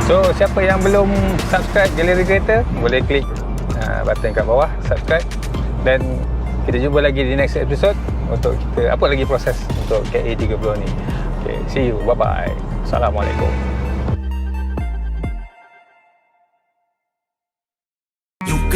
So siapa yang belum subscribe Galeri Kereta, boleh klik button kat bawah subscribe, dan kita jumpa lagi di next episode untuk kita apa lagi proses untuk KA30 ni. Okay, see you, bye bye. Assalamualaikum.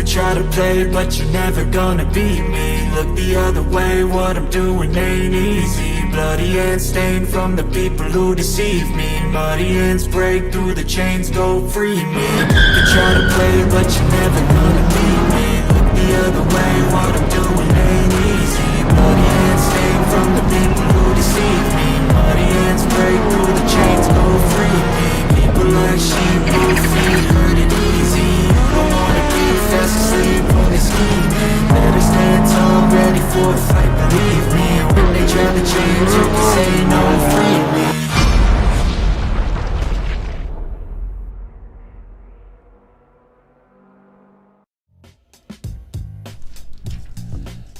Try to play, but you're never gonna beat me. Look the other way, what I'm doing ain't easy. Bloody hands stained from the people who deceive me. Muddy hands break through the chains, go free me. You try to play, but you're never gonna beat me. Look the other way, what I'm doing ain't easy. Bloody hands stained from the people who deceive me. Muddy hands break through the chains, go free me. People like sheep who feed, hurt it easy. Don't wanna be fast asleep on this scheming. Better stand tall, ready for the fight, believe me. When they try to change, you can say no, free me.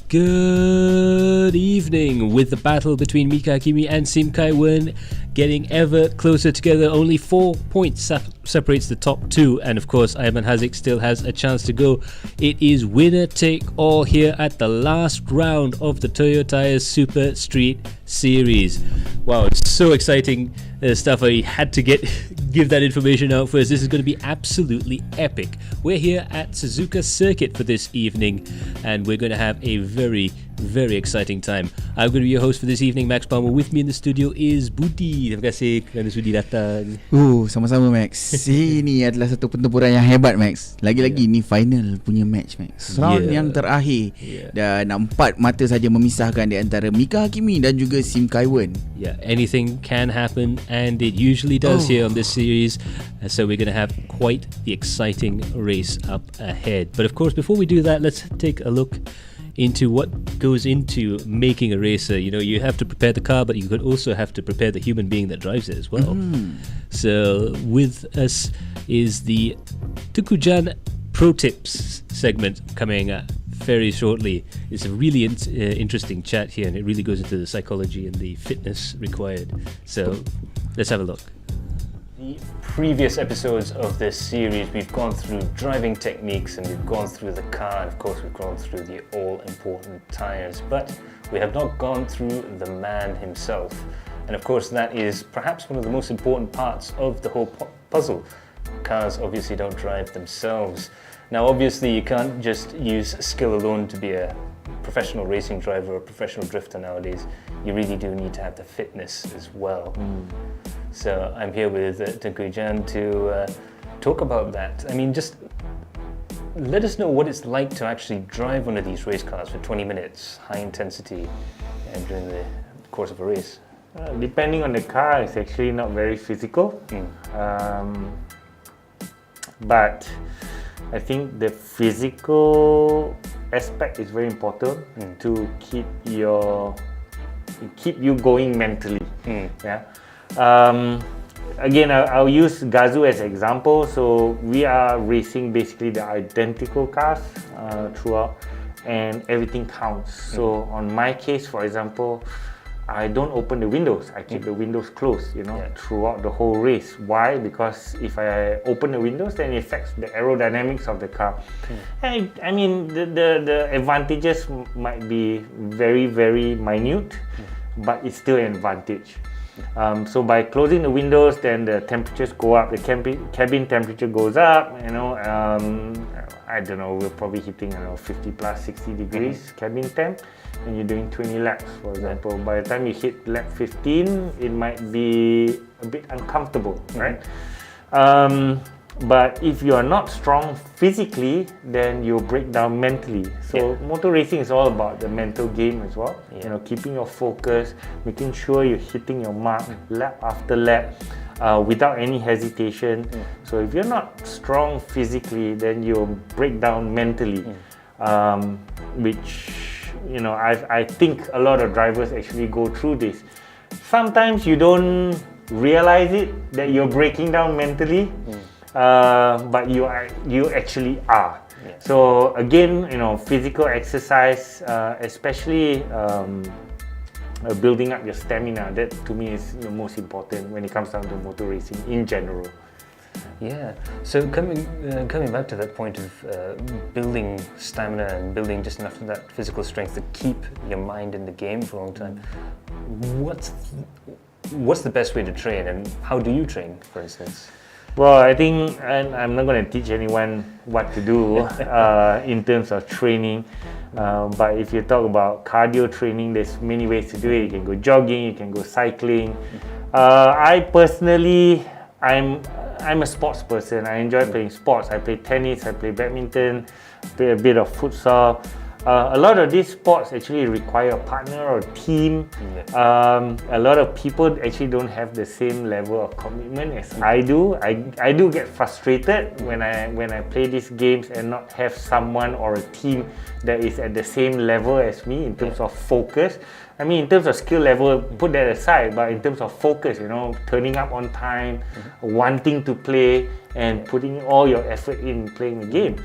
Good evening. With the battle between Mika, Hakimi and Wern getting ever closer together, only 4 points separates the top two, and of course Ayman Haziq still has a chance to go. It is winner take all here at the last round of the Toyo Tyre Super Street Series. Wow, it's so exciting stuff. I had to give that information out first. This is going to be absolutely epic. We're here at Suzuka Circuit for this evening, and we're going to have a very, very exciting time. I'm going to be your host for this evening, Max Palmer. With me in the studio is Budi. Terima kasih kerana sudi datang. Sama-sama Max. Ini adalah satu pertempuran yang hebat, Max. Lagi-lagi ni final punya match, Max. Round yang terakhir. Dan nampak mata saja memisahkan di antara Mika, Hakimi dan juga Wern. Yeah, anything can happen, and it usually does here on this series. So we're going to have quite the exciting race up ahead. But of course, before we do that, let's take a look into what goes into making a racer. You know, you have to prepare the car, but you could also have to prepare the human being that drives it as well. So with us is the Tukujan Pro Tips segment coming very shortly. It's a really interesting chat here, and it really goes into the psychology and the fitness required. So let's have a look. The previous episodes of this series, we've gone through driving techniques, and we've gone through the car, and of course we've gone through the all-important tyres, but we have not gone through the man himself. And of course that is perhaps one of the most important parts of the whole puzzle. Cars obviously don't drive themselves. Now obviously you can't just use skill alone to be a professional racing driver or professional drifter nowadays. You really do need to have the fitness as well. So I'm here with Tengku Jan to talk about that. I mean, just let us know what it's like to actually drive one of these race cars for 20 minutes, high intensity, and during the course of a race. Depending on the car, it's actually not very physical. But I think the physical aspect is very important to keep you going mentally. Again, I'll use Gazoo as an example. So we are racing basically the identical cars throughout, and everything counts. So on my case, for example, I don't open the windows. I keep the windows closed, throughout the whole race. Why? Because if I open the windows, then it affects the aerodynamics of the car. And I mean, the advantages might be very, very minute, but it's still an advantage. So by closing the windows, then the temperatures go up. The cabin temperature goes up. I don't know. We're probably hitting 50 plus 60 degrees cabin temp, and you're doing 20 laps, for example. By the time you hit lap 15, it might be a bit uncomfortable, right? But if you are not strong physically, then you'll break down mentally. So motor racing is all about the mental game as well. Keeping your focus, making sure you're hitting your mark lap after lap without any hesitation. So if you're not strong physically, then you'll break down mentally, which I think a lot of drivers actually go through this. Sometimes you don't realize it that you're breaking down mentally. But you actually are. So again, physical exercise, especially building up your stamina, that to me is the most important when it comes down to motor racing in general. Yeah. So coming back to that point of building stamina and building just enough of that physical strength to keep your mind in the game for a long time, what's the best way to train, and how do you train, for instance? Well, I think, and I'm not going to teach anyone what to do in terms of training. But if you talk about cardio training, there's many ways to do it. You can go jogging, you can go cycling. I personally, I'm a sports person. I enjoy playing sports. I play tennis, I play badminton, play a bit of futsal. A lot of these sports actually require a partner or a team. A lot of people actually don't have the same level of commitment as I do. I do get frustrated when I play these games and not have someone or a team that is at the same level as me in terms of focus. I mean, in terms of skill level, put that aside, but in terms of focus, turning up on time, wanting to play, and putting all your effort in playing the game.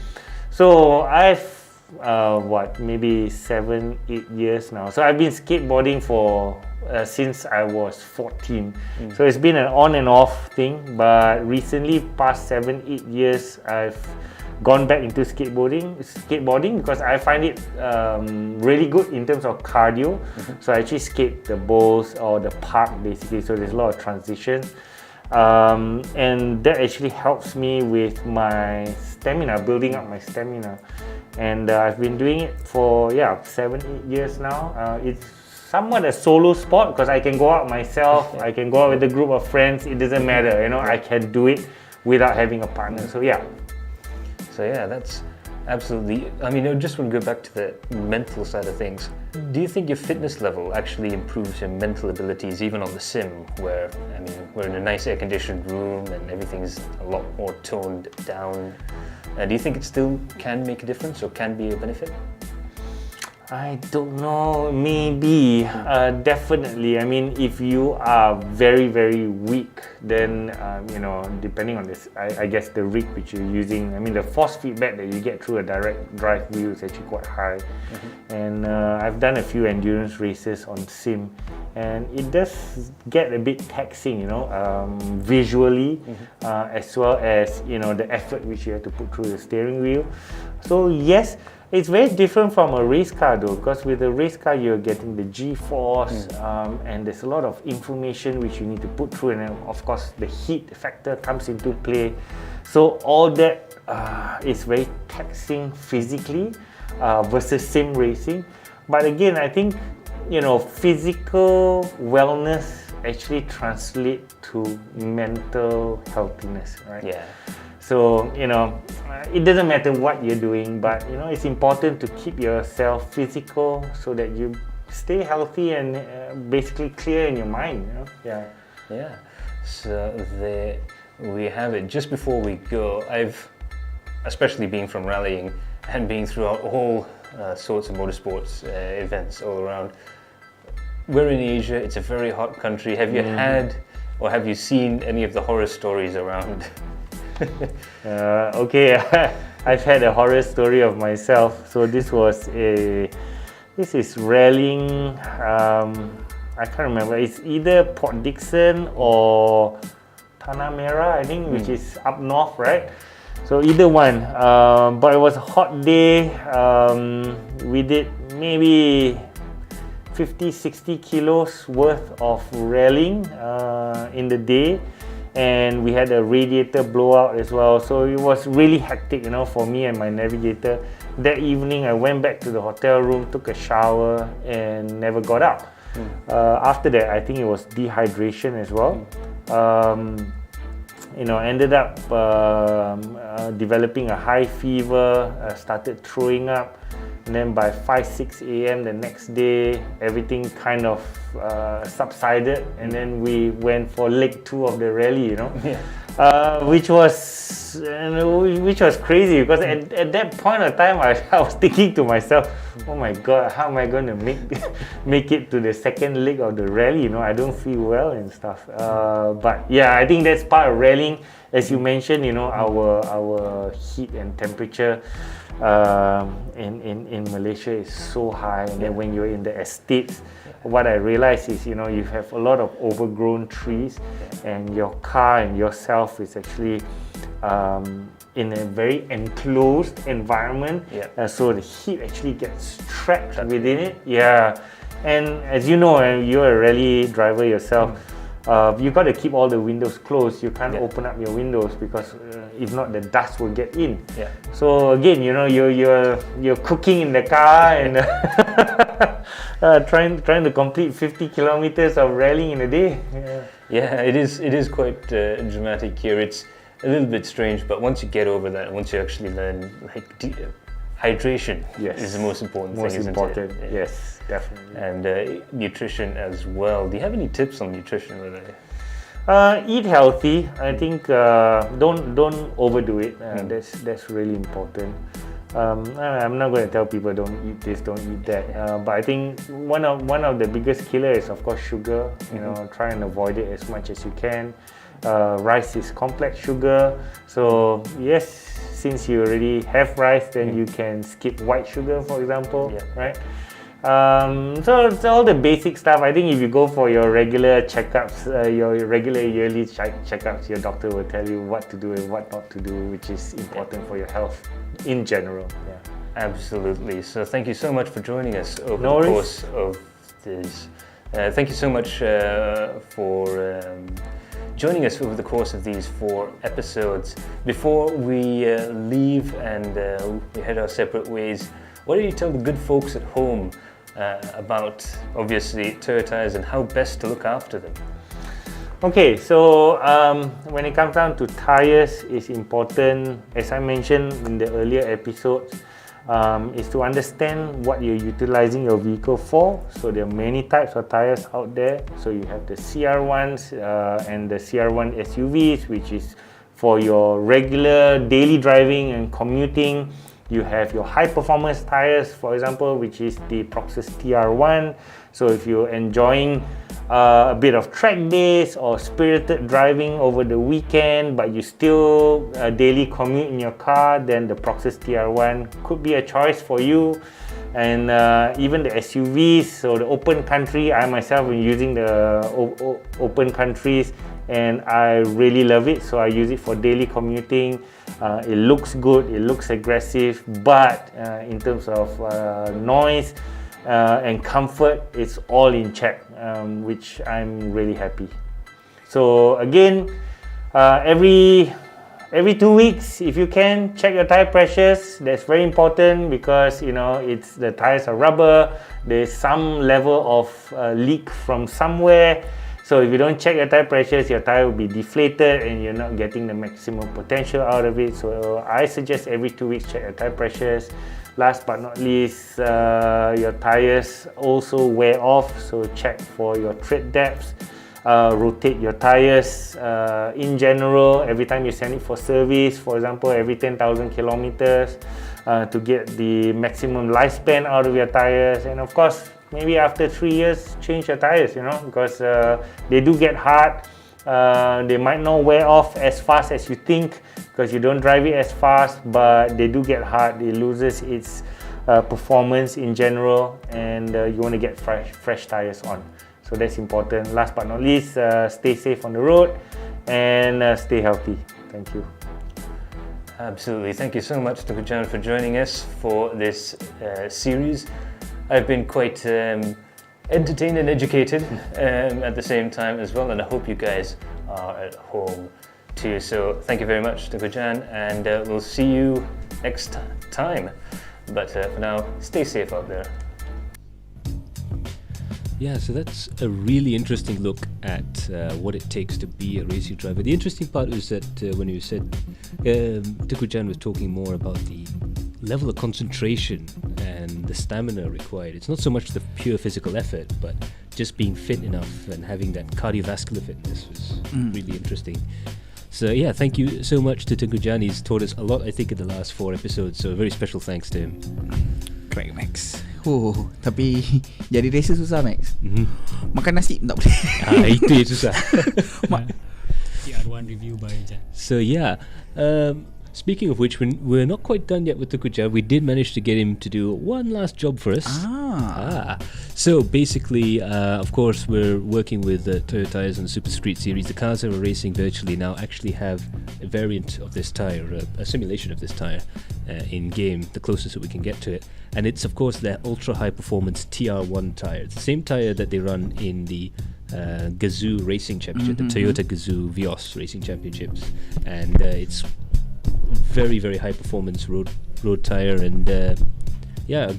So I've maybe 7-8 years now. So I've been skateboarding for since I was 14. So it's been an on and off thing, but recently, past 7-8 years, I've gone back into skateboarding because I find it really good in terms of cardio. So I actually skate the bowls or the park basically, so there's a lot of transitions. And that actually helps me with my stamina, building up my stamina. And I've been doing it for 7-8 years now. It's somewhat a solo sport because I can go out myself, I can go out with a group of friends, it doesn't matter, I can do it without having a partner. So that's absolutely, I mean, I just want to go back to the mental side of things. Do you think your fitness level actually improves your mental abilities even on the sim, where, I mean, we're in a nice air-conditioned room and everything's a lot more toned down? Do you think it still can make a difference or can be a benefit? I don't know, maybe, definitely. I mean, if you are very, very weak, then, depending on this, I guess the rig which you're using, I mean, the force feedback that you get through a direct drive wheel is actually quite high. And I've done a few endurance races on sim, and it does get a bit taxing, visually, as well as, the effort which you have to put through the steering wheel. So yes, it's very different from a race car though, because with a race car you're getting the G-force, and there's a lot of information which you need to put through, and then of course the heat factor comes into play. So all that is very taxing physically versus sim racing. But again, I think physical wellness actually translate to mental healthiness, right? Yeah. So, it doesn't matter what you're doing, but, it's important to keep yourself physical so that you stay healthy and basically clear in your mind, Yeah. So there we have it. Just before we go, I've, especially being from rallying and being throughout all sorts of motorsports events all around, we're in Asia, it's a very hot country. Have you had or have you seen any of the horror stories around? Okay, I've had a horror story of myself. So this is rallying, I can't remember, it's either Port Dickson or Tanah Merah, I think, which is up north, right? So either one, but it was a hot day. We did maybe 50-60 kilos worth of rallying in the day, and we had a radiator blowout as well, so it was really hectic, for me and my navigator. That evening I went back to the hotel room, took a shower, and never got up. After that, I think it was dehydration as well. Ended up developing a high fever, started throwing up. And then by 5-6 a.m. the next day, everything kind of subsided, and then we went for leg 2 of the rally, which was crazy because at that point of time I was thinking to myself, oh my god, how am I going to make it to the second leg of the rally? I don't feel well and stuff. But yeah, I think that's part of rallying. As you mentioned, our heat and temperature in Malaysia is so high, and then when you're in the estates, what I realized is you have a lot of overgrown trees, and your car and yourself is actually in a very enclosed environment, so the heat actually gets trapped within it. Yeah, and as you know, you're a rally driver yourself. You got to keep all the windows closed. You can't open up your windows because if not, the dust will get in. So again, you know, you're cooking in the car and trying to complete 50 kilometers of rallying in a day. Yeah, it is quite dramatic here. It's a little bit strange, but once you get over that, once you actually learn, like, hydration is the most important thing, isn't it? Yes, definitely. And nutrition as well. Do you have any tips on nutrition? Eat healthy. I think don't overdo it. That's really important. I'm not going to tell people don't eat this, don't eat that. But I think one of the biggest killers is, of course, sugar. You know, try and avoid it as much as you can. Rice is complex sugar, so yes, since you already have rice, then you can skip white sugar, for example, right? So it's all the basic stuff. I think if you go for your regular checkups, your regular yearly checkups, your doctor will tell you what to do and what not to do, which is important for your health in general. Absolutely. So thank you so much for joining us over the course of this. Thank you so much for joining us over the course of these 4 episodes. Before we leave and we head our separate ways, what do you tell the good folks at home about, obviously, Toyo tires and how best to look after them? Okay, so when it comes down to tires, it's important, as I mentioned in the earlier episodes, is to understand what you're utilizing your vehicle for. So there are many types of tires out there. So you have the CR1s and the CR1 SUVs, which is for your regular daily driving and commuting. You have your high performance tires, for example, which is the Proxys TR1. So if you're enjoying a bit of track days or spirited driving over the weekend, but you still daily commute in your car, then the Proxys TR1 could be a choice for you. And even the SUVs, so the open country, I myself am using the open countries and I really love it. So I use it for daily commuting. It looks good, it looks aggressive, but in terms of noise and comfort, it's all in check, which I'm really happy. So again, every 2 weeks, if you can, check your tire pressures. That's very important because, you know, the tires are rubber. There's some level of leak from somewhere. So if you don't check your tire pressures, your tire will be deflated and you're not getting the maximum potential out of it. So I suggest every 2 weeks check your tire pressures. Last but not least, your tires also wear off, so check for your tread depths. Rotate your tires in general every time you send it for service, for example every 10,000 kilometers, to get the maximum lifespan out of your tires. And of course, maybe after 3 years, change your tires, you know, because they do get hard. They might not wear off as fast as you think because you don't drive it as fast, but they do get hard. It loses its performance in general, and you want to get fresh tires on. So that's important. Last but not least, stay safe on the road and stay healthy. Thank you. Absolutely. Thank you so much, Dr. John, for joining us for this series. I've been quite entertained and educated at the same time as well, and I hope you guys are at home too. So thank you very much, Dr. Jan, and we'll see you next time. But for now, stay safe out there. Yeah, so that's a really interesting look at what it takes to be a racing driver. The interesting part is that when you said Tukujan was talking more about the level of concentration and the stamina required. It's not so much the pure physical effort, but just being fit enough and having that cardiovascular fitness was really interesting. So yeah, thank you so much to Tukujan. He's taught us a lot, I think, in the last 4 episodes. So a very special thanks to him. Correct, Max. Tapi jadi racer susah, Max. Makan nasi pun tak boleh. Itu yang susah. TR1 review by Jan. So yeah, Speaking of which, we're not quite done yet with Tukuja. We did manage to get him to do one last job for us. So basically, of course, we're working with Toyo Tyres and Super Street Series. The cars that we're racing virtually now actually have a variant of this tyre, a simulation of this tyre in game, the closest that we can get to it. And it's, of course, the ultra high performance TR1 tyre. It's the same tyre that they run in the Gazoo Racing Championship, the Toyota Gazoo Vios Racing Championships. And it's very, very high performance road tyre, and a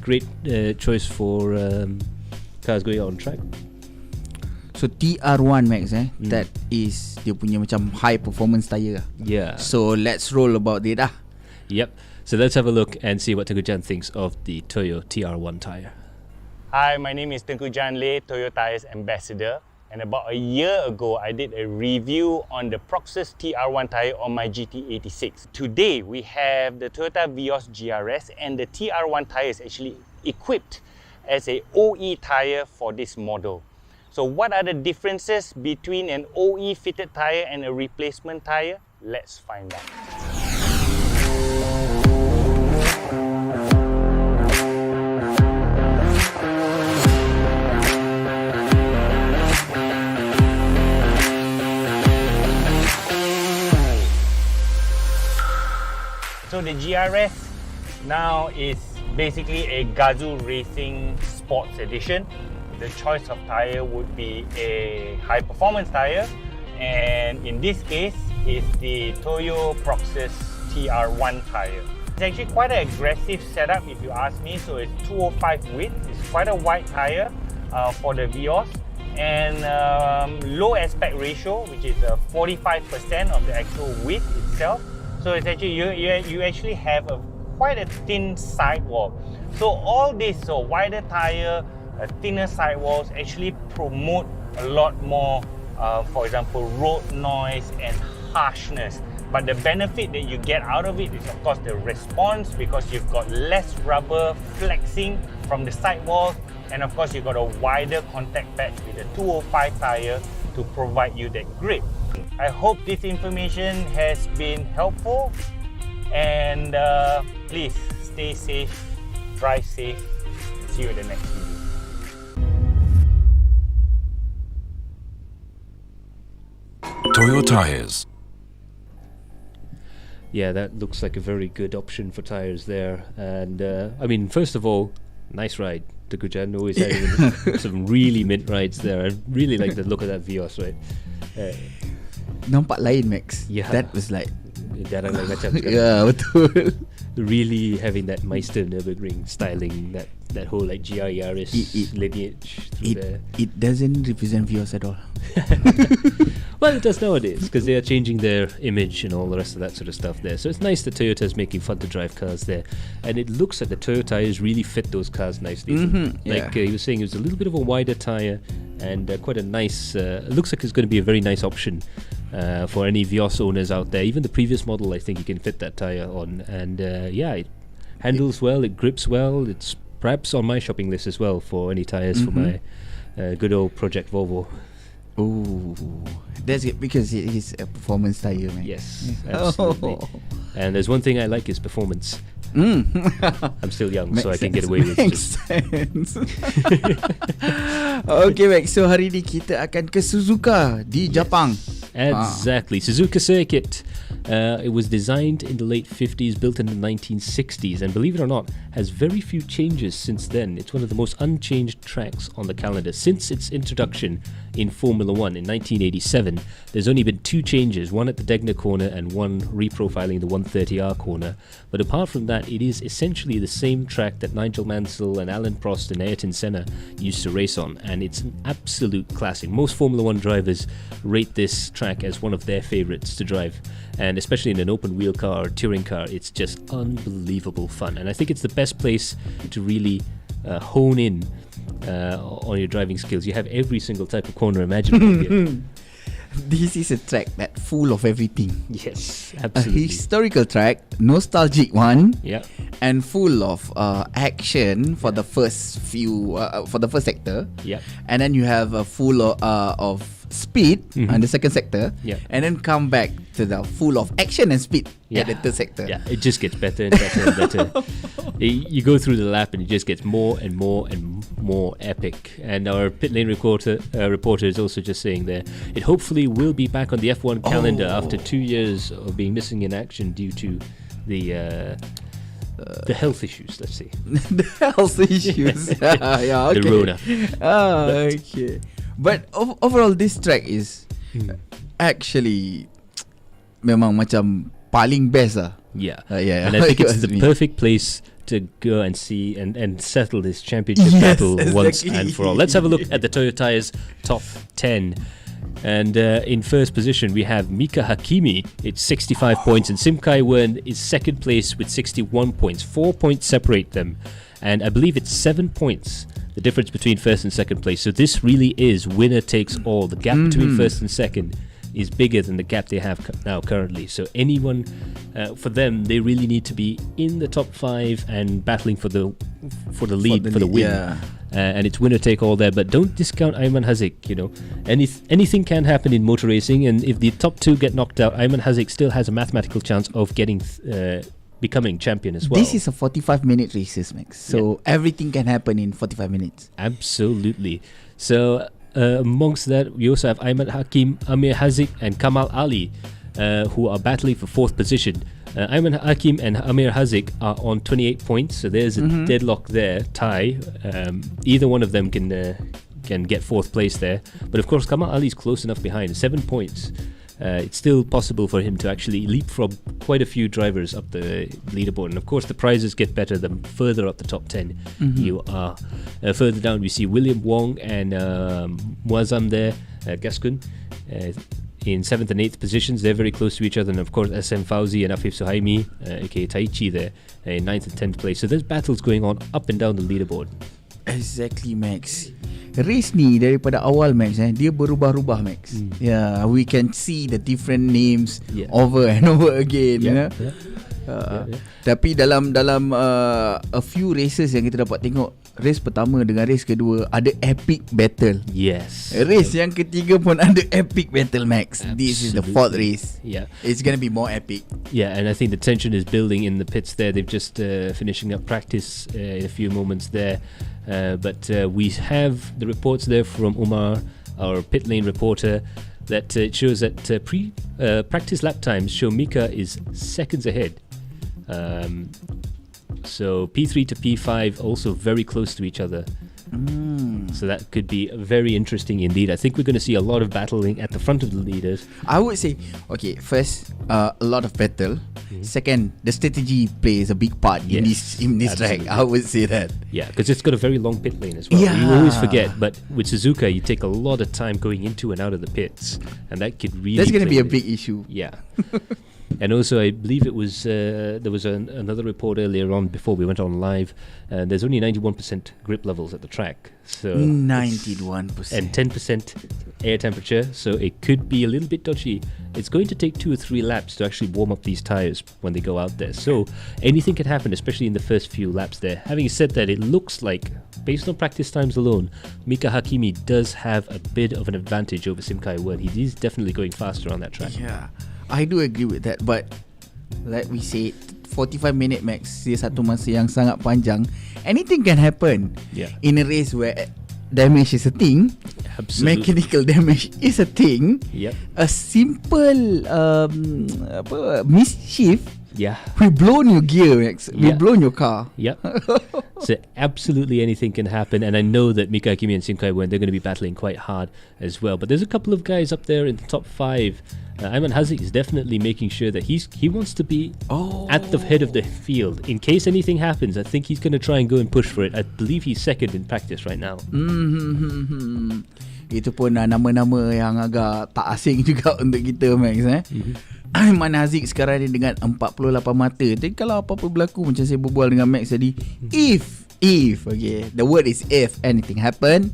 great choice for cars going out on track. So TR1 Max that is dia punya macam high performance tyre. Yeah. So let's roll about it lah. Yep. So let's have a look and see what Tengku Jan thinks of the Toyo TR1 tyre. Hi, my name is Tengku Jan Le, Toyo Tyres Ambassador. And about a year ago, I did a review on the Proxys TR1 tyre on my GT86. Today, we have the Toyota Vios GRS, and the TR1 tyre is actually equipped as a OE tyre for this model. So what are the differences between an OE fitted tyre and a replacement tyre? Let's find out. So the GRS now is basically a Gazoo Racing Sports Edition. The choice of tyre would be a high performance tyre, and in this case it's the Toyo Proxys TR1 tyre. It's actually quite an aggressive setup if you ask me. So it's 205 width, it's quite a wide tyre for the Vios, and low aspect ratio, which is 45% of the actual width itself. So it's actually you actually have quite a thin sidewall. So all this, so wider tyre, thinner sidewalls actually promote a lot more, for example, road noise and harshness. But the benefit that you get out of it is, of course, the response, because you've got less rubber flexing from the sidewalls, and of course you've got a wider contact patch with the 205 tyre to provide you that grip. I hope this information has been helpful, and please stay safe, drive safe. See you in the next video. Toyo Tyres. Yeah, that looks like a very good option for tyres there. And I mean, first of all, nice ride. Tengku Jan always having some really mint rides there. I really like the look of that Vios, right? Nampak lain Max. Yeah. That was like jarang like macam sekarang. yeah, betul. Really having that Meister Nürburgring styling, that whole like GR-Yaris lineage through there. It doesn't represent Vios at all. Well, it does nowadays, because they are changing their image and all the rest of that sort of stuff there. So it's nice that Toyota is making fun to drive cars there, and it looks like the Toyo tyres really fit those cars nicely. Like he was saying, it was a little bit of a wider tyre and quite a nice. It looks like it's going to be a very nice option for any Vios owners out there. Even the previous model, I think you can fit that tyre on, and it handles well, it grips well. It's perhaps on my shopping list as well for any tyres for my good old Project Volvo. Oh, that's it, because it is a performance tyre, man. Yes, absolutely. And there's one thing I like is performance. I'm still young, so I can get away with Makes sense. Okay, Max. So hari ni kita akan ke Suzuka di Jepang. Exactly. Suzuka circuit. It was designed in the late 50s, built in the 1960s, and believe it or not, has very few changes since then. It's one of the most unchanged tracks on the calendar. Since its introduction in Formula One in 1987, there's only been two changes, one at the Degner corner and one reprofiling the 130R corner. But apart from that, it is essentially the same track that Nigel Mansell and Alan Prost and Ayrton Senna used to race on, and it's an absolute classic. Most Formula One drivers rate this track as one of their favorites to drive, and especially in an open wheel car or touring car, it's just unbelievable fun. And I think it's the best place to really hone in on your driving skills. You have every single type of corner imaginable here. This is a track that full of everything. Yes, A absolutely. historical track, nostalgic one, Yeah. and full of action for the first few for the first sector. Yeah. And then you have a full of speed on the second sector, and then come back to the full of action and speed at the third sector. Yeah, it just gets better and better and better. You go through the lap and it just gets more and more and more epic. And our pit lane reporter is also just saying there, it hopefully will be back on the F1 calendar after 2 years of being missing in action due to the health issues, let's say. The health issues. Yeah, okay. The Rona. Okay. But overall, this track is actually memang macam paling best lah. Yeah. Yeah. And I think it's the perfect place to go and see and settle this championship battle once and for all. Let's have a look at the Toyo Tyre's top 10. And in first position, we have Mika Hakimi. It's 65 points. And Wern is second place with 61 points. 4 points separate them. And I believe it's 7 points, the difference between first and second place. So this really is winner takes all. The gap between first and second is bigger than the gap they have now currently. So anyone, for them, they really need to be in the top 5 and battling for the lead, for the win. Yeah. And it's winner take all there. But don't discount Ayman Hazik. You know, anything can happen in motor racing, and if the top 2 get knocked out, Ayman Hazik still has a mathematical chance of getting becoming champion as well. This is a 45-minute races, Max. So everything can happen in 45 minutes. Absolutely. So amongst that, we also have Ayman Hakim, Amir Hazik and Kamal Ali, who are battling for 4th position. Ayman Hakim and Amir Hazik are on 28 points, so there's a deadlock there, tie. Either one of them can get 4th place there. But of course, Kamal Ali is close enough behind, 7 points. It's still possible for him to actually leapfrog quite a few drivers up the leaderboard. And of course, the prizes get better the further up the top 10 you are. Further down, we see William Wong and Muazzam there, Gascon, in 7th and 8th positions. They're very close to each other. And of course, SM Fauzi and Afif Suhaimi, aka Taichi, there in 9th and 10th place. So there's battles going on up and down the leaderboard. Exactly, Max. Race ni daripada awal, Max, dia berubah-ubah, Max. Yeah, we can see the different names over and over again. You know? Tapi dalam a few races yang kita dapat tengok, race pertama dengan race kedua ada epic battle. Yes. Race yang ketiga pun ada epic battle, Max. Absolutely. This is the 4th race. Yeah. It's gonna be more epic. Yeah, and I think the tension is building in the pits there. They've just finishing up practice in a few moments there. But we have the reports there from Umar, our pit lane reporter, that it shows that practice lap times show Mika is seconds ahead. So P3 to P5 also very close to each other. So that could be very interesting indeed. I think we're going to see a lot of battling at the front of the leaders. I would say, okay, first, a lot of battle. Second, the strategy plays a big part in this track. I would say that. Yeah, because it's got a very long pit lane as well. Yeah. You always forget, but with Suzuka, you take a lot of time going into and out of the pits, and that could really. That's going to be a big issue. Yeah. And also, I believe it was there was another report earlier on before we went on live. There's only 91% grip levels at the track, so 91% and 10% air temperature. So it could be a little bit dodgy. It's going to take 2 or 3 laps to actually warm up these tires when they go out there. So anything can happen, especially in the first few laps there. Having said that, it looks like, based on practice times alone, Mika Hakimi does have a bit of an advantage over Wern. He is definitely going faster on that track. Yeah, I do agree with that. But like we said, 45-minute max, dia satu masa yang sangat panjang. Anything can happen in a race where damage is a thing. Absolutely. Mechanical damage is a thing. A simple mischief will blow your gear, Max. Will blow your car. So absolutely anything can happen, and I know that Mika Hakimi and Wern, they're going to be battling quite hard as well. But there's a couple of guys up there in the top 5. Ayman Hazik is definitely making sure that he wants to be at the head of the field in case anything happens. I think he's going to try and go and push for it. I believe he's second in practice right now. Itu pun nama-nama yang agak tak asing juga untuk kita, Max. Ayman Hazik sekarang ni dengan 48 mata. Tapi kalau apa-apa berlaku, macam saya berbual dengan Max tadi, if okay, the word is if anything happen,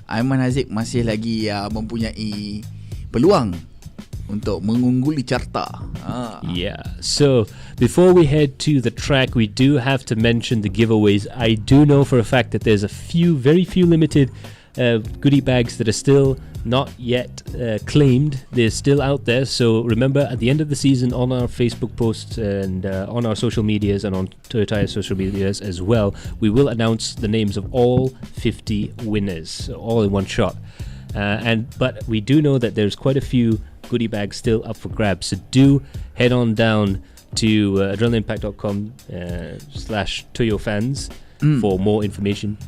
Ayman Hazik masih lagi mempunyai peluang untuk mengungguli carta. Yeah. So before we head to the track, we do have to mention the giveaways. I do know for a fact that there's very few limited goodie bags that are still not yet claimed. They're still out there. So remember, at the end of the season, on our Facebook posts and on our social medias and on Toyo Tyre social medias as well, we will announce the names of all 50 winners, all in one shot. But we do know that there's quite a few goodie bags still up for grabs. So do head on down to adrenalineimpact.com/Toyo fans for more information.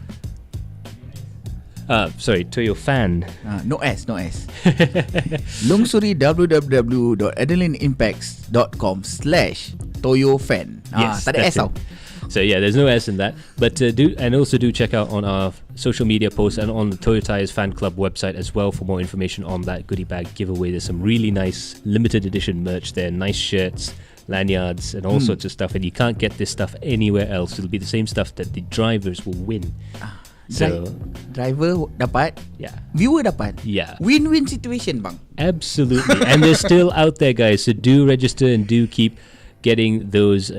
Toyo fan. No S. Lungsuri www.adrenalineimpact.com/Toyo fan. Yes, Tak ada S that's tau. it. So yeah, there's no S in that. But do check out on our social media posts and on the Toyo Tyres fan club website as well for more information on that goodie bag giveaway. There's some really nice limited edition merch there, nice shirts, lanyards, and all sorts of stuff. And you can't get this stuff anywhere else. It'll be the same stuff that the drivers will win. So driver dapat, yeah, viewer dapat. Yeah. Win-win situation, bang. Absolutely. And they're still out there, guys. So do register and do keep getting those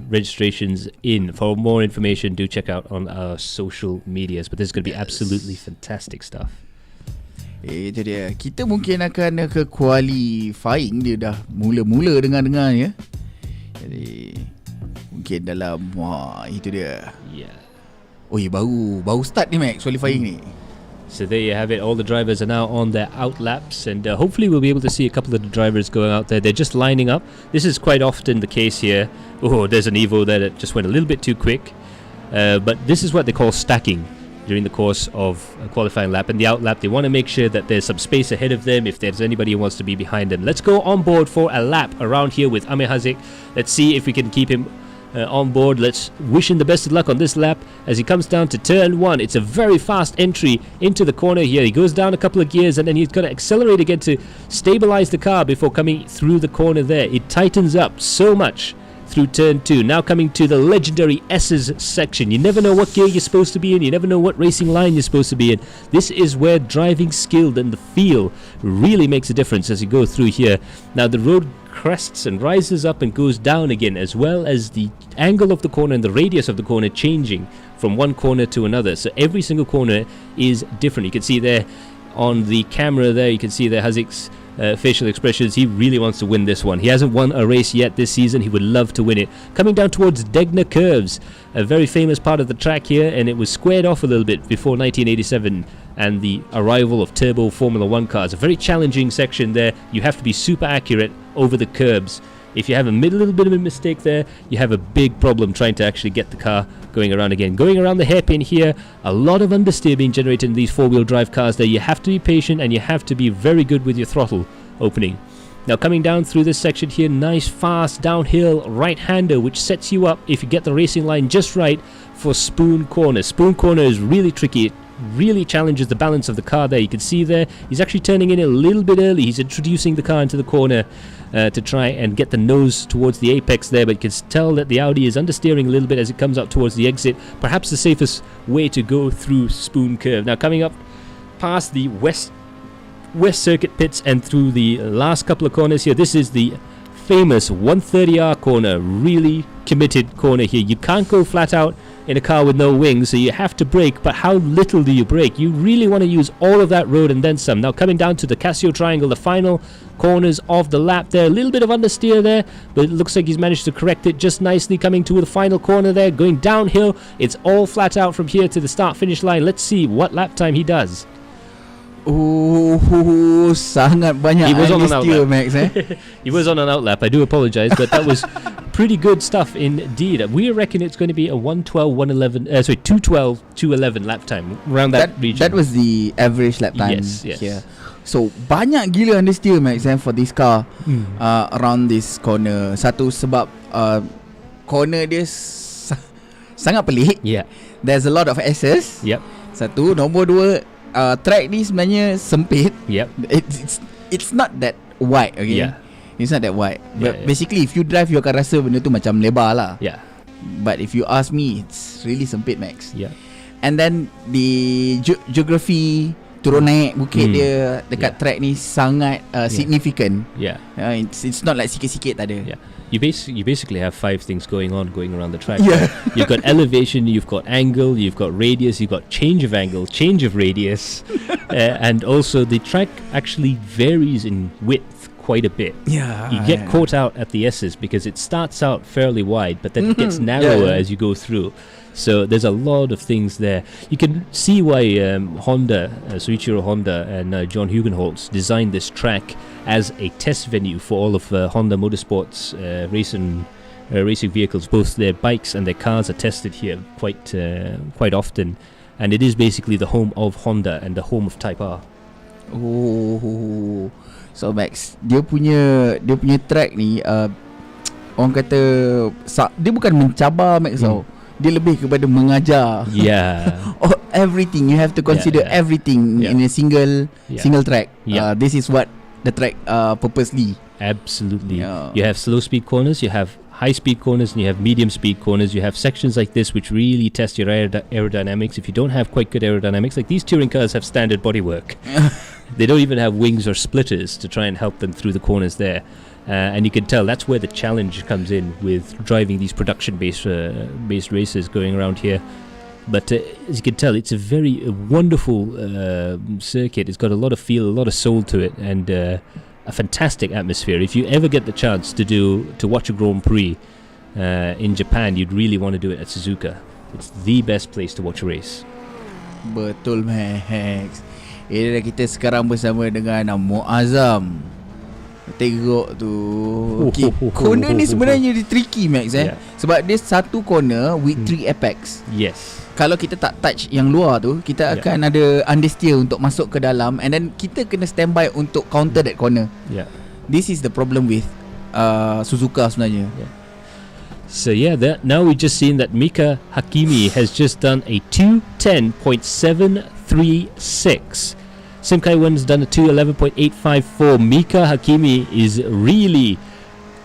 registrations in. For more information, do check out on our social medias. But this is going to be absolutely fantastic stuff. Itu dia. Kita mungkin akan ke qualifying. Dia dah mula-mula dengar-dengar ya. Jadi mungkin dalam itu dia. Yeah. Oh ya, baru start ni Max qualifying ni. So there you have it. All the drivers are now on their out laps, and hopefully we'll be able to see a couple of the drivers going out there. They're just lining up. This is quite often the case here. Oh, there's an Evo there that just went a little bit too quick. But this is what they call stacking during the course of a qualifying lap. And the out lap, they want to make sure that there's some space ahead of them if there's anybody who wants to be behind them. Let's go on board for a lap around here with Amir Hazik. Let's see if we can keep him on board. Let's wish him the best of luck on this lap as he comes down to turn 1. It's a very fast entry into the corner here. He goes down a couple of gears and then he's got to accelerate again to stabilize the car before coming through the corner there. It tightens up so much through turn 2. Now coming to the legendary Esses section. You never know what gear you're supposed to be in. You never know what racing line you're supposed to be in. This is where driving skill and the feel really makes a difference as you go through here. Now the road crests and rises up and goes down again, as well as the angle of the corner and the radius of the corner changing from one corner to another. So every single corner is different. You can see there on the camera there, you can see there Hazik's facial expressions. He really wants to win this one. He hasn't won a race yet this season. He would love to win it. Coming down towards Degner curves, a very famous part of the track here, and it was squared off a little bit before 1987 and the arrival of turbo Formula 1 cars. A very challenging section there. You have to be super accurate over the curbs. If you have a little bit of a mistake there, you have a big problem trying to actually get the car going around again. Going around the hairpin here, a lot of understeer being generated in these four-wheel drive cars there. You have to be patient and you have to be very good with your throttle opening. Now coming down through this section here, nice fast downhill right-hander which sets you up, if you get the racing line just right, for Spoon Corner. Spoon Corner is really tricky. It really challenges the balance of the car there. You can see there, he's actually turning in a little bit early. He's introducing the car into the corner to try and get the nose towards the apex there, but you can tell that the Audi is understeering a little bit as it comes up towards the exit. Perhaps the safest way to go through Spoon Curve. Now coming up past the West Circuit pits and through the last couple of corners here, this is the famous 130R corner. Really committed corner here. You can't go flat out in a car with no wings, so you have to brake, but how little do you brake? You really want to use all of that road and then some. Now coming down to the Casio Triangle, the final corners of the lap there, a little bit of understeer there, but it looks like he's managed to correct it just nicely. Coming to the final corner there, going downhill, it's all flat out from here to the start finish line. Let's see what lap time he does. Oh, sangat banyak He was on an understeer, outlap. Max. He was on an outlap. I do apologize, but that was pretty good stuff indeed. We reckon it's going to be a 212, 211 lap time around that region. That was the average lap time Yes. here. So banyak gila understeer, Max, for this car around this corner. Satu sebab corner dia sangat pelik. Yeah. There's a lot of S's. Yep. Satu, nombor dua, track ni sebenarnya sempit. Yep. It's not that wide, okay? Yeah. It's not that wide. But Yeah. basically if you drive, you akan rasa benda tu macam lebar lah. Yeah. But if you ask me, it's really sempit, Max. Yeah. And then the geography turun naik bukit dia dekat track ni sangat significant. Yeah. It's not like sikit-sikit tak ada. Yeah. You basically have 5 things going around the track. Yeah. You've got elevation, you've got angle, you've got radius, you've got change of angle, change of radius, and also the track actually varies in width quite a bit. Yeah. You get caught out at the Esses because it starts out fairly wide, but then it gets narrower as you go through. So there's a lot of things there. You can see why Honda, Soichiro Honda and John Hugenholtz designed this track as a test venue for all of Honda Motorsports racing vehicles. Both their bikes and their cars are tested here quite often, and it is basically the home of Honda and the home of Type R. Oh, so Max, dia punya track ni orang kata dia bukan mencabar Max tau. Dia lebih kepada mengajar. Yeah. Everything you have to consider everything in a single track. Yeah. This is what the track purposely. Absolutely. Yeah. You have slow speed corners, you have high speed corners, and you have medium speed corners. You have sections like this which really test your aerodynamics. If you don't have quite good aerodynamics, like these touring cars have standard bodywork. They don't even have wings or splitters to try and help them through the corners there. And you can tell that's where the challenge comes in with driving these production-based races going around here. But as you can tell, it's a very wonderful circuit. It's got a lot of feel, a lot of soul to it, and a fantastic atmosphere. If you ever get the chance to watch a Grand Prix in Japan, you'd really want to do it at Suzuka. It's the best place to watch a race. Betul Max. Kita sekarang bersama dengan Muazzam. Tengok tu. Okay. Corner ni sebenarnya dia tricky Max sebab dia satu corner with 3 apex. Yes. Kalau kita tak touch yang luar tu, kita akan ada understeer untuk masuk ke dalam, and then kita kena standby untuk counter that corner. Yeah. This is the problem with Suzuka sebenarnya. So now we've just seen that Mika Hakimi has just done a 2:10.736. Sim Kai-wen's done a 2:11.854. Mika Hakimi is really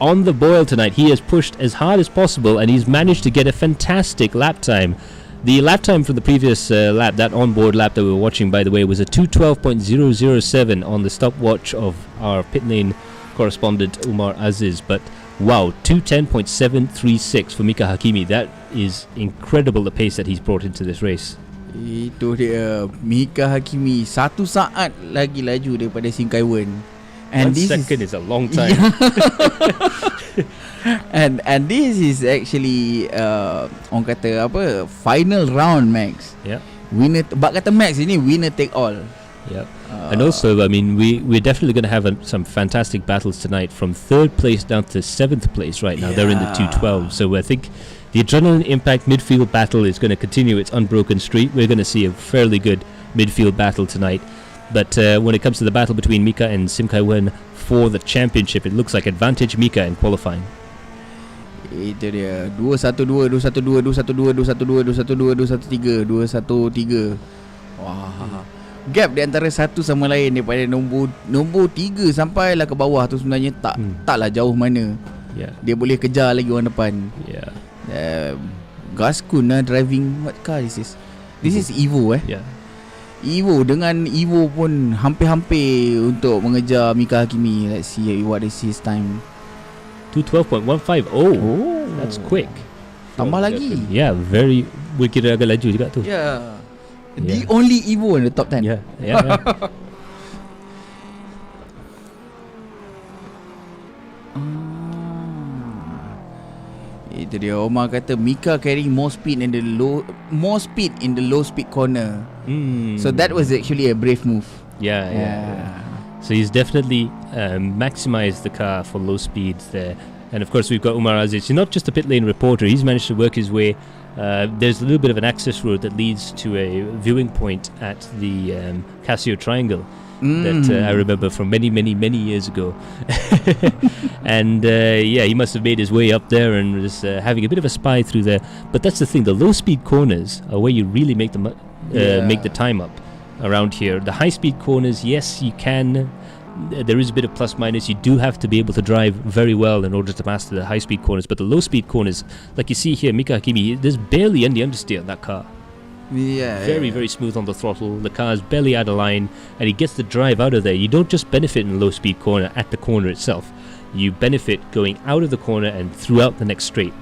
on the boil tonight. He has pushed as hard as possible, and he's managed to get a fantastic lap time. The lap time from the previous lap, that onboard lap that we were watching, by the way, was a 2:12.007 on the stopwatch of our pit lane correspondent Umar Aziz. But wow, 2:10.736 for Mika Hakimi. That is incredible, the pace that he's brought into this race. Itu dia, Mika Hakimi 1 saat lagi laju daripada Sim Kai-wen. And 1 second is a long time. and this is actually orang kata apa, final round Max. Yeah. Winner, bak kata Max ini winner take all. Yeah. And also, I mean, we're definitely going to have some fantastic battles tonight, from 3rd place down to 7th place right now. They're in the 2:12. So I think the adrenaline impact midfield battle is going to continue its unbroken streak. We're going to see a fairly good midfield battle tonight. But when it comes to the battle between Mika and Sim Kai-wen for the championship, it looks like advantage Mika in qualifying. Itu dia, 2-1-2, 2-1-2, 2-1-2, 2-1-2, 2-1-2, 2-1-3, 2-1-3. Wah, gap di antara satu sama lain daripada nombor 3 sampailah ke bawah tu sebenarnya taklah jauh mana. Dia boleh kejar lagi orang depan. Gaskun driving, what car is this? This is Evo Evo, dengan Evo pun hampir-hampir untuk mengejar Mika Hakimi. Let's see what is his time. 2:12.15. Oh, that's quick. Tambah lagi. Yeah, very. Boleh kira agak laju juga tu. The only Evo in the top 10. Yeah. Itu dia, Omar kata Mika carrying more speed in the low speed corner. So that was actually a brave move. Yeah. So he's definitely maximized the car for low speeds there. And of course we've got Umar Aziz. He's not just a pit lane reporter, he's managed to work his way. There's a little bit of an access road that leads to a viewing point at the Casio Triangle that I remember from many years ago. And he must have made his way up there and was having a bit of a spy through there. But that's the thing, the low speed corners are where you really make the time up around here. The high speed corners, yes, you can. There is a bit of plus minus. You do have to be able to drive very well in order to master the high speed corners. But the low speed corners, like you see here, Mika Hakimi, there's barely any understeer on that car. Very smooth on the throttle. The car's barely out of line, and he gets the drive out of there. You don't just benefit in a low-speed corner at the corner itself. You benefit going out of the corner and throughout the next straight.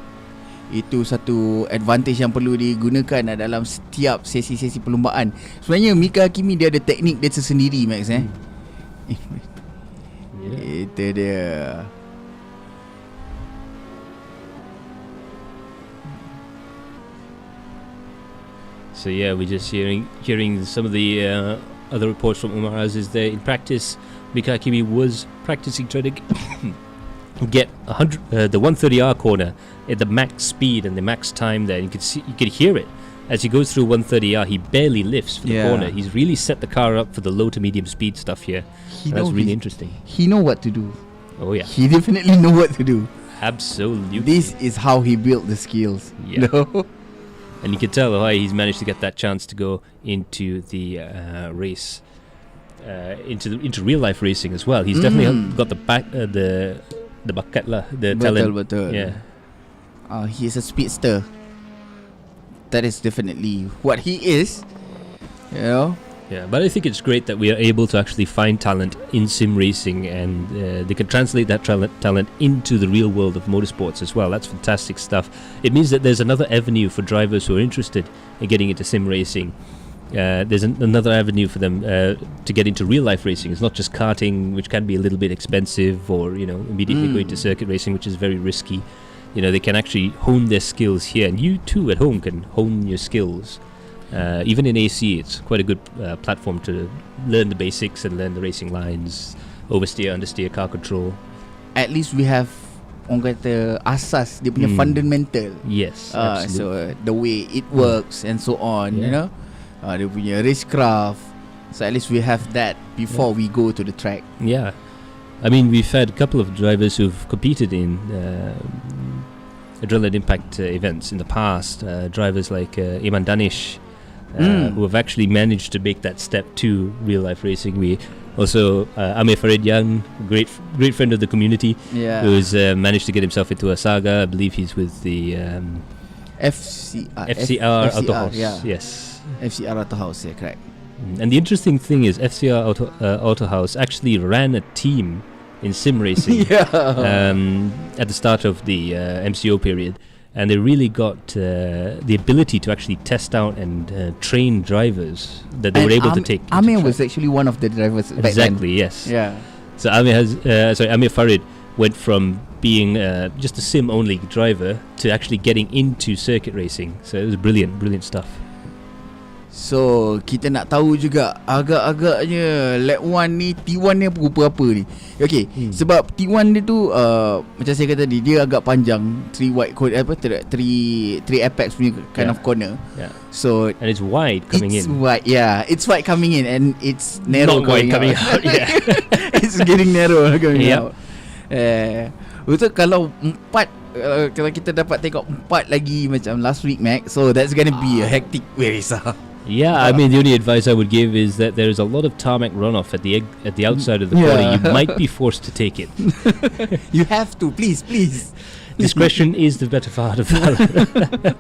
Itu satu advantage yang perlu digunakan dalam setiap sesi-sesi perlombaan. Sebenarnya Mika Hakimi dia ada teknik dia tersendiri, Max. Itu dia. So yeah, we're just hearing some of the other reports from Umar Aziz there. In practice, Mika Hakimi was practicing trying to get the 130R corner at the max speed and the max time there. You could hear it as he goes through 130R. He barely lifts for the corner. He's really set the car up for the low to medium speed stuff here. That's really interesting. He know what to do. Oh yeah, he definitely know what to do. Absolutely. This is how he built the skills. Yeah. No? And you can tell why he's managed to get that chance to go into the race, into real life racing as well. He's definitely got the bakat lah, the talent. Betul. Yeah. He is a speedster. That is definitely what he is. You know. Yeah, but I think it's great that we are able to actually find talent in sim racing, and they can translate that talent into the real world of motorsports as well. That's fantastic stuff. It means that there's another avenue for drivers who are interested in getting into sim racing. There's another avenue for them to get into real life racing. It's not just karting, which can be a little bit expensive, or immediately going to circuit racing, which is very risky. They can actually hone their skills here, and you too at home can hone your skills. Even in AC, it's quite a good platform to learn the basics and learn the racing lines, oversteer, understeer, car control. At least we have orang kata asas, dia punya fundamental. Yes, absolutely. So the way it works and so on, dia punya racecraft. So at least we have that before we go to the track. Yeah, I mean, we've had a couple of drivers who've competed in adrenaline impact events in the past. Drivers like Iman Danish, who have actually managed to make that step to real life racing. We also Amir Farid Young, great friend of the community, who's managed to get himself into a saga. I believe he's with the FCR Auto House. Yes, FCR Auto House, correct. And the interesting thing is FCR Auto House actually ran a team in sim racing at the start of the MCO period. And they really got the ability to actually test out and train drivers that they were able to take. Amir was actually one of the drivers back exactly, then. Yes. Yeah. So Amir Farid went from being just a sim-only driver to actually getting into circuit racing. So it was brilliant stuff. So kita nak tahu juga agak-agaknya lap 1 ni T1 ni rupa apa ni. Okay, sebab T1 dia tu macam saya kata tadi, dia agak panjang, 3 wide code, 3 apex punya kind of corner. Yeah. So and it's wide coming in. It's wide coming in, and it's narrow coming out. Yeah. It's getting narrow coming out. Betul, kalau 4 kalau kita dapat tengok 4 lagi macam last week, Mac, so that's gonna be a hectic race. Yeah, I mean, the only advice I would give is that there is a lot of tarmac runoff at the outside of the corner. You might be forced to take it. You have to, please. Discretion is the better part of valor.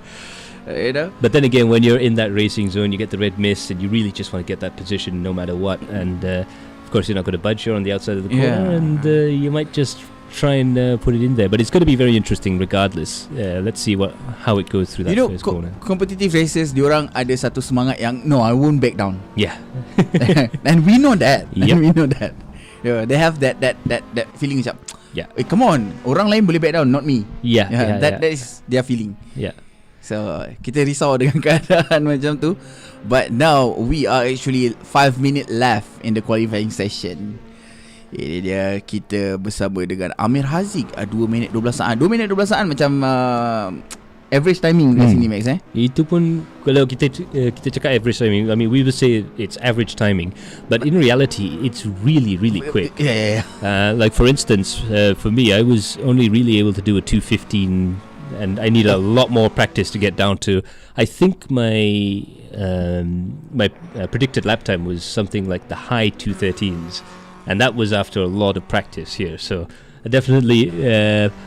But then again, when you're in that racing zone, you get the red mist, and you really just want to get that position no matter what. And of course, you're not going to budge. You're on the outside of the corner, and you might just try and put it in there. But it's going to be very interesting regardless. Let's see how it goes through that first corner. Competitive races, diorang ada satu semangat yang no, I won't back down. Yeah. And we know that. Yep. And we know that. They have that feeling macam, come on, orang lain boleh back down, not me. That is their feeling. Yeah. So kita risau dengan keadaan macam tu. But now we are actually 5 minutes left in the qualifying session. Ini dia, kita bersama dengan Amir Haziq, 2 minit 12 saat. 2 minit 12 saat macam average timing kat sini, Max. Itu pun kalau kita cakap average timing, I mean, we would say it's average timing, but in reality it's really quick. Like for instance, for me, I was only really able to do a 2:15, and I need a lot more practice to get down to. I think my predicted lap time was something like the high 2:13s. And that was after a lot of practice here. So definitely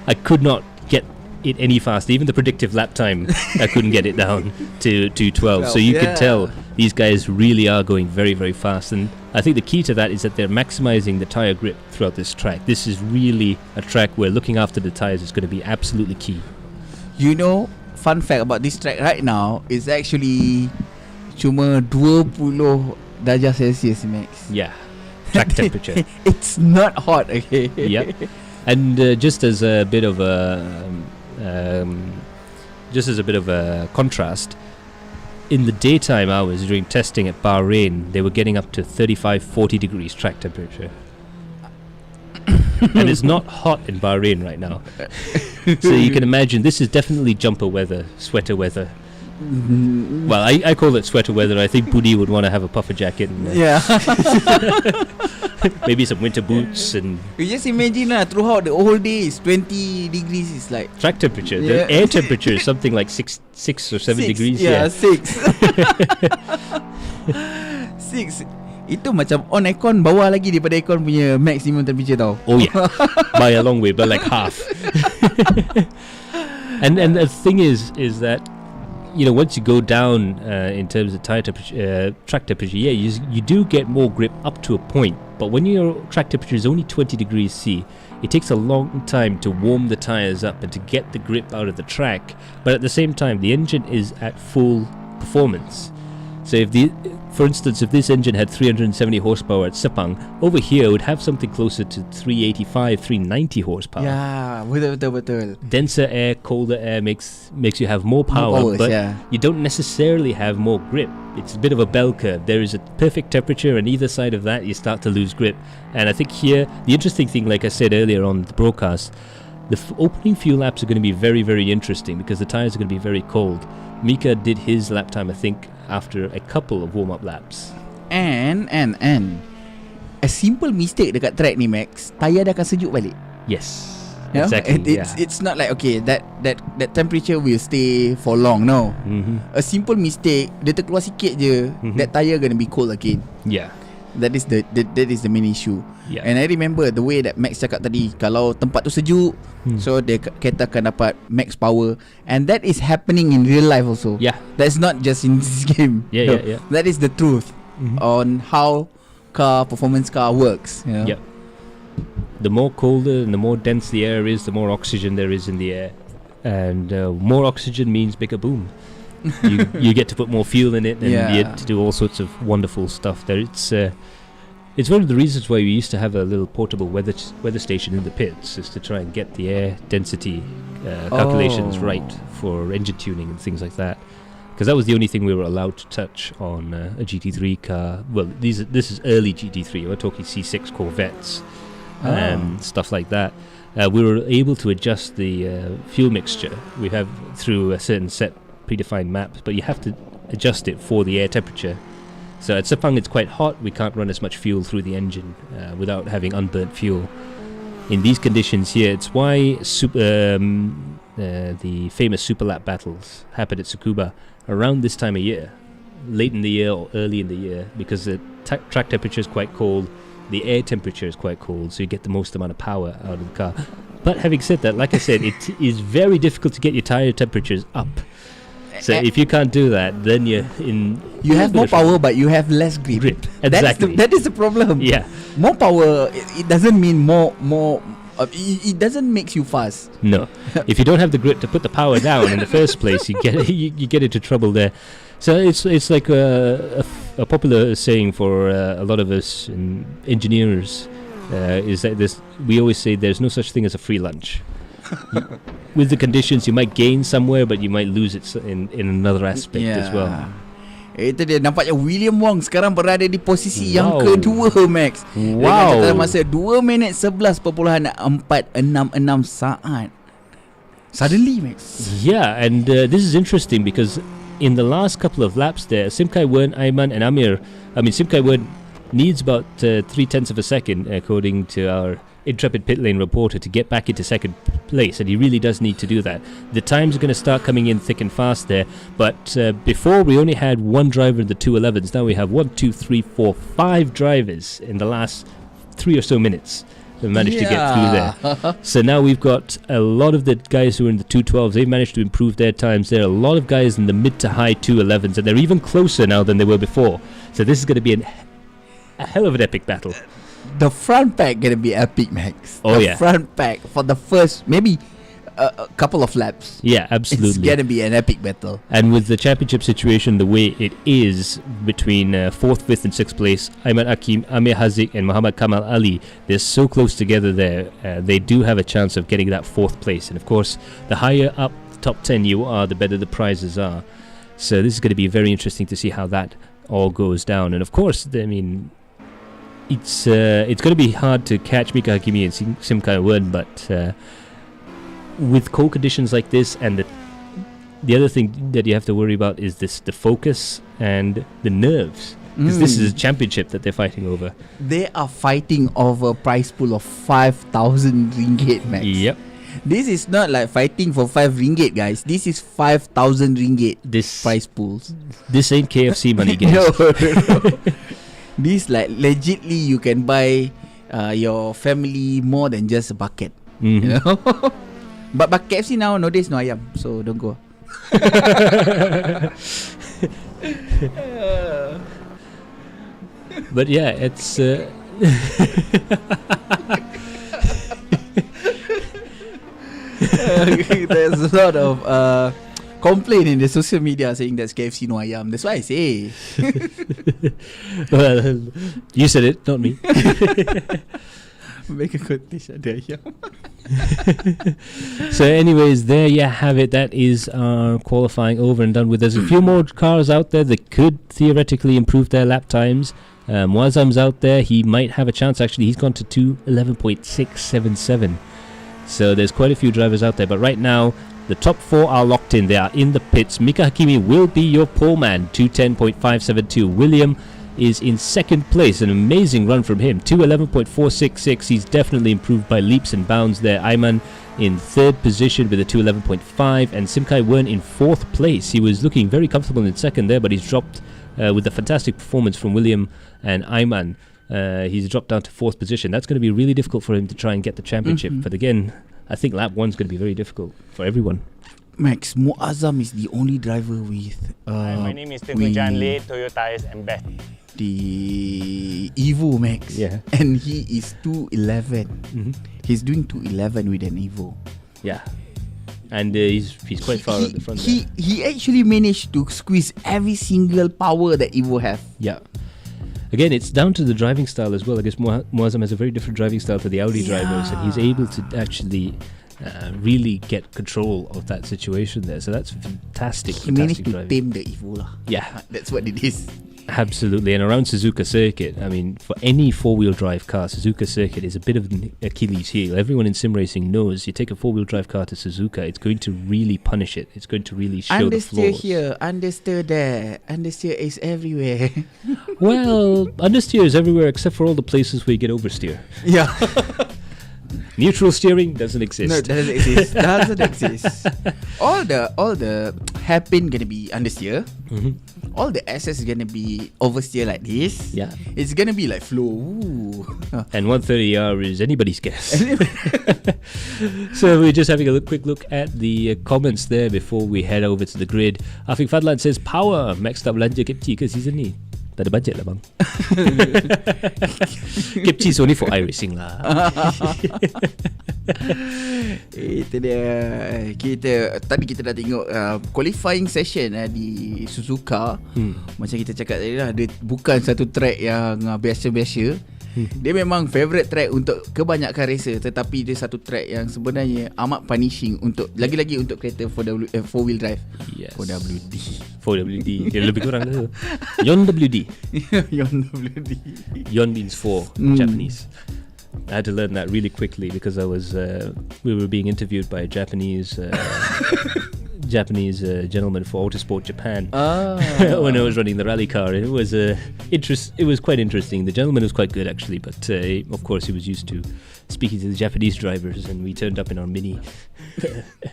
I could not get it any faster. Even the predictive lap time, I couldn't get it down to 12. So you can tell these guys really are going very, very fast. And I think the key to that is that they're maximizing the tire grip throughout this track. This is really a track where looking after the tires is going to be absolutely key. You know, fun fact about this track right now is actually cuma 20 darjah Celsius, Max. Yeah, track temperature. It's not hot, okay? Yep. And just as a bit of a contrast, in the daytime hours during testing at Bahrain, they were getting up to 35-40 degrees track temperature. And it's not hot in Bahrain right now. So you can imagine this is definitely jumper weather, sweater weather. Well, I call it sweater weather. I think Budi would want to have a puffer jacket and maybe some winter boots. And you just imagine throughout the whole day is 20 degrees is like track temperature. The air temperature is something like 6 or 7 degrees. Yeah, 6. 6. Itu macam on aircon bawah lagi daripada aircon punya maximum temperature tau. Oh yeah, by a long way, but like half. and the thing is that, you know, once you go down in terms of tire temperature, track temperature, you do get more grip up to a point. But when your track temperature is only 20 degrees C, it takes a long time to warm the tires up and to get the grip out of the track. But at the same time, the engine is at full performance. So for instance, if this engine had 370 horsepower at Sepang, over here it would have something closer to 385, 390 horsepower. Yeah, betul. Denser air, colder air makes you have more power, but you don't necessarily have more grip. It's a bit of a bell curve. There is a perfect temperature, and either side of that you start to lose grip. And I think here, the interesting thing, like I said earlier on the broadcast, the opening few laps are going to be very, very interesting because the tires are going to be very cold. Mika did his lap time, I think, after a couple of warm-up laps. And a simple mistake dekat track ni, Max, tayar dah akan sejuk balik. Yes, you exactly. It's not like okay that temperature will stay for long. No, a simple mistake, dia terkeluar sikit je, that tire gonna be cold again. Yeah, that is the main issue. Yeah. And I remember the way that Max cakap tadi, kalau tempat tu sejuk, so kereta akan dapat max power, and that is happening in real life also. Yeah, that's not just in this game. Yeah. That is the truth on how performance car works. You know? Yeah. The more colder and the more dense the air is, the more oxygen there is in the air, and more oxygen means bigger boom. You get to put more fuel in it, and you get to do all sorts of wonderful stuff there. It's one of the reasons why we used to have a little portable weather station in the pits, is to try and get the air density calculations right for engine tuning and things like that. Because that was the only thing we were allowed to touch on a GT3 car. Well, this is early GT3. We're talking C6 Corvettes and stuff like that. We were able to adjust the fuel mixture we have through a certain set predefined maps, but you have to adjust it for the air temperature. So at Sepang it's quite hot, we can't run as much fuel through the engine without having unburnt fuel. In these conditions here, it's why the famous super lap battles happen at Tsukuba around this time of year, late in the year or early in the year, because the track temperature is quite cold, the air temperature is quite cold, so you get the most amount of power out of the car. But having said that, like I said, it is very difficult to get your tire temperatures up. So if you can't do that, then you have more power, but you have less grip. Exactly. That is the problem. Yeah. More power, it doesn't mean more. It doesn't make you fast. No. If you don't have the grip to put the power down in the first place, you get into trouble there. So it's like a popular saying for a lot of us engineers is that we always say there's no such thing as a free lunch. With the conditions, you might gain somewhere, but you might lose it in another aspect as well. Itu dia, nampaknya William Wong sekarang berada di posisi yang kedua, Max. Wow. Dengan catatan masa 2 minit 11.466 saat. Suddenly, Max. Yeah, and this is interesting because in the last couple of laps there, Simkai, Wern, Aiman and Amir, Simkai Wern needs about 0.3 of a second, according to our intrepid pit lane reporter, to get back into second place, and he really does need to do that. The times are going to start coming in thick and fast there, but before we only had one driver in the 211s. Now we have 5 drivers in the last 3 or so minutes. managed to get through there. So now we've got a lot of the guys who are in the 212s. They've managed to improve their times. There are a lot of guys in the mid to high 211s, and they're even closer now than they were before. So this is going to be a hell of an epic battle. The front pack gonna be epic, Max. Oh, the yeah. front pack for the first maybe a couple of laps. Yeah, absolutely. It's gonna be an epic battle. And with the championship situation the way it is between 4th, 5th and 6th place, Ayman Hakim, Amir Haziq and Muhammad Kamal Ali, they're so close together there. They do have a chance of getting that 4th place. And of course, the higher up top 10 you are, the better the prizes are. So this is going to be very interesting to see how that all goes down. And of course, I mean, it's going to be hard to catch Mika Hakimi and Simkai Wern, but with cold conditions like this, and the other thing that you have to worry about is the focus and the nerves, because this is a championship that they're fighting over. They are fighting over a prize pool of 5,000 ringgit, Max. Yep. This is not like fighting for 5 ringgit, guys. This is 5,000 ringgit This prize pools. This ain't KFC money, guys. No. This like legitly you can buy your family more than just a bucket. Mhm. You know. But KFC nowadays no ayam, so don't go. But yeah, it's There's a lot of complaint in the social media saying that's KFC no ayam. That's why I say. well, you said it, not me. Make a quotation ada ayam. So anyways, there you have it. That is our qualifying over and done with. There's a few more cars out there that could theoretically improve their lap times. Muazzam's out there. He might have a chance. Actually, he's gone to 2:11.677. So there's quite a few drivers out there. But right now, the top 4 are locked in. They are in the pits. Mika Hakimi will be your pole man, 2:10.572. William is in 2nd place. An amazing run from him, 2:11.466. He's definitely improved by leaps and bounds there. Ayman in 3rd position with a 2:11.5, and Simkai Wern in 4th place. He was looking very comfortable in 2nd there, but he's dropped with a fantastic performance from William and Ayman. He's dropped down to 4th position. That's going to be really difficult for him to try and get the championship. But again, I think lap 1's going to be very difficult for everyone. Max, Muazzam is the only driver with Hi, my name is Tengku Janle, Toyo Tires and Beth. the Evo, Max. Yeah. And he is 211. He's doing 211 with an Evo. Yeah. And he's quite far at the front there. He actually managed to squeeze every single power that Evo have. Yeah. Again, it's down to the driving style as well. I guess Muazzam has a very different driving style to the Audi drivers, and he's able to actually really get control of that situation there. So that's fantastic. He managed to driving. tame the Evo lah. Yeah. That's what it is. Absolutely. And around Suzuka circuit, I mean, for any 4-wheel drive car, Suzuka circuit is a bit of an Achilles heel. Everyone in sim racing knows you take a 4-wheel drive car to Suzuka, it's going to really punish it. It's going to really show the flaws. Understeer here, understeer there, understeer is everywhere. Well, understeer is everywhere except for all the places where you get oversteer. Yeah. Neutral steering doesn't exist. No, doesn't exist. Doesn't exist. All the hairpin gonna be understeer. All the Esses is gonna be oversteer like this. Yeah. It's gonna be like flow. Ooh. And 130R is anybody's guess. So we're just having a quick look at the comments there before we head over to the grid. Afiq Fadlan says, power, Max tak belanja Kipchi ke season ni? Tak ada budget lah bang. Kipchi is only for iRacing lah. Itu dia. Tadi kita dah tengok qualifying session di Suzuka. Macam kita cakap tadi lah, dia bukan satu track yang biasa-biasa. Dia memang favourite track untuk kebanyakan racer, tetapi dia satu track yang sebenarnya amat punishing untuk lagi-lagi untuk kereta 4-wheel drive. Yes. 4WD. 4WD. Dia lebih kurang tu. Yon WD. Yon WD. Yon means 4 Japanese. I had to learn that really quickly because I was we were being interviewed by a Japanese gentleman for Autosport Japan when I was running the rally car. It was it was quite interesting. The gentleman was quite good actually, but of course he was used to speaking to the Japanese drivers, and we turned up in our Mini.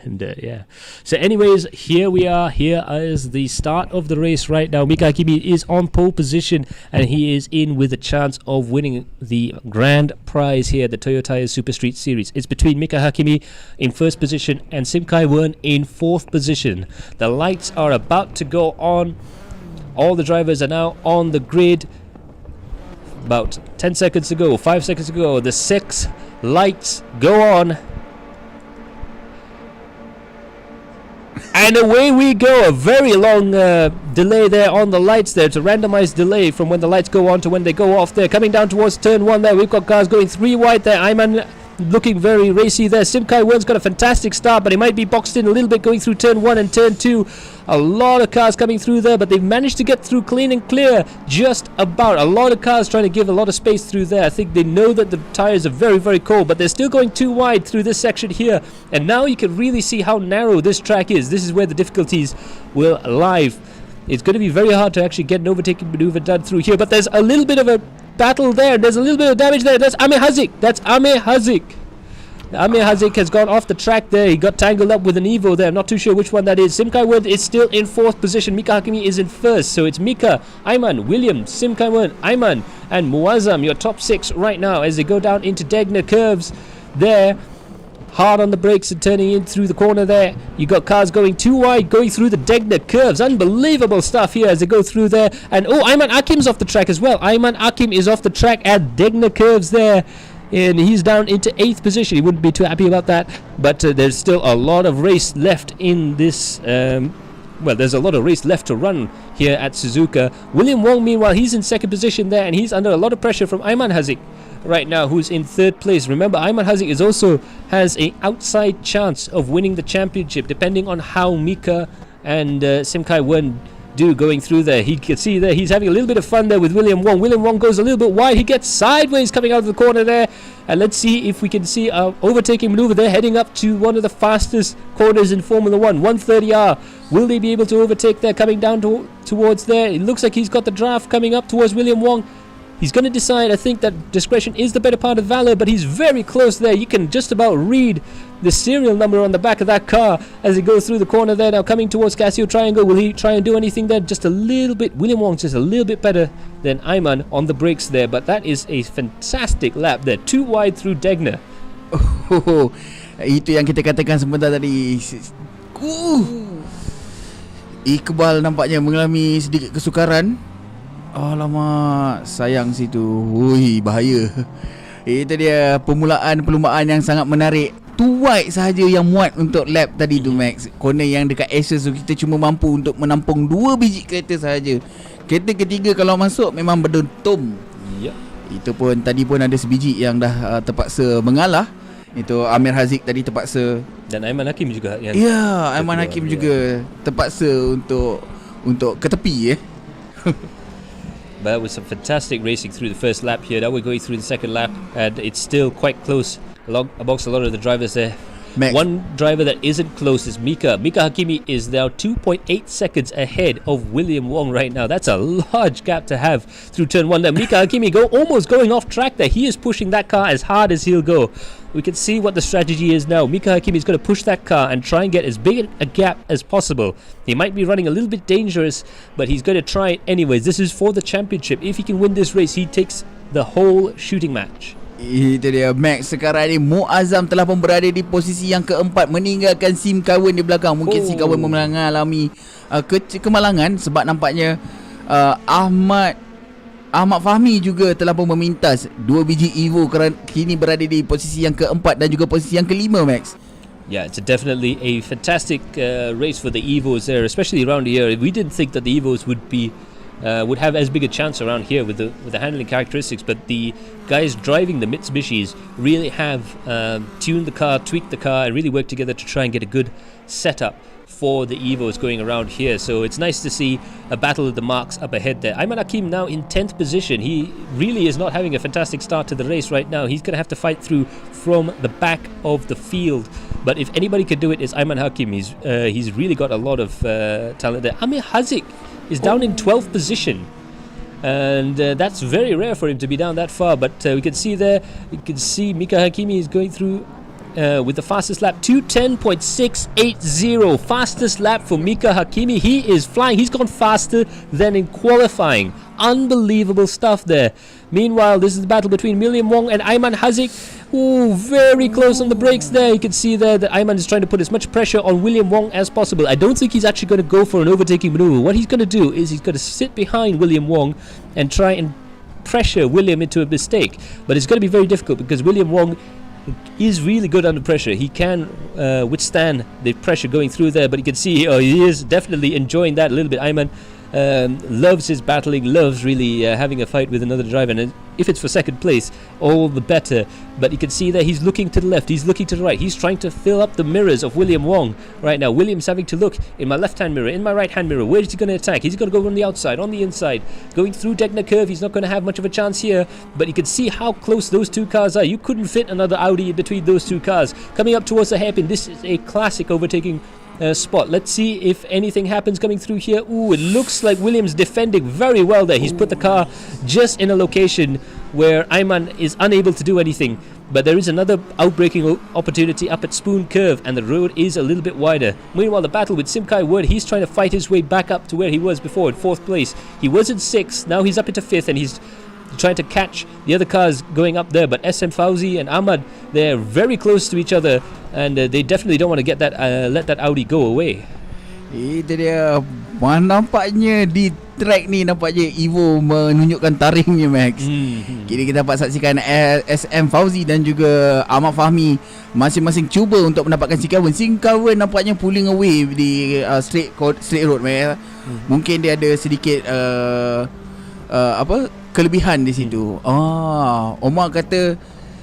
And yeah. So anyways, here we are. Here is the start of the race right now. Mika Hakimi is on pole position, and he is in with a chance of winning the grand prize here, the Toyo Tyre Super Street Series. It's between Mika Hakimi in first position and Wern in fourth position. The lights are about to go on. All the drivers are now on the grid. About 10 seconds to go, 5 seconds to go. The 6 lights go on. And away we go. A very long delay there on the lights there. It's a randomized delay from when the lights go on to when they go off there. Coming down towards turn 1 there. We've got cars going 3 wide there. Ayman looking very racy there. Wern's got a fantastic start, but he might be boxed in a little bit going through turn 1 and turn 2. A lot of cars coming through there, but they've managed to get through clean and clear just about. A lot of cars trying to give a lot of space through there. I think they know that the tyres are very, very cold, but they're still going too wide through this section here. And now you can really see how narrow this track is. This is where the difficulties will lie. It's going to be very hard to actually get an overtaking maneuver done through here, but there's a little bit of a battle there. There's a little bit of damage there. That's Amir Hazik. Amir Hazik has gone off the track there. He got tangled up with an Evo there. I'm not too sure which one that is. Wern is still in fourth position. Mika Hakimi is in first. So it's Mika, Ayman, William, Wern, Ayman, and Muazzam, your top 6 right now as they go down into Degner curves there. Hard on the brakes and turning in through the corner there. You got cars going too wide, going through the Degner curves. Unbelievable stuff here as they go through there. And Ayman Akim's off the track as well. Ayman Akim is off the track at Degner curves there. And he's down into 8th position. He wouldn't be too happy about that. But there's still a lot of race left in this. There's a lot of race left to run here at Suzuka. William Wong, meanwhile, he's in 2nd position there. And he's under a lot of pressure from Ayman Hazik right now, who's in 3rd place. Remember, Ayman Hazik has an outside chance of winning the championship, depending on how Mika and Wern do going through there. He can see there he's having a little bit of fun there with William Wong. William Wong goes a little bit wide. He gets sideways coming out of the corner there. And let's see if we can see a overtaking maneuver there, heading up to one of the fastest corners in Formula 1, 130R. Will they be able to overtake there, coming down towards there? It looks like he's got the draft coming up towards William Wong. He's going to decide. I think that discretion is the better part of valor, but he's very close there. You can just about read the serial number on the back of that car as he goes through the corner there. Now coming towards Casio Triangle. Will he try and do anything there? Just a little bit. William Wong's just a little bit better than Ayman on the brakes there, but that is a fantastic lap there. Too wide through Degner. Itu yang kita katakan sebentar tadi. Iqbal nampaknya mengalami sedikit kesukaran. Alamak, sayang situ. Ui, bahaya. Itu dia permulaan yang sangat menarik. Too wide sahaja yang muat untuk lap tadi tu, Max. Corner yang dekat Esses tu kita cuma mampu untuk menampung 2 biji kereta sahaja. Kereta ketiga kalau masuk memang berdentum. Ya. Itu pun tadi pun ada sebiji yang dah terpaksa mengalah. Itu Amir Hazik tadi terpaksa, dan Ayman Hakim juga yang Ayman Hakim juga terpaksa untuk ke tepi. But that was some fantastic racing through the first lap here. Now we're going through the second lap, and it's still quite close amongst a lot of the drivers there. Max. One driver that isn't close is Mika. Mika Hakimi is now 2.8 seconds ahead of William Wong right now. That's a large gap to have through turn 1 there. Mika Hakimi almost going off track there. He is pushing that car as hard as he'll go. We can see what the strategy is now. Mika Hakimi is going to push that car and try and get as big a gap as possible. He might be running a little bit dangerous, but he's going to try it anyways. This is for the championship. If he can win this race, he takes the whole shooting match. Itu dia, Max. Sekarang ni Muazzam telah pun berada di posisi yang keempat, meninggalkan Wern di belakang. Mungkin Wern mengalami kemalangan sebab nampaknya Ahmad Fahmi juga telah pun memintas 2 biji Evo kerana kini berada di posisi yang keempat dan juga posisi yang kelima, Max. Yeah, it's definitely a fantastic race for the Evos there, especially around here. We didn't think that the Evos would have as big a chance around here with the handling characteristics, but the guys driving the Mitsubishis really have tuned the car, tweaked the car, and really worked together to try and get a good setup for the Evos going around here. So it's nice to see a battle of the marks up ahead there. Ayman Hakim now in 10th position. He really is not having a fantastic start to the race right now. He's going to have to fight through from the back of the field. But if anybody could do it, it's Ayman Hakim. He's really got a lot of talent there. Amir Hazik is down in 12th position. And that's very rare for him to be down that far. But we can see there, you can see Mika Hakimi is going through with the fastest lap, 2:10.680. Fastest lap for Mika Hakimi. He is flying. He's gone faster than in qualifying. Unbelievable stuff there. Meanwhile, this is the battle between William Wong and Ayman Haziq. Ooh, very close on the brakes there. You can see there that Ayman is trying to put as much pressure on William Wong as possible. I don't think he's actually going to go for an overtaking maneuver. What he's going to do is he's going to sit behind William Wong and try and pressure William into a mistake. But it's going to be very difficult because William Wong is really good under pressure. He can withstand the pressure going through there, but you can see he is definitely enjoying that a little bit. Ayman loves his battling, loves really having a fight with another driver, and if it's for second place, all the better. But you can see there he's looking to the left, he's looking to the right, he's trying to fill up the mirrors of William Wong right now. William's having to look in my left hand mirror, in my right hand mirror. Where is he going to attack? He's going to go on the outside, on the inside, going through Degner curve. He's not going to have much of a chance here, but you can see how close those two cars are. You couldn't fit another Audi in between those two cars. Coming up towards the hairpin, this is a classic overtaking spot. Let's see if anything happens coming through here. Ooh, it looks like Williams defending very well there. He's put the car just in a location where Ayman is unable to do anything. But there is another outbraking opportunity up at Spoon Curve, and the road is a little bit wider. Meanwhile, the battle with Simkai Wern, he's trying to fight his way back up to where he was before in 4th place. He was in 6th, now he's up into 5th, and he's trying to catch the other cars going up there. But SM Fauzi and Ahmad, they're very close to each other, and they definitely don't want to get that let that Audi go away. Itu dia. Nampaknya di track ni nampaknya Evo menunjukkan taringnya, Max. Kini kita dapat saksikan SM Fauzi dan juga Ahmad Fahmi masing-masing cuba untuk mendapatkan Singkawan. Singkawan nampaknya pulling away di straight road, Max. Mungkin dia ada sedikit kelebihan di situ. Omar kata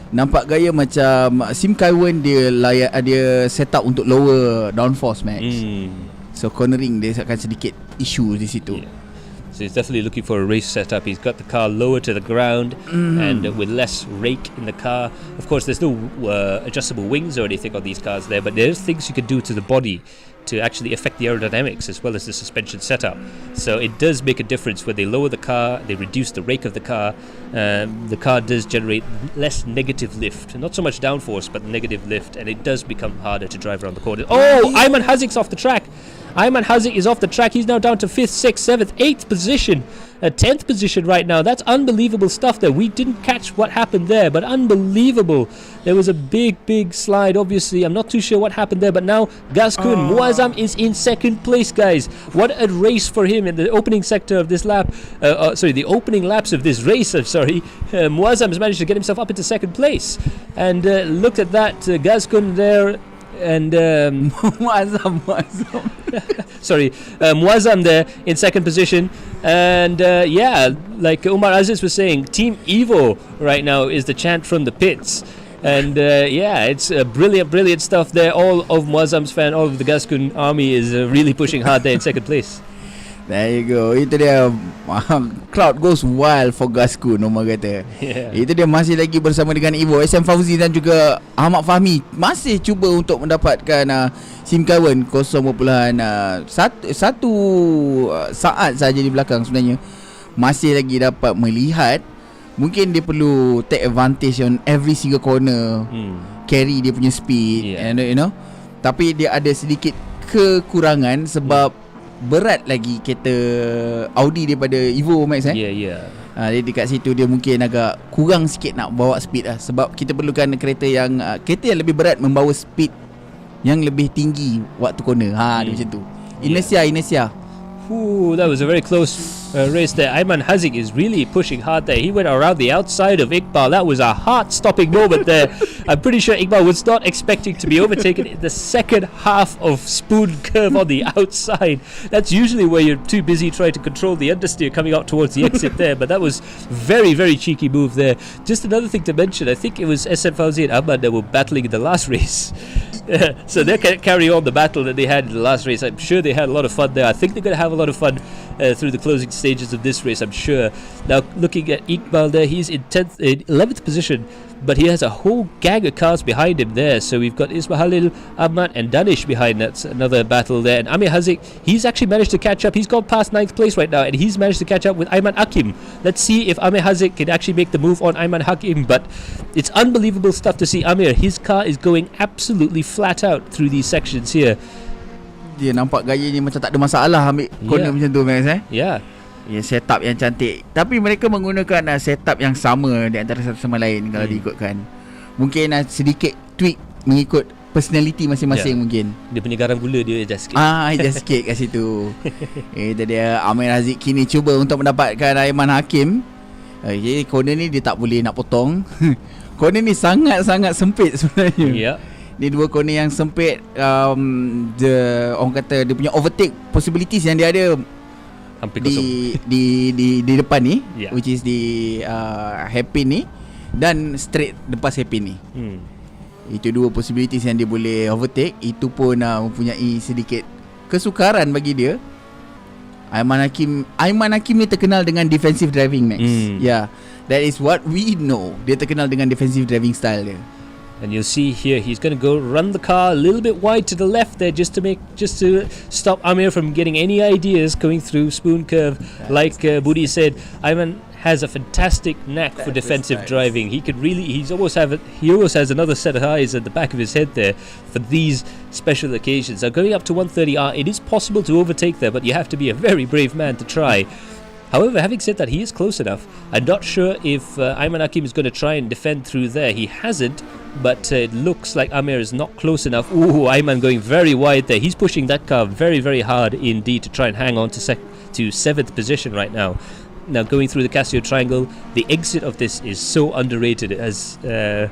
nampak gaya macam Simkai-Wen dia set up untuk lower downforce, Max. So cornering dia akan sedikit issue di situ. So he's definitely looking for a race setup. He's got the car lower to the ground and with less rake in the car. Of course, there's no adjustable wings or anything on these cars there, but there's things you can do to the body to actually affect the aerodynamics as well as the suspension setup. So it does make a difference when they lower the car, they reduce the rake of the car. The car does generate less negative lift, not so much downforce, but negative lift, and it does become harder to drive around the corner. Oh, Ayman Haziq's off the track. Ayman Haziq is off the track. He's now down to 5th, 6th, 7th, 8th position. 10th position right now. That's unbelievable stuff there. We didn't catch what happened there, but unbelievable. There was a big big slide, obviously. I'm not too sure what happened there, but now Gaskun Muazzam is in 2nd place, guys. What a race for him in the opening sector of this lap. The opening laps of this race, Muazzam has managed to get himself up into 2nd place. And look at that, Gaskun there. And Muazzam Muazzam there in 2nd position. And like Umar Aziz was saying, Team Evo right now is the chant from the pits. And it's brilliant stuff there. All of Muazzam's fan, all of the Gaskun army is really pushing hard there in 2nd place. There you go. Itu dia. Crowd goes wild for Gaskun, Omar kata. Itu dia, masih lagi bersama dengan Evo, SM Fauzi dan juga Ahmad Fahmi masih cuba untuk mendapatkan Simkawan 0.1 saat saja di belakang. Sebenarnya masih lagi dapat melihat. Mungkin dia perlu take advantage on every single corner, carry dia punya speed, and tapi dia ada sedikit kekurangan sebab berat lagi kereta Audi daripada Evo, Max. Dia dekat situ dia mungkin agak kurang sikit nak bawa speed lah. Sebab kita perlukan kereta yang lebih berat membawa speed yang lebih tinggi waktu corner. Dia macam tu. Inertia. Ooh, that was a very close race there. Ayman Haziq is really pushing hard there. He went around the outside of Iqbal. That was a heart-stopping moment there. I'm pretty sure Iqbal was not expecting to be overtaken in the second half of Spoon Curve on the outside. That's usually where you're too busy trying to control the understeer coming out towards the exit there. But that was very cheeky move there. Just another thing to mention, I think it was SM Fauzi and Ahmad that were battling in the last race. So they can carry on the battle that they had in the last race. I'm sure they had a lot of fun there. I think they're going to have a lot of fun through the closing stages of this race, I'm sure. Now, looking at Iqbal there, he's in 11th position, but he has a whole gang of cars behind him there. So we've got Ismail, Ahmad and Danish behind. That's another battle there. And Amir Haziq, he's actually managed to catch up. He's gone past 9th place right now, and he's managed to catch up with Ayman Hakim. Let's see if Amir Haziq can actually make the move on Ayman Hakim. But it's unbelievable stuff to see Amir. His car is going absolutely flat out through these sections here. Dia nampak gayanya macam tak ada masalah ambil corner macam tu, Max. Yeah. Ya, setup yang cantik. Tapi mereka menggunakan setup yang sama di antara satu sama lain kalau diikutkan. Mungkin sedikit tweak mengikut personality masing-masing mungkin. Dia punya garam gula dia adjust sikit. Adjust sikit kat situ. Itu dia Amir Haziq kini cuba untuk mendapatkan Ayman Hakim. Corner ni dia tak boleh nak potong. Corner ni sangat-sangat sempit sebenarnya. Ya. Ni dua corner yang sempit. Orang kata dia punya overtake possibilities yang dia ada hampir kosong di depan ni, which is di hairpin ni dan straight lepas hairpin ni. Itu dua possibilities yang dia boleh overtake. Itu pun mempunyai sedikit kesukaran bagi dia. Ayman Hakim ni terkenal dengan defensive driving, Max. Yeah, that is what we know. Dia terkenal dengan defensive driving style dia. And you'll see here he's going to go run the car a little bit wide to the left there just to stop Amir from getting any ideas going through spoon curve. Like Budi said, Ayman has a fantastic knack for defensive driving. He almost has another set of eyes at the back of his head there for these special occasions. Now going up to 130R, it is possible to overtake there, but you have to be a very brave man to try. However, having said that, he is close enough. I'm not sure if Ayman Hakim is going to try and defend through there. He hasn't, but it looks like Amir is not close enough. Ooh, Ayman going very wide there. He's pushing that car very, very hard indeed to try and hang on to 7th position right now. Now, going through the Casio Triangle, the exit of this is so underrated as that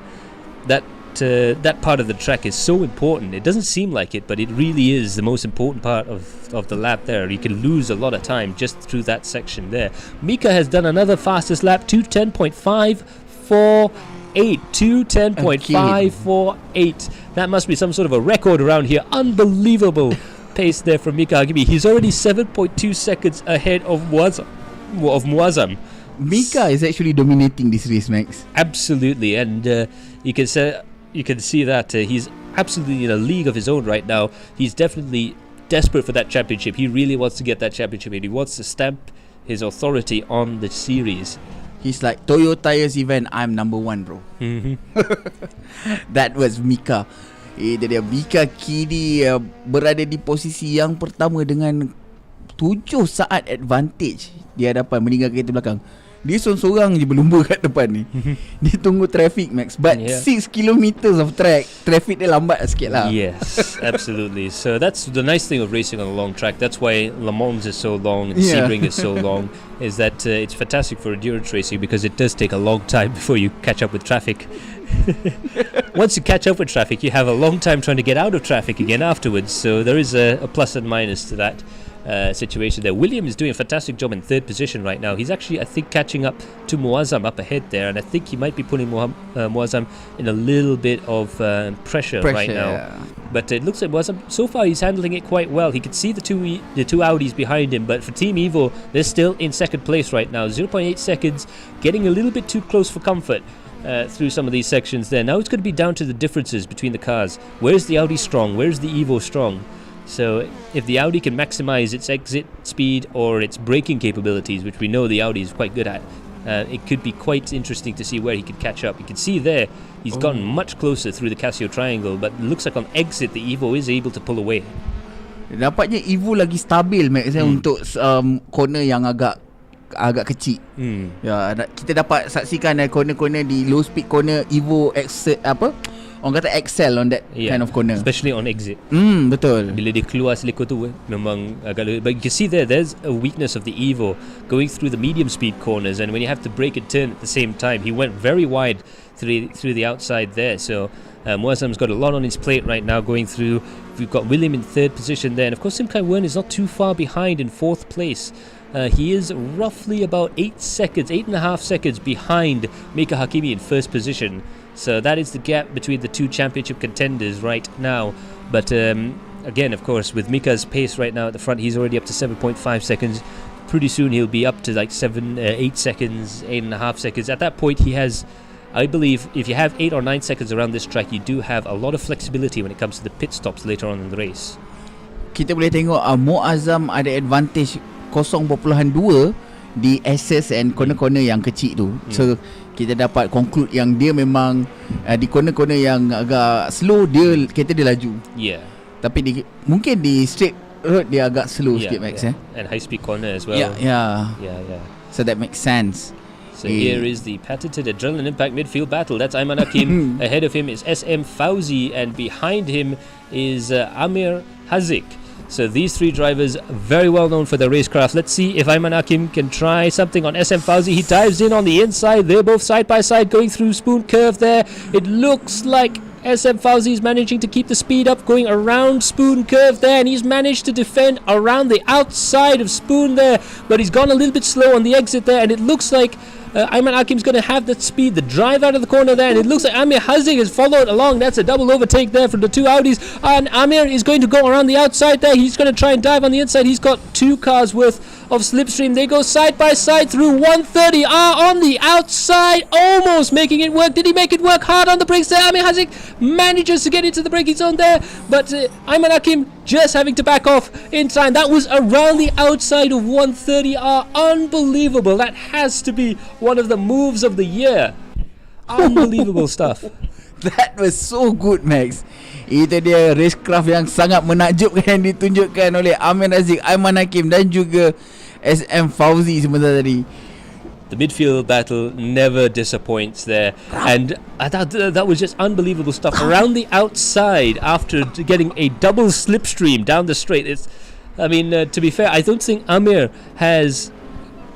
part of the track is so important. It doesn't seem like it, but it really is the most important part of the lap there. You can lose a lot of time just through that section there. Mika has done another fastest lap, 2:10.548. 2:10.548. That must be some sort of a record around here. Unbelievable pace there from Mika Hakimi. He's already 7.2 seconds ahead of Muazzam. Mika is actually dominating this race, Max. Absolutely, and you can see that he's absolutely in a league of his own right now. He's definitely desperate for that championship. He really wants to get that championship and he wants to stamp his authority on the series. He's like, Toyo Tyre's event, I'm number one, bro. That was Mika. Dia Mika kini berada di posisi yang pertama dengan 7 saat advantage di hadapan meninggalkan kereta belakang. Dia seorang je berlumba kat depan ni. Dia tunggu traffic, Max. But 6 kilometers of traffic dia lambat sikit lah. Yes, absolutely. So that's the nice thing of racing on a long track. That's why Le Mans is so long and Sebring is so long, is that it's fantastic for endurance racing because it does take a long time before you catch up with traffic. Once you catch up with traffic, you have a long time trying to get out of traffic again afterwards. So there is a plus and minus to that situation there. William is doing a fantastic job in 3rd position right now. He's actually, I think, catching up to Muazzam up ahead there, and I think he might be putting Muazzam in a little bit of pressure right now. But it looks like Muazzam, so far he's handling it quite well. He can see the two Audis behind him, but for Team Evo, they're still in 2nd place right now. 0.8 seconds, getting a little bit too close for comfort through some of these sections there. Now it's going to be down to the differences between the cars. Where's the Audi strong? Where's the Evo strong? So if the Audi can maximize its exit speed or its braking capabilities, which we know the Audi is quite good at, it could be quite interesting to see where he could catch up. You can see there, he's gotten much closer through the Casio Triangle, but it looks like on exit, the Evo is able to pull away. Nampaknya Evo lagi stabil, Max, untuk corner yang agak kecil. Ya, kita dapat saksikan corner-corner di low speed corner Evo orang kata excel on that kind of corner, especially on exit. Betul. Bila dia keluar selekor tu memang agak, but you can see there's a weakness of the Evo going through the medium speed corners, and when you have to brake and turn at the same time, he went very wide through the outside there. So Muazzam's got a lot on his plate right now going through. We've got William in 3rd position there, and of course Wern is not too far behind in 4th place. He is roughly about 8.5 seconds behind Mika Hakimi in 1st position. So that is the gap between the two championship contenders right now. But again, of course, with Mika's pace right now at the front, he's already up to 7.5 seconds. pretty soon he'll be up to like 8 seconds, 8.5 seconds. At that point, he has, I believe, if you have 8 or 9 seconds around this track, you do have a lot of flexibility when it comes to the pit stops later on in the race. Kita boleh tengok Muazzam ada advantage 0.2 di Esses and corner-corner yang kecil tu. So kita dapat conclude yang dia memang di corner-corner yang agak slow kereta dia laju. Yeah. Tapi mungkin di straight road dia agak slow sikit Max. And high speed corner as well. Yeah. So that makes sense. So here is the patented adrenaline impact midfield battle. That's Ayman Hakim. Ahead of him is SM Fauzi, and behind him is Amir Hazik. So these three drivers very well known for their racecraft. Let's see if Ayman Hakim can try something on SM Fauzi. He dives in on the inside. They're both side by side going through Spoon Curve there. It looks like SM Fauzi is managing to keep the speed up, going around Spoon Curve there, and he's managed to defend around the outside of Spoon there, but he's gone a little bit slow on the exit there, and it looks like Ayman Hakim's going to have that speed, the drive out of the corner there, and it looks like Amir Hazik has followed along. That's a double overtake there from the two Audis, and Amir is going to go around the outside there. He's going to try and dive on the inside. He's got 2 cars worth of slipstream. They go side by side through 130 on the outside, almost making it work. Did he make it work? Hard on the brakes there. Amir Hazik manages to get into the braking zone there, but Ayman Hakim just having to back off in time. That was around the outside of 130R. Unbelievable. That has to be one of the moves of the year. Unbelievable stuff. That was so good, Max. Itu dia racecraft yang sangat menakjubkan yang ditunjukkan oleh Amir Hazik, Ayman Hakim dan juga SM Fauzi sebentar tadi. The midfield battle never disappoints there, and that was just unbelievable stuff around the outside after getting a double slipstream down the straight. To be fair, I don't think Amir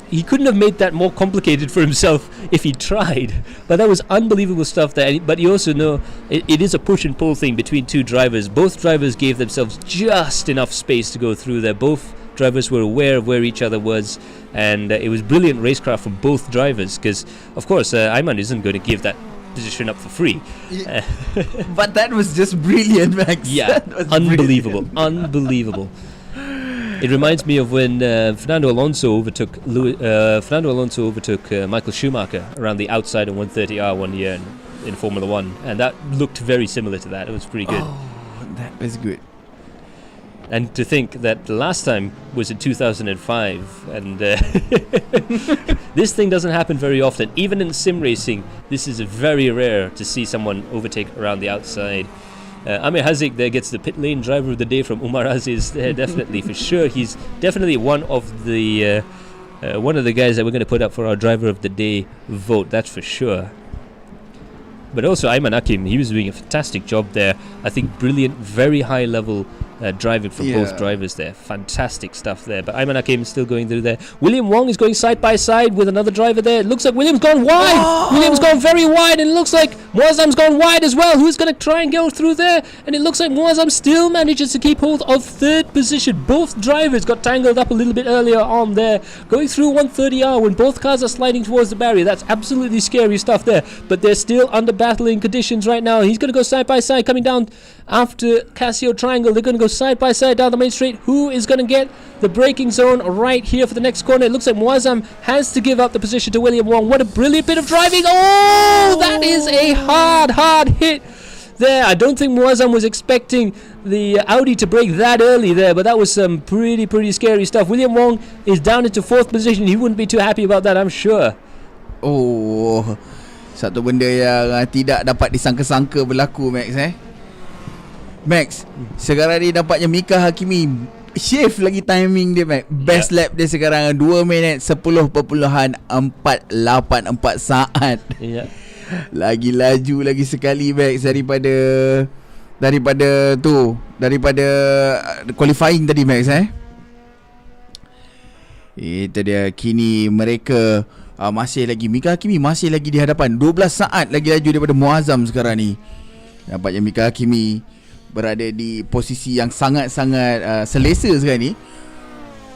he couldn't have made that more complicated for himself if he tried, but that was unbelievable stuff there. But you also know it is a push and pull thing between two drivers. Both drivers gave themselves just enough space to go through there. Both drivers were aware of where each other was, and it was brilliant racecraft from both drivers, because of course Ayman isn't going to give that position up for free. But that was just brilliant, Max. Yeah, unbelievable. It reminds me of when Fernando Alonso overtook Michael Schumacher around the outside of 130R one year in Formula 1, and that looked very similar to that. It was pretty good. Oh, that was good. And to think that the last time was in 2005, and this thing doesn't happen very often. Even in sim racing, this is very rare to see someone overtake around the outside. Amir Hazik there gets the pit lane driver of the day from Umar Aziz there, definitely, for sure. He's definitely one of the guys that we're going to put up for our driver of the day vote, that's for sure. But also Ayman Hakim, he was doing a fantastic job there. I think brilliant, very high level driving from both drivers there. Fantastic stuff there. But Ayman Hakim is still going through there. William Wong is going side by side with another driver there. It looks like William's gone wide. William's gone very wide, and it looks like Muazzam's gone wide as well. Who's going to try and go through there? And it looks like Muazzam still manages to keep hold of third position. Both drivers got tangled up a little bit earlier on there. Going through 130R when both cars are sliding towards the barrier. That's absolutely scary stuff there. But they're still under battling conditions right now. He's going to go side by side coming down after Casio Triangle. They're going to go side by side down the main straight. Who is going to get the braking zone right here for the next corner? It looks like Muazzam has to give up the position to William Wong. What a brilliant bit of driving. Oh, that is a hard hit there. I don't think Muazzam was expecting the Audi to brake that early there, but that was some pretty scary stuff. William Wong is down into 4th position. He wouldn't be too happy about that, I'm sure. Oh, satu benda yang tidak dapat disangka-sangka berlaku, Max. Max, sekarang ni nampaknya Mika Hakimi shift lagi timing dia, Max. Best lap dia sekarang 2 minit 10.484 saat. Lagi laju lagi sekali, Max, daripada qualifying tadi, Max. Itu dia. Kini mereka masih lagi, Mika Hakimi masih lagi di hadapan, 12 saat lagi laju daripada Muazzam sekarang ni. Nampaknya Mika Hakimi berada di posisi yang sangat-sangat selesa sekarang ni.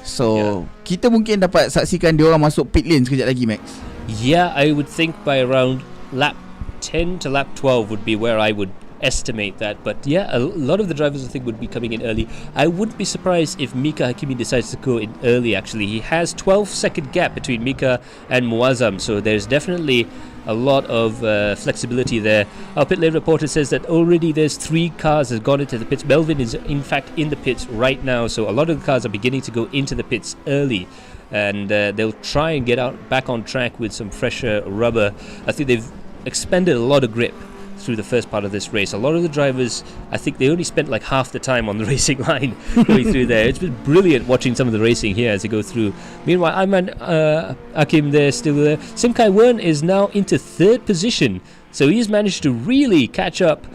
So kita mungkin dapat saksikan dia orang masuk pit lane sekejap lagi, Max. Yeah, I would think by around lap 10 to lap 12 would be where I would estimate that. But yeah, a lot of the drivers I think would be coming in early. I wouldn't be surprised if Mika Hakimi decides to go in early. Actually, he has 12-second gap between Mika and Muazzam, so there's definitely a lot of flexibility there. Our pit lane reporter says that already there's 3 cars that have gone into the pits. Melvin is in fact in the pits right now, so a lot of the cars are beginning to go into the pits early, and they'll try and get out back on track with some fresher rubber. I think they've expended a lot of grip through the first part of this race. A lot of the drivers, I think they only spent like half the time on the racing line going through there. It's been brilliant watching some of the racing here as they go through. Meanwhile, Ayman Hakim there, still there. Simkai Wern is now into 3rd position, so he's managed to really catch up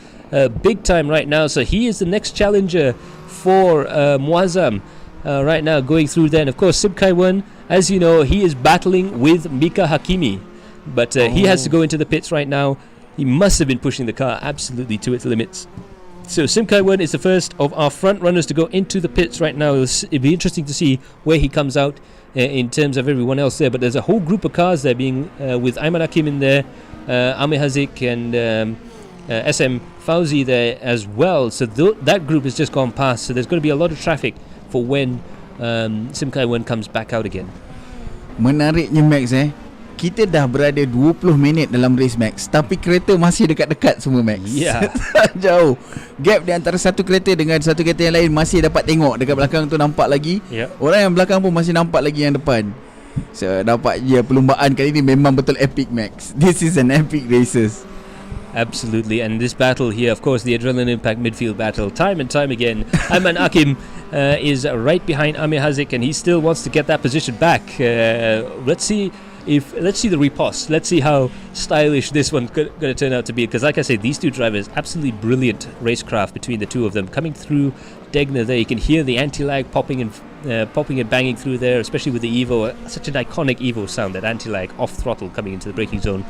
big time right now. So he is the next challenger for Muazzam right now going through there. And of course, Simkai Wern, as you know, he is battling with Mika Hakimi, but he has to go into the pits right now. He must have been pushing the car absolutely to its limits. So Simkai Wern is the first of our front runners to go into the pits right now. It'll be interesting to see where he comes out in terms of everyone else there. But there's a whole group of cars there, being with Ayman Hakim in there, Amir Hazik and SM Fauzi there as well. So that group has just gone past. So there's going to be a lot of traffic for when Simkai Wern comes back out again. Menariknya Max, kita dah berada 20 minit dalam race Max, tapi kereta masih dekat-dekat semua Max. Ya. Jauh. Gap di antara satu kereta dengan satu kereta yang lain masih dapat tengok. Dekat belakang tu nampak lagi. Orang yang belakang pun masih nampak lagi yang depan. So dapat je perlumbaan kali ni memang betul epic Max. This is an epic races. Absolutely, and this battle here, of course, the adrenaline impact midfield battle, time and time again. Ayman Hakim is right behind Amir Hazik, and he still wants to get that position back. Let's see the repost. Let's see how stylish this one's going to turn out to be. Because, like I say, these two drivers, absolutely brilliant racecraft between the two of them. Coming through Degner there, you can hear the anti-lag popping and banging through there, especially with the Evo. Such an iconic Evo sound, that anti-lag off throttle coming into the braking zone.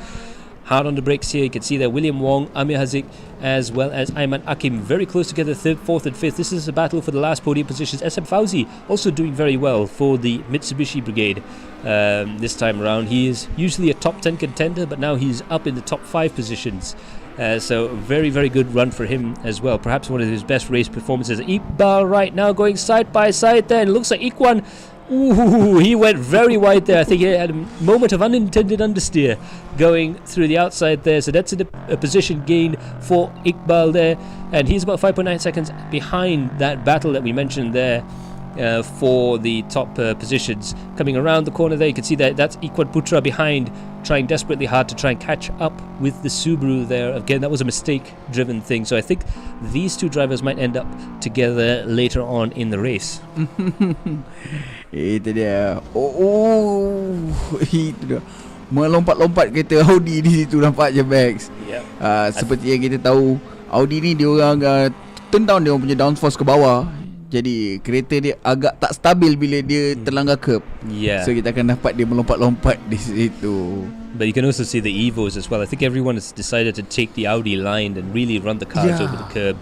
Hard on the brakes here. You can see there William Wong, Amir Hazik, as well as Ayman Hakim very close together, 3rd, 4th and 5th. This is a battle for the last podium positions. SM Fauzi also doing very well for the Mitsubishi Brigade this time around. He is usually a top 10 contender, but now he's up in the top 5 positions. So very, very good run for him as well. Perhaps one of his best race performances. Iqbal right now going side by side there. And it looks like Iqwan, he went very wide there. I think he had a moment of unintended understeer going through the outside there. So that's a position gain for Iqbal there. And he's about 5.9 seconds behind that battle that we mentioned there. For the top positions. Coming around the corner there, you can see that that's Iqbal Putra behind, trying desperately hard to try and catch up with the Subaru there. Again, that was a mistake-driven thing. So I think these two drivers might end up together later on in the race. Itu dia. Itu dia. Melompat-lompat kereta Audi di situ nampak je Max. Seperti yang kita tahu, Audi ni dia orang turn down dia orang punya downforce ke bawah. Jadi kereta dia agak tak stabil bila dia terlanggar curb. So kita akan dapat dia melompat-lompat di situ. But you can also see the Evos as well. I think everyone has decided to take the Audi line and really run the cars over the curb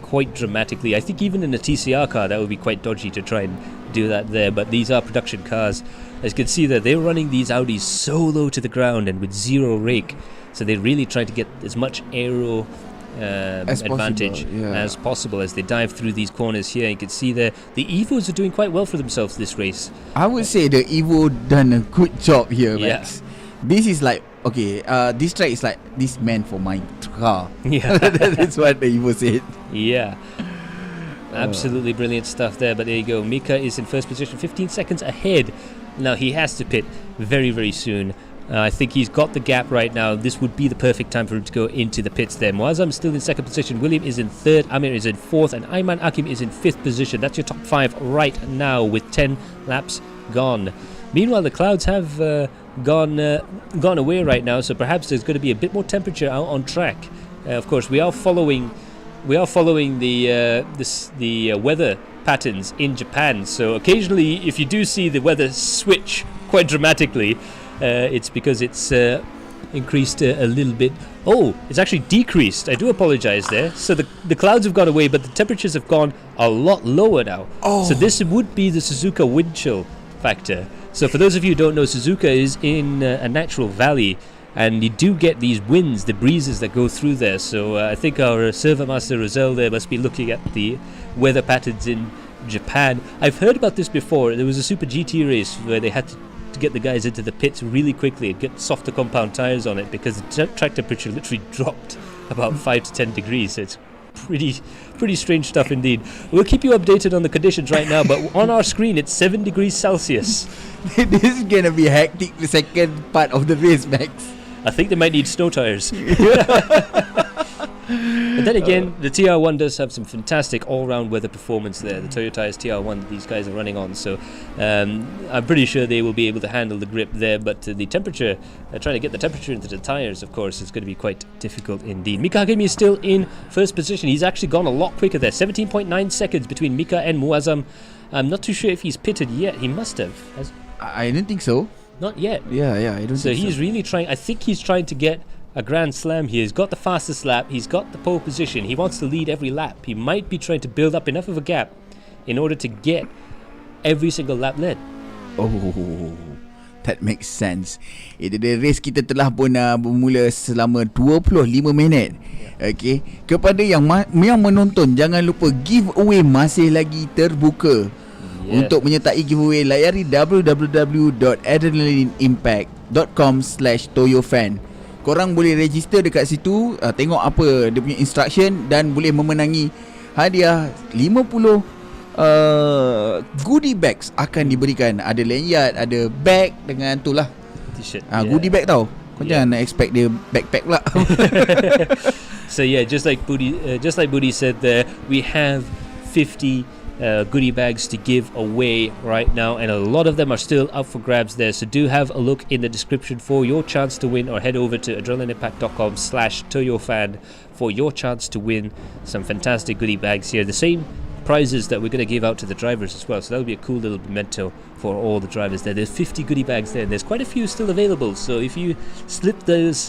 quite dramatically. I think even in a TCR car that would be quite dodgy to try and do that there. But these are production cars. As you can see that they're running these Audis so low to the ground and with zero rake. So they're really trying to get as much aero advantage as possible as they dive through these corners here. You can see there the Evos are doing quite well for themselves this race. I would say the Evo done a good job here, Max. This is like, okay, this track is like, this meant for my car. That's what the Evo said. Absolutely brilliant stuff there. But there you go, Mika is in first position, 15 seconds ahead. Now he has to pit very, very soon. I think he's got the gap right now. This would be the perfect time for him to go into the pits there. Muazzam is still in second position. William is in third. Amir is in fourth. And Ayman Hakim is in fifth position. That's your top 5 right now with 10 laps gone. Meanwhile, the clouds have gone away right now. So perhaps there's going to be a bit more temperature out on track. Of course, we are following the weather patterns in Japan. So occasionally, if you do see the weather switch quite dramatically, it's because it's increased a little bit. Oh, it's actually decreased. I do apologize there. So the clouds have gone away, but the temperatures have gone a lot lower now. So this would be the Suzuka wind chill factor. So for those of you who don't know, Suzuka is in a natural valley and you do get these winds, the breezes that go through there. So I think our server master Roselle there must be looking at the weather patterns in Japan. I've heard about this before. There was a Super GT race where they had to get the guys into the pits really quickly and get softer compound tires on it because the track temperature literally dropped about 5 to 10 degrees. So it's pretty strange stuff indeed. We'll keep you updated on the conditions right now, but on our screen it's 7 degrees Celsius. This is gonna be hectic the second part of the race, Max. I think they might need snow tires. But then again, the TR1 does have some fantastic all-round weather performance there. The Toyo Tyres TR1 that these guys are running on, so I'm pretty sure they will be able to handle the grip there. But the temperature, trying to get the temperature into the tyres, of course, is going to be quite difficult indeed. Mika Hakimi is still in first position. He's actually gone a lot quicker there. 17.9 seconds between Mika and Muazzam. I'm not too sure if he's pitted yet. He must have. I don't think so. Not yet. Yeah, I don't think so. So he's really trying. I think he's trying to get a Grand Slam here. He's got the fastest lap. He's got the pole position. He wants to lead every lap. He might be trying to build up enough of a gap in order to get every single lap led. Oh, that makes sense. Itu dia, race kita telah pun bermula selama 25 minit. Okay, kepada yang menonton, jangan lupa giveaway masih lagi terbuka. Untuk menyertai giveaway, layari www.adrenalineimpact.com/toyofan. Korang boleh register dekat situ, tengok apa dia punya instruction dan boleh memenangi hadiah 50 goodie bags akan diberikan. Ada lanyard, ada bag dengan tu lah T-shirt. Goodie bag tau. Kau jangan expect dia backpack pula. So yeah, just like Budi said there, we have 50 goodie bags to give away right now, and a lot of them are still up for grabs there, so do have a look in the description for your chance to win, or head over to adrenalineimpact.com/toyofan for your chance to win some fantastic goodie bags here. The same prizes that we're going to give out to the drivers as well, so that'll be a cool little memento for all the drivers there. There's 50 goodie bags there, and there's quite a few still available, so if you slip those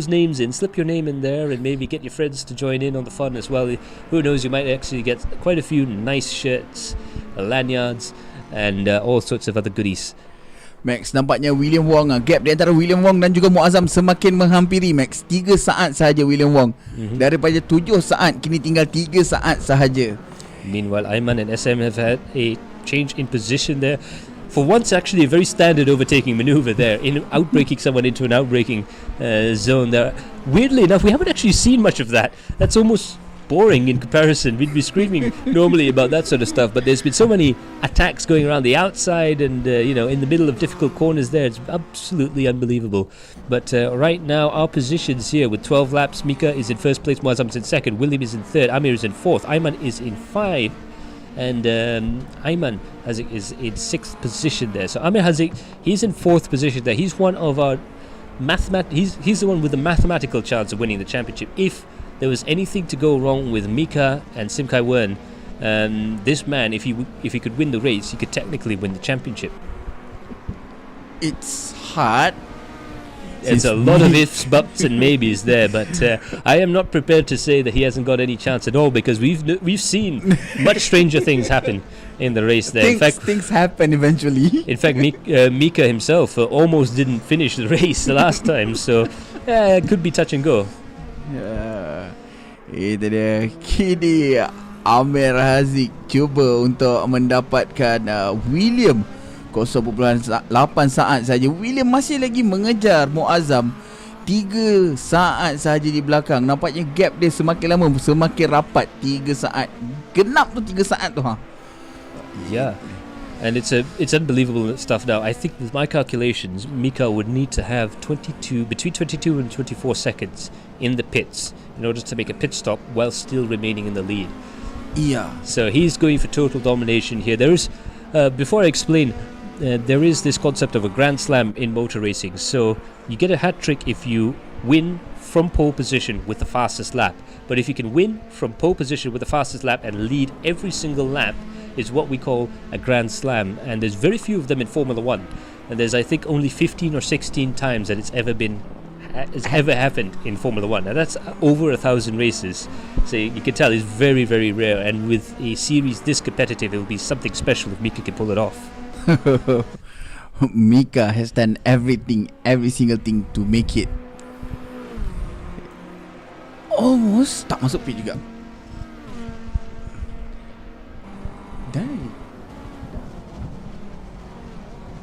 names in, slip your name in there, and maybe get your friends to join in on the fun as well. Who knows, you might actually get quite a few nice shirts, lanyards, and all sorts of other goodies. Max, nampaknya William Wong, gap di antara William Wong dan juga Muazzam semakin menghampiri, Max. 3 saat sahaja William Wong. Daripada 7 saat, kini tinggal 3 saat sahaja. Meanwhile, Ayman and SM have had a change in position there. For once, actually, a very standard overtaking maneuver there, in outbraking someone into an outbraking zone there. Weirdly enough, we haven't actually seen much of that. That's almost boring in comparison. We'd be screaming normally about that sort of stuff, but there's been so many attacks going around the outside and in the middle of difficult corners there. It's absolutely unbelievable. But right now, our positions here with 12 laps, Mika is in first place, Muazzam's in second, William is in third, Amir is in fourth, Ayman is in 5, and Ayman is in 6th position there. So Amir Hazik, he's in 4th position there. He's one of our he's the one with the mathematical chance of winning the championship. If there was anything to go wrong with Mika and Simkai Wern, this man, if he could win the race, he could technically win the championship. It's hard. There's a lot of ifs, buts and maybes there, but I am not prepared to say that he hasn't got any chance at all, because we've seen much stranger things happen in the race there. Things happen eventually. In fact, Mika himself almost didn't finish the race the last time, so it could be touch and go. Itu dia. Kini Amir Hazik cuba untuk mendapatkan William 0.8 saat saja. William masih lagi mengejar Muazzam 3 saat saja di belakang. Nampaknya gap dia semakin lama semakin rapat. 3 saat. Genap tu 3 saat tu Yeah. And it's unbelievable stuff now. I think with my calculations, Mika would need to have between 22 and 24 seconds in the pits in order to make a pit stop while still remaining in the lead. Yeah. So he's going for total domination here. There is, before I explain, there is this concept of a Grand Slam in motor racing. So you get a hat trick if you win from pole position with the fastest lap. But if you can win from pole position with the fastest lap and lead every single lap, is what we call a Grand Slam, and there's very few of them in Formula 1, and there's I think only 15 or 16 times that it's ever happened in Formula 1, and that's over 1,000 races, so you can tell it's very, very rare, and with a series this competitive, it will be something special if Mika can pull it off. Mika has done every single thing to make it. Almost tak masuk pit juga. Dan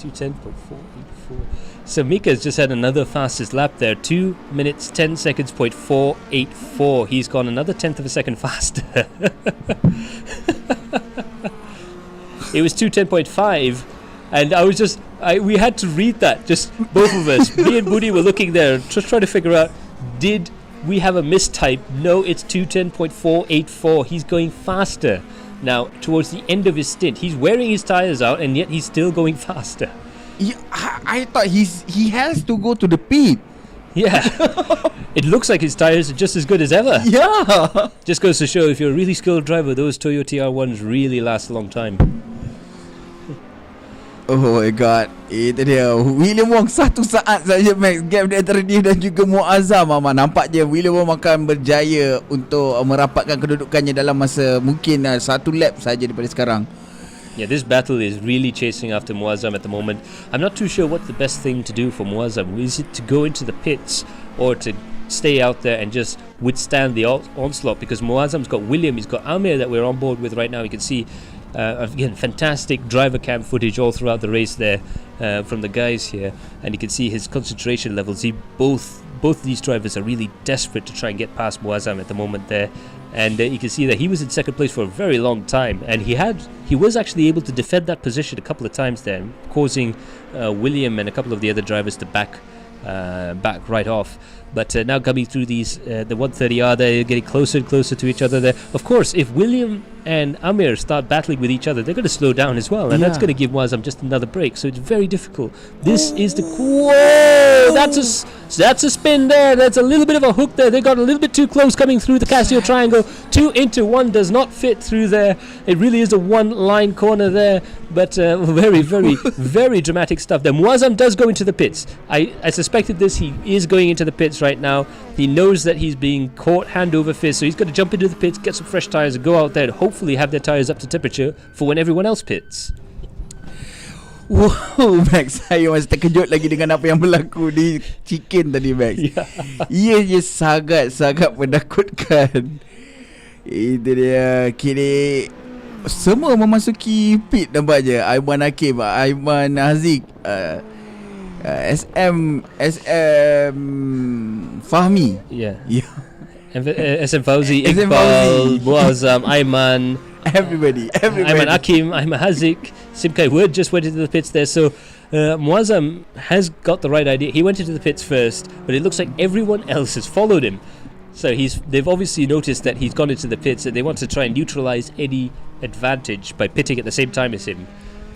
2:10.484. So Mika's just had another fastest lap there. 2 minutes 10 seconds .484. He's gone another tenth of a second faster. It was 2:10.5, and we had to read that. Just both of us, me and Budi, were looking there, just trying to figure out, did we have a mistype? No, it's 2:10.484. He's going faster. Now, towards the end of his stint, he's wearing his tyres out, and yet he's still going faster. yeah, I thought he has to go to the pit. Yeah. It looks like his tyres are just as good as ever. Yeah. Just goes to show, if you're a really skilled driver, those Toyo TR1s really last a long time. Oh my god. Itu dia William Wong satu saat saja Max gap di antara dia dan juga Muazzam. Nampak je William Wong akan berjaya untuk merapatkan kedudukannya dalam masa mungkin satu lap saja daripada sekarang. Yeah, this battle is really chasing after Muazzam at the moment. I'm not too sure what the best thing to do for Muazzam. Is it to go into the pits or to stay out there and just withstand the onslaught? Because Muazzam's got William, he's got Amir that we're on board with right now. You can see again, fantastic driver cam footage all throughout the race there from the guys here, and you can see his concentration levels. Both of these drivers are really desperate to try and get past Muazzam at the moment there, and you can see that he was in second place for a very long time, and he was actually able to defend that position a couple of times there, causing William and a couple of the other drivers to back right off. But now coming through these the 130R, they're getting closer and closer to each other there. Of course, if William and Amir start battling with each other, they're going to slow down as well, and that's going to give Muazzam just another break. So it's very difficult. This is the whoa! That's a spin there. That's a little bit of a hook there. They got a little bit too close coming through the Casio triangle. 2 into 1 does not fit through there. It really is a one-line corner there. But very, very, very dramatic stuff there. Muazzam does go into the pits. I suspected this. He is going into the pits right now. He knows that he's being caught hand over fist, so he's going to jump into the pits, get some fresh tyres, and go out there and hopefully have their tyres up to temperature for when everyone else pits. Wow, Max, saya masih terkejut lagi dengan apa yang berlaku di Chicken tadi, Max. Ia sangat menakutkan. Itu dia. Kini semua memasuki pit nampaknya. Aiman Hakim, Aiman Haziq, SM Fahmi. Yeah. SM Fauzi, Iqbal, Muazzam, Aiman, everybody. Aiman Hakim, Aiman Haziq, Simkai Word just went into the pits there. So Muazzam has got the right idea. He went into the pits first, but it looks like everyone else has followed him. So they've obviously noticed that he's gone into the pits, and they want to try and neutralize any advantage by pitting at the same time as him.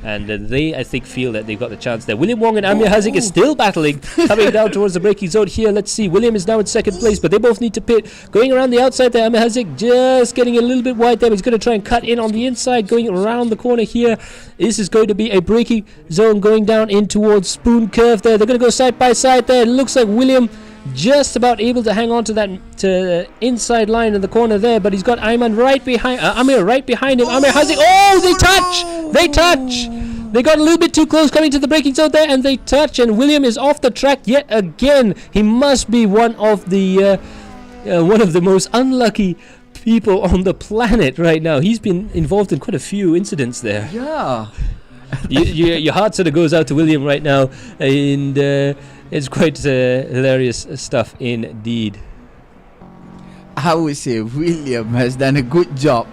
And they, I think, feel that they've got the chance there. William Wong and Amir Haziq is still battling, coming down towards the braking zone here. Let's see. William is now in second place, but they both need to pit. Going around the outside there, Amir Haziq just getting a little bit wide there. He's going to try and cut in on the inside, going around the corner here. This is going to be a braking zone going down in towards Spoon Curve there. They're going to go side by side there. It looks like William just about able to hang on to that inside line in the corner there, but he's got Aiman right behind Amir right behind him. Amir Haziq, they touch. They got a little bit too close coming to the braking zone there, and they touch, and William is off the track yet again. He must be one of the most unlucky people on the planet right now. He's been involved in quite a few incidents there. Yeah. Your heart sort of goes out to William right now, and it's quite hilarious stuff indeed. I would say William has done a good job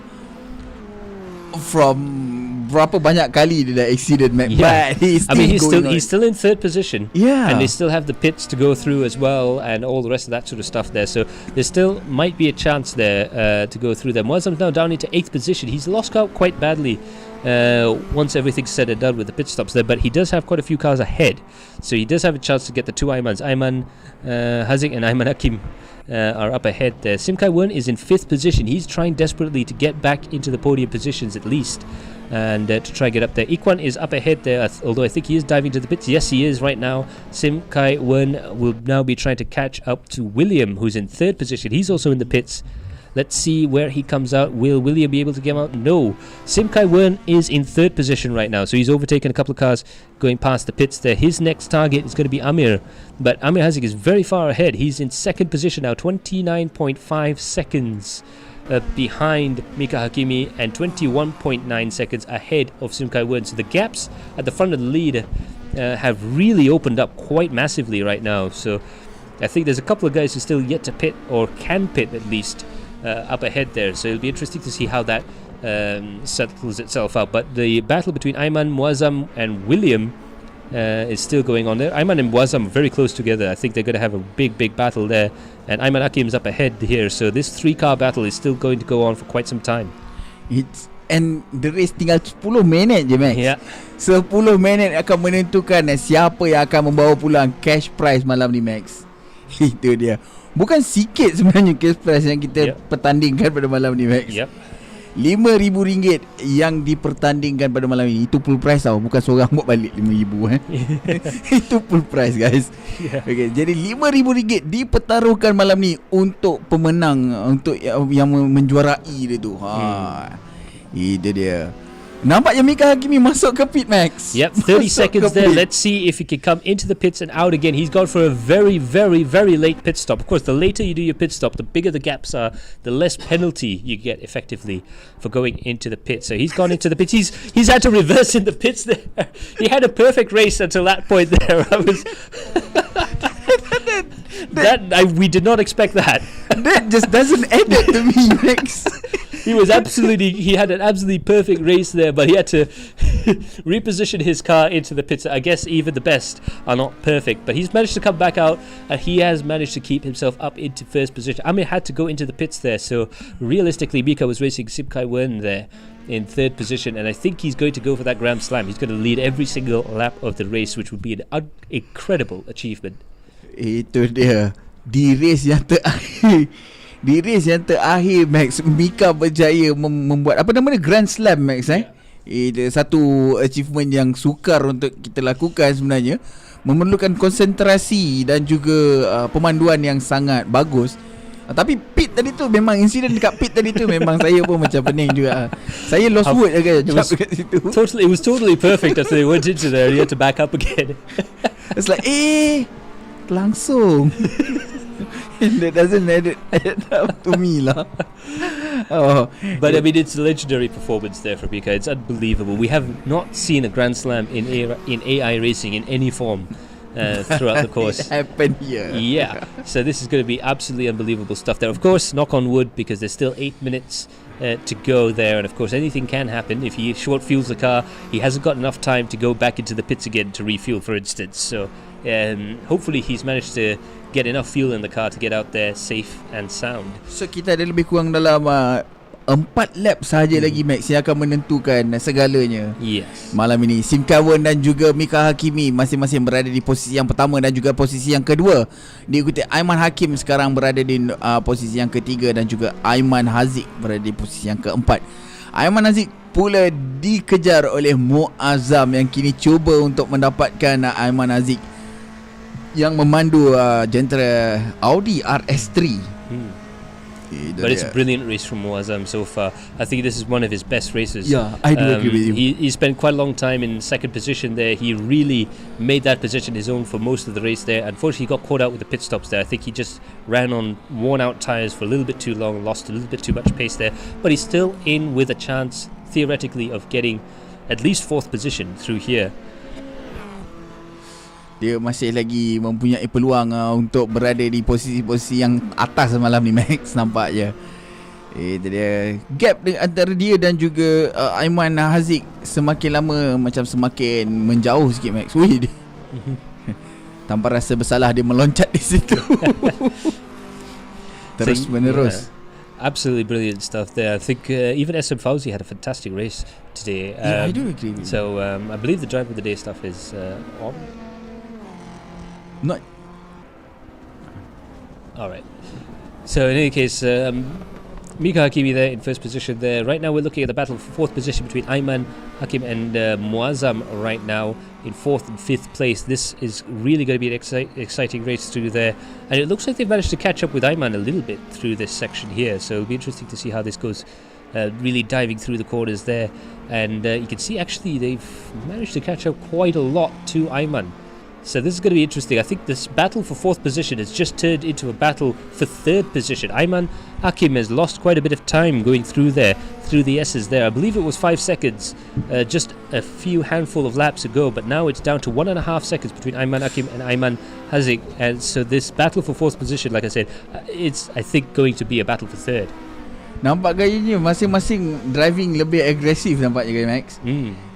from berapa banyak kali dia dah accident, Mac. Yeah. But he's still in third position. Yeah. And they still have the pits to go through as well, and all the rest of that sort of stuff there. So there still might be a chance there to go through there. Muazzam's now down into 8th position. He's lost out quite badly once everything's said and done with the pit stops there, but he does have quite a few cars ahead, so he does have a chance to get the two Aimans. Aiman Haziq and Aiman Hakim are up ahead there. Simkai Wern is in 5th position. He's trying desperately to get back into the podium positions at least, and to try and get up there. Ikwan is up ahead there, although I think he is diving to the pits. Yes, he is right now. Simkai Wern will now be trying to catch up to William, who's in 3rd position. He's also in the pits. Let's see where he comes out. Will William be able to get out? No. Wern is in third position right now, so he's overtaken a couple of cars going past the pits there. His next target is going to be Amir, but Amir Hazik is very far ahead. He's in second position now, 29.5 seconds behind Mika Hakimi and 21.9 seconds ahead of Wern. So the gaps at the front of the lead have really opened up quite massively right now. So I think there's a couple of guys who still yet to pit, or can pit at least, up ahead there. So it'll be interesting to see how that settles itself out. But the battle between Ayman, Muazzam and William is still going on there. Ayman and Muazzam are very close together. I think they're going to have a big battle there. And Ayman Hakim's up ahead here. So this 3-car battle is still going to go on for quite some time. And the race tinggal 10 minit je, Max. 10 minit akan menentukan siapa yang akan membawa pulang cash prize malam ni, Max. Itu dia. Bukan sikit sebenarnya cash prize yang kita pertandingkan pada malam ni, Max. RM5,000 yang dipertandingkan pada malam ini. Itu full price tau. Bukan seorang buat balik RM5,000 Itu full price, guys. Okay, jadi RM5,000 dipertaruhkan malam ni untuk pemenang, untuk yang menjuarai dia tu. Itu dia. Nampaknya Mika Hakimi masuk ke pit, Max. 30 seconds there. Let's see if he can come into the pits and out again. He's gone for a very late pit stop. Of course, the later you do your pit stop, the bigger the gaps are, the less penalty you get effectively for going into the pits. So he's gone into the pits. He's had to reverse in the pits there. He had a perfect race until that point there. We did not expect that. That just doesn't add up to me, Max. He had an absolutely perfect race there, but he had to reposition his car into the pits. I guess even the best are not perfect, but he's managed to come back out, and he has managed to keep himself up into first position. Amir had to go into the pits there, so realistically Mika was racing Wern there in third position, and I think he's going to go for that Grand Slam. He's going to lead every single lap of the race, which would be an incredible achievement. Itu dia. Di race yang terakhir, Max, Mika berjaya membuat apa namanya, Grand Slam, Max. Itu satu achievement yang sukar untuk kita lakukan sebenarnya. Memerlukan konsentrasi dan juga pemanduan yang sangat bagus. Tapi pit tadi tu, memang insiden dekat pit tadi tu memang saya pun macam pening juga. Saya lost word dekat situ. It was totally perfect after they went into there. You had to back up again. It's like langsung. That doesn't add up to me lah. But I mean, it's a legendary performance there for Mika. It's unbelievable. We have not seen a Grand Slam in AI racing in any form throughout the course. It happened here. Yeah. So this is going to be absolutely unbelievable stuff there. Of course, knock on wood, because there's still 8 minutes to go there, and of course anything can happen. If he short fuels the car, he hasn't got enough time to go back into the pits again to refuel, for instance. So hopefully he's managed to get enough fuel in the car to get out there safe and sound. So kita ada lebih kurang dalam 4 lap sahaja lagi, Max, yang akan menentukan segalanya. Yes. Malam ini Wern dan juga Mika Hakimi masing-masing berada di posisi yang pertama dan juga posisi yang kedua. Diikuti Ayman Hakim sekarang berada di posisi yang ketiga, dan juga Ayman Hazik berada di posisi yang keempat. Ayman Hazik pula dikejar oleh Muazzam yang kini cuba untuk mendapatkan Ayman Hazik yang memandu jentera Audi RS3. But it's a brilliant race from Muazzam so far. I think this is one of his best races. Yeah, I do agree with you. He spent quite a long time in second position there. He really made that position his own for most of the race there. Unfortunately, he got caught out with the pit stops there. I think he just ran on worn out tyres for a little bit too long, lost a little bit too much pace there. But he's still in with a chance, theoretically, of getting at least fourth position through here. Dia masih lagi mempunyai peluang untuk berada di posisi-posisi yang atas malam ni, Max, nampaknya. Itu dia. Gap antara dia dan juga Ayman Hazik semakin lama macam semakin menjauh sikit, Max. Wih, dia tanpa rasa bersalah dia meloncat di situ. Terus menerus. Absolutely brilliant stuff there. I think even SM Fauzi had a fantastic race today. I do agree with you. So I believe the driver of the day stuff is on. Not. All right. So in any case, Mika Hakimi there in first position there. Right now we're looking at the battle for fourth position between Aiman, Hakim and Muazzam right now in fourth and fifth place. This is really going to be an exciting race through there. And it looks like they've managed to catch up with Aiman a little bit through this section here. So it'll be interesting to see how this goes, really diving through the corners there. And you can see actually they've managed to catch up quite a lot to Aiman. So this is going to be interesting. I think this battle for fourth position has just turned into a battle for third position. Aiman Hakim has lost quite a bit of time going through there, through the Esses there. I believe it was 5 seconds just a few handful of laps ago, but now it's down to 1.5 seconds between Aiman Hakim and Aiman Haziq. And so this battle for fourth position, like I said, it's, I think, going to be a battle for third. Nampak gayanya masing-masing driving lebih agresif nampaknya guys Max.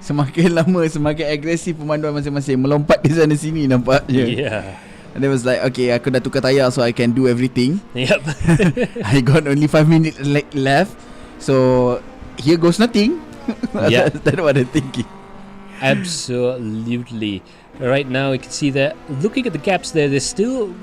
Semakin lama semakin agresif pemanduan masing-masing, melompat di sana sini nampaknya. Yeah. And it was like, okay, aku dah tukar tayar so I can do everything. Yep. I got only 5 minutes left, so here goes nothing. Yeah. That's what I'm thinking. Absolutely. Right now you can see that looking at the gaps there, they're still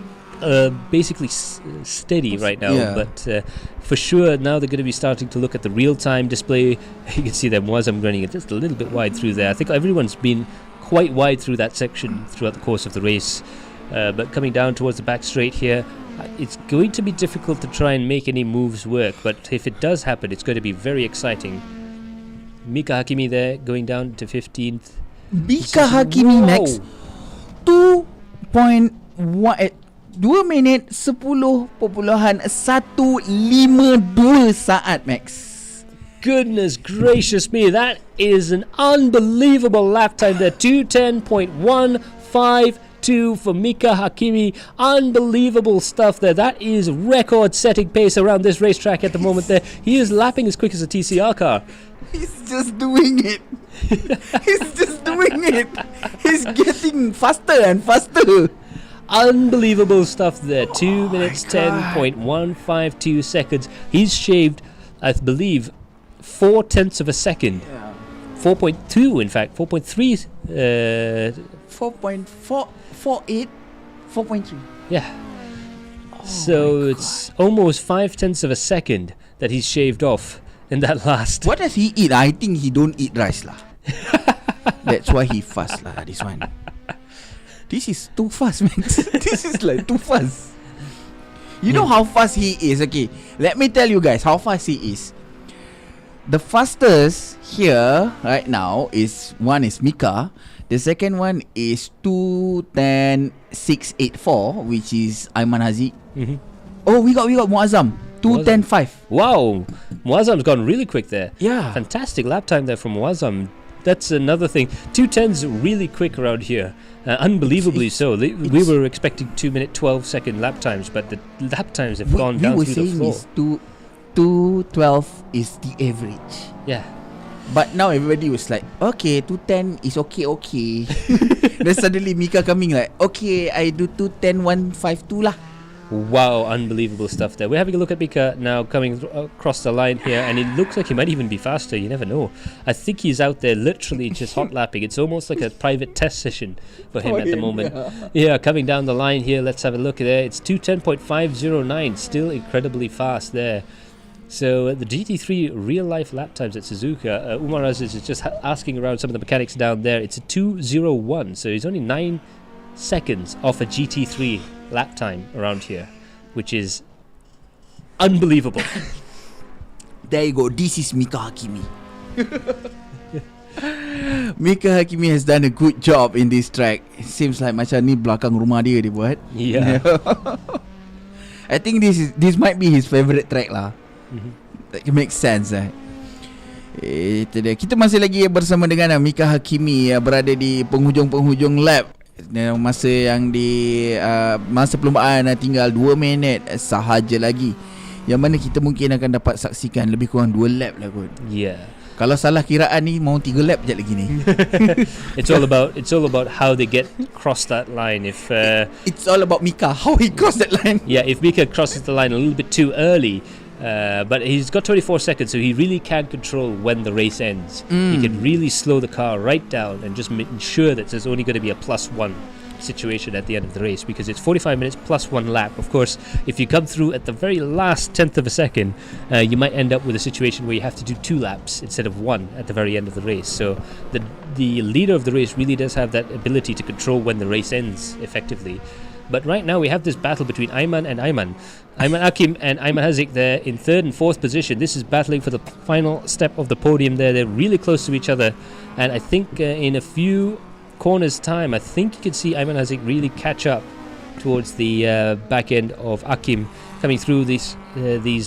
basically steady right now, but for sure now they're going to be starting to look at the real-time display. You can see that Muazzam running it just a little bit wide through there. I think everyone's been quite wide through that section throughout the course of the race, but coming down towards the back straight here, it's going to be difficult to try and make any moves work, but if it does happen, it's going to be very exciting. Mika Hakimi there going down to 15th. Mika Hakimi, Max, 2 minit 10.152 saat, Max. Goodness gracious me, that is an unbelievable lap time there. 2:10.152 for Mika Hakimi. Unbelievable stuff there. That is record setting pace around this racetrack at the moment there. He is lapping as quick as a TCR car. He's just doing it. He's just doing it. He's getting faster and faster. Unbelievable stuff there. 2 minutes 10.152 seconds. He's shaved, I believe, 0.4 of a second. 4.2 in fact. 4.3. 4.448. 4.3. Yeah. So it's almost 0.5 of a second that he's shaved off in that last. What does he eat? I think he don't eat rice lah. That's why he fast lah. This one. This is too fast, man. This is like too fast. You know how fast he is? Okay, let me tell you guys how fast he is. The fastest here right now is one is Mika. The second one is 2:10.684, which is Aiman Haziq. Oh, we got Muazzam 2:10.5. Wow, Muazzam's gone really quick there. Yeah, fantastic lap time there from Muazzam. That's another thing. 2:10's really quick around here. Unbelievably so. We were expecting 2 minute 12 second lap times, but the lap times have gone down through the floor. 2:12 is the average. Yeah. But now everybody was like, okay, 2:10 is okay. Then suddenly Mika coming like, okay, I do 2:10.152 lah. Wow, unbelievable stuff there. We're having a look at Mika now coming across the line here, and it looks like he might even be faster. You never know. I think he's out there literally just hot lapping. It's almost like a private test session for him at the moment. Yeah, coming down the line here. Let's have a look at it. It's 2:10.509. Still incredibly fast there. So the GT3 real-life lap times at Suzuka, Umar Aziz is just asking around some of the mechanics down there. It's a 2:01, so he's only 9 seconds off a GT3 lap time around here, which is unbelievable. There you go. This is Mika Hakimi. Mika Hakimi has done a good job in this track. It seems like macam ni belakang rumah dia buat. Yeah. I think this might be his favourite track lah. That makes sense lah. Itu dia. Kita masih lagi bersama dengan Mika Hakimi berada di penghujung-penghujung lap. Masa yang masa perlombaan tinggal 2 minit sahaja lagi, yang mana kita mungkin akan dapat saksikan lebih kurang 2 lap lah kot. Yeah. Kalau salah kiraan ni mau 3 lap je lagi ni. It's all about how they get cross that line. If it's all about Mika, how he crossed that line. Yeah, if Mika crosses the line a little bit too early, but he's got 24 seconds, so he really can control when the race ends. He can really slow the car right down and just ensure that there's only going to be a +1 situation at the end of the race, because it's 45 minutes plus 1 lap. Of course, if you come through at the very last tenth of a second, you might end up with a situation where you have to do 2 laps instead of 1 at the very end of the race. So the leader of the race really does have that ability to control when the race ends effectively. But right now we have this battle between Ayman and Ayman. Ayman Hakim and Ayman Hazik there in 3rd and 4th position. This is battling for the final step of the podium there. They're really close to each other. And I think in a few corners time, I think you can see Ayman Hazik really catch up towards the back end of Hakim, coming through these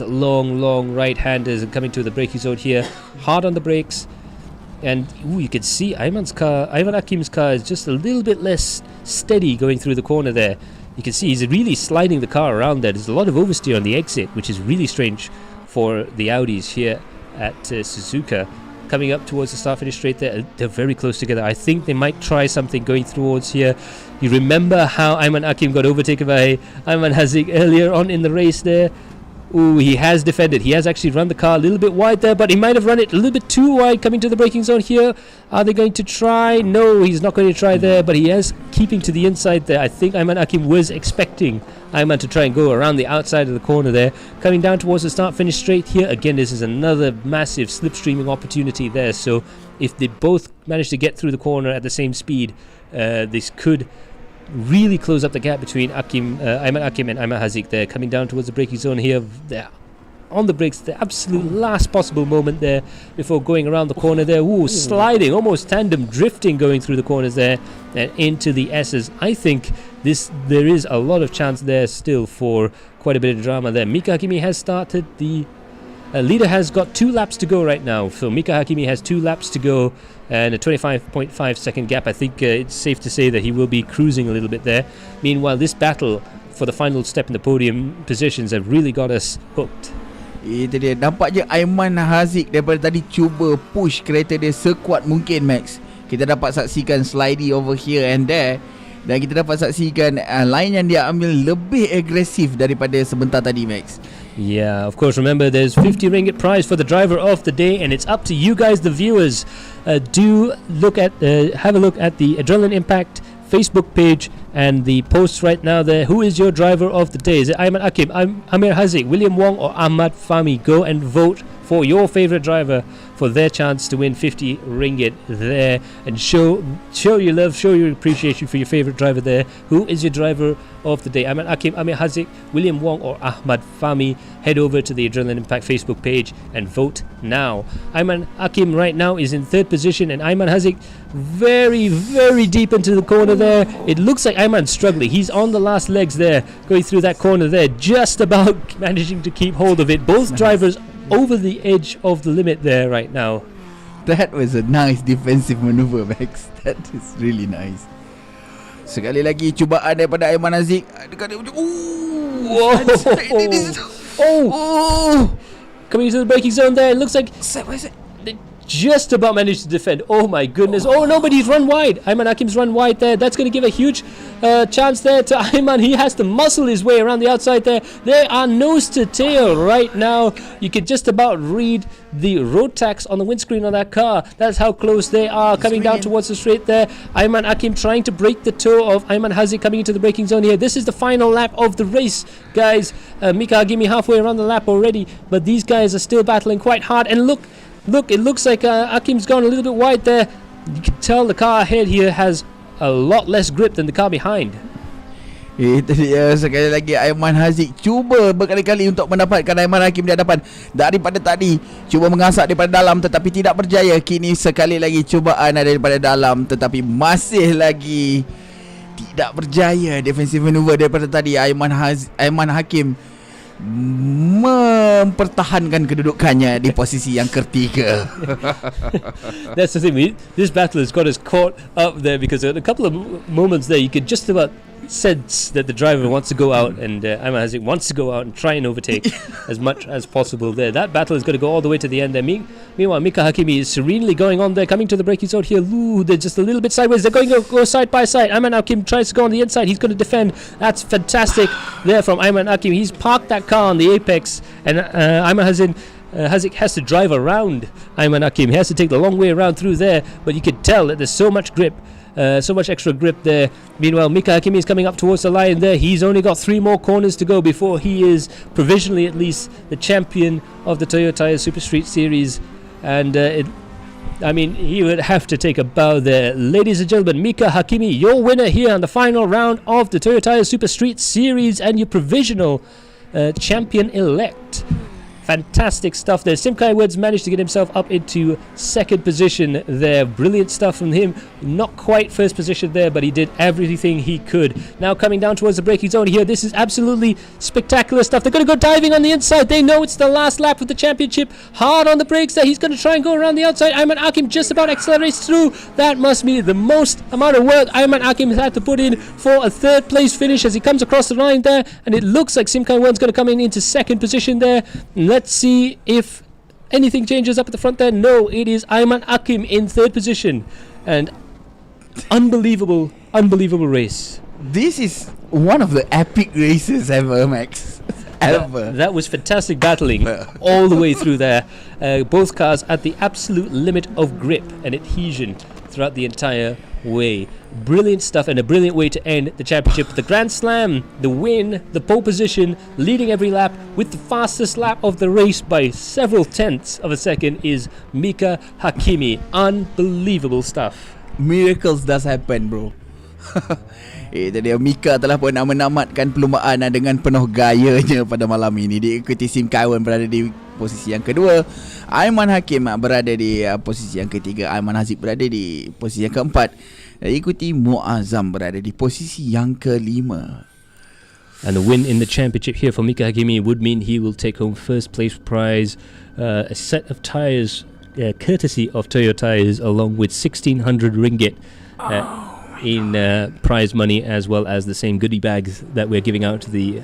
long right-handers and coming to the braking zone here. Hard on the brakes. And you can see Ayman Hakim's car is just a little bit less steady going through the corner there. You can see he's really sliding the car around there. There's a lot of oversteer on the exit, which is really strange for the Audis here at Suzuka. Coming up towards the start-finish straight there, they're very close together. I think they might try something going towards here. You remember how Ayman Hakim got overtaken by Ayman Hazik earlier on in the race there? Ooh, he has defended. He has actually run the car a little bit wide there, but he might have run it a little bit too wide coming to the braking zone here. Are they going to try? No, he's not going to try there, but he is keeping to the inside there. I think Ayman Hakim was expecting Ayman to try and go around the outside of the corner there. Coming down towards the start-finish straight here. Again, this is another massive slipstreaming opportunity there. So if they both manage to get through the corner at the same speed, this could really close up the gap between Ayman Hakim and Ayman Hazik there. Coming down towards the braking zone here. They're on the brakes, the absolute last possible moment there before going around the corner there. Ooh, sliding, almost tandem drifting going through the corners there and into the Esses. I think there is a lot of chance there still for quite a bit of drama there. Mika Hakimi has started. The leader has got 2 laps to go right now. So Mika Hakimi has 2 laps to go and a 25.5 second gap. I think it's safe to say that he will be cruising a little bit there. Meanwhile, this battle for the final step in the podium positions have really got us hooked. Itu dia. Nampak je Ayman Hazik daripada tadi cuba push kereta dia sekuat mungkin, Max. Kita dapat saksikan slidey over here and there. Dan kita dapat saksikan line yang dia ambil lebih agresif daripada sebentar tadi, Max. Yeah, of course, remember there's 50 ringgit prize for the driver of the day, and it's up to you guys, the viewers. Have a look at the Adrenaline Impact Facebook page and the posts right now there. Who is your driver of the day? Is it Ayman Hakim, Amir Hazik, William Wong or Ahmad Fahmi? Go and vote for your favorite driver for their chance to win 50 ringgit there, and show your love, show your appreciation for your favorite driver there. Who is your driver of the day? Ayman Hakim, Amir Hazik, William Wong or Ahmad Fahmi? Head over to the Adrenaline Impact Facebook page and vote now. Ayman Hakim right now is in 3rd position, and Ayman Hazik very, very deep into the corner there. It looks like Ayman's struggling. He's on the last legs there, going through that corner there, just about managing to keep hold of it. Both drivers over the edge of the limit there right now. That was a nice defensive maneuver, Max. That is really nice. Sekali lagi cubaan daripada Ayman Hazik. Coming into the braking zone there. It looks like they just about managed to defend. Oh my goodness. Oh no, but he's run wide. Ayman Hakim's run wide there. That's going to give a huge chance there to Ayman. He has to muscle his way around the outside there. They are nose to tail right now. You can just about read the road tax on the windscreen on that car. That's how close they are. Coming down towards the straight there. Ayman Hakim trying to break the toe of Ayman Hazik coming into the braking zone here. This is the final lap of the race, guys. Mika Hakimi halfway around the lap already, but these guys are still battling quite hard. And look, it looks like Hakim's gone a little bit wide there. You can tell the car ahead here has a lot less grip than the car behind. Itu dia, sekali lagi Ayman Hazik cuba berkali-kali untuk mendapatkan Ayman Hakim di hadapan daripada tadi. Cuba mengasak daripada dalam tetapi tidak berjaya. Kini sekali lagi cubaan daripada dalam tetapi masih lagi tidak berjaya. Defensive maneuver daripada tadi. Ayman Hakim mempertahankan kedudukannya di posisi yang ketiga. That's the thing. This battle has got us caught up there because at a couple of moments there you could just about sense that the driver wants to go out and Ayman Hazik wants to go out and try and overtake as much as possible there. That battle is going to go all the way to the end there. Meanwhile, Mika Hakimi is serenely going on there, coming to the braking zone here. Ooh, they're just a little bit sideways. They're going to go side by side. Ayman Hakim tries to go on the inside. He's going to defend. That's fantastic there from Ayman Hakim. He's parked that car on the apex, and Ayman Haziq has to drive around Ayman Hakim. He has to take the long way around through there, but you could tell that there's so much grip, so much extra grip there. Meanwhile, Mika Hakimi is coming up towards the line there. He's only got 3 more corners to go before he is provisionally at least the champion of the Toyo Tyre Super Street Series. And he would have to take a bow there. Ladies and gentlemen, Mika Hakimi, your winner here on the final round of the Toyo Tyre Super Street Series and your provisional champion-elect. Fantastic stuff there. Simkai Woods managed to get himself up into second position there. Brilliant stuff from him. Not quite first position there, but he did everything he could. Now coming down towards the braking zone here. This is absolutely spectacular stuff. They're going to go diving on the inside. They know it's the last lap of the championship. Hard on the brakes there. He's going to try and go around the outside. Ayman Hakim just about accelerates through. That must be the most amount of work Ayman Hakim has had to put in for a third place finish as he comes across the line there. And it looks like Simkai Woods going to come in into second position there. Let's see if anything changes up at the front there. No, it is Ayman Hakim in third position. And unbelievable race. This is one of the epic races ever, Max. Ever. That was fantastic battling all the way through there. Both cars at the absolute limit of grip and adhesion throughout the entire way. Brilliant stuff and a brilliant way to end the championship. The Grand Slam, the win, the pole position, leading every lap with the fastest lap of the race by several tenths of a second is Mika Hakimi. Unbelievable stuff. Miracles does happen, bro. Jadi Mika telah pun menamatkan perlumbaan dengan penuh gayanya pada malam ini. Diikuti Simkai Wern berada di posisi yang kedua. Ayman Hakim berada di posisi yang ketiga. Ayman Haziq berada di posisi yang keempat. Diikuti Muazzam berada di posisi yang kelima. And the win in the championship here for Mika Hakimi would mean he will take home first place prize, a set of tyres courtesy of Toyo Tyres, along with 1,600 ringgit in prize money, as well as the same goodie bags that we're giving out to the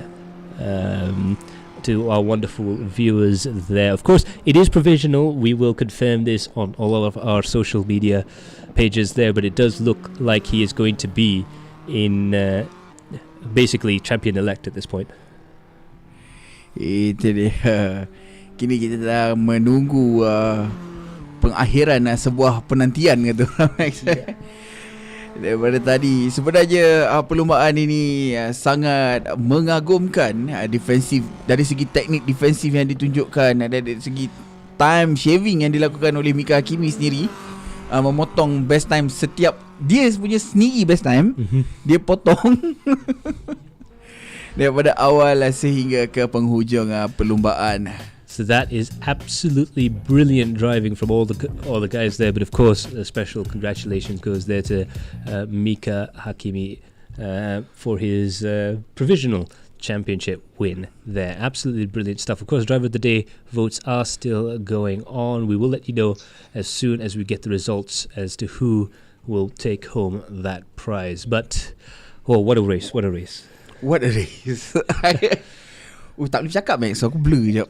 to our wonderful viewers there. Of course, it is provisional. We will confirm this on all of our social media pages there, but it does look like he is going to be in basically champion-elect at this point. Itu dia. Kini kita dah menunggu pengakhiran sebuah penantian, kata orang Max. Daripada tadi sebenarnya perlumbaan ini sangat mengagumkan, defensif dari segi teknik defensif yang ditunjukkan, dari segi time shaving yang dilakukan oleh Mika Hakimi sendiri, memotong best time setiap dia punya sendiri best time, dia potong daripada awal sehingga ke penghujung perlumbaan. So that is absolutely brilliant driving from all the guys there. But of course, a special congratulations goes there to Mika Hakimi for his provisional championship win there. Absolutely brilliant stuff. Of course, Driver of the Day votes are still going on. We will let you know as soon as we get the results as to who will take home that prize. But, oh, what a race, what a race. What a race. Tak boleh cakap, Max. So aku blur sekejap.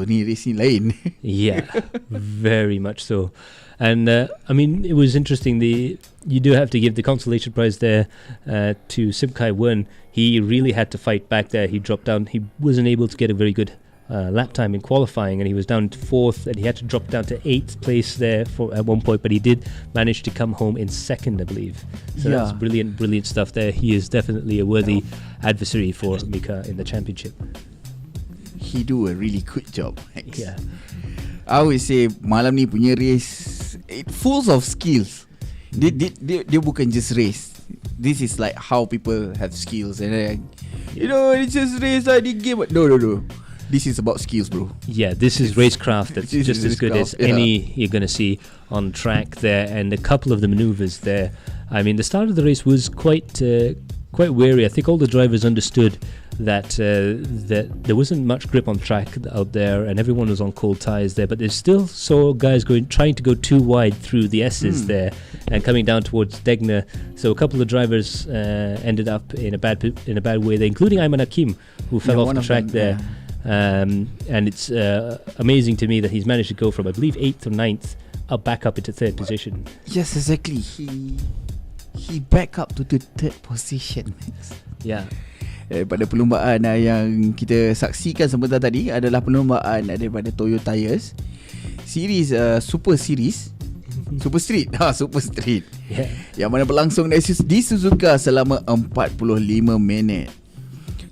Ni race ni lain. Yeah, very much so. And I mean, it was interesting. You do have to give the consolation prize there to Simkai Wern. He really had to fight back there. He dropped down. He wasn't able to get a very good lap time in qualifying, and he was down to 4th, and he had to drop down to 8th place there at one point, but he did manage to come home in 2nd, I believe. So that's brilliant stuff there. He is definitely a worthy adversary for Mika in the championship. He do a really good job, Max. Yeah, I would say malam ni punya race, it full of skills. Dia bukan just race. This is like how people have skills, and it's just race like the game. No. This is about skills, bro. Yeah, this is racecraft that's just as good as any you're going to see on track there. And a couple of the maneuvers there. I mean, the start of the race was quite wary. I think all the drivers understood that there wasn't much grip on track out there, and everyone was on cold tyres there. But they still saw guys trying to go too wide through the Esses there and coming down towards Degner. So a couple of drivers ended up in a bad way there, including Ayman Hakim, who fell off the track there. And it's amazing to me that he's managed to go from, I believe, 8th or 9th back up into 3rd position. Yes, exactly. He back up to the 3rd position. Yeah. Daripada perlumbaan yang kita saksikan sebentar tadi adalah perlumbaan daripada Toyo Tires Series Super Series Super Street Super Street yang mana berlangsung di Suzuka selama 45 minit.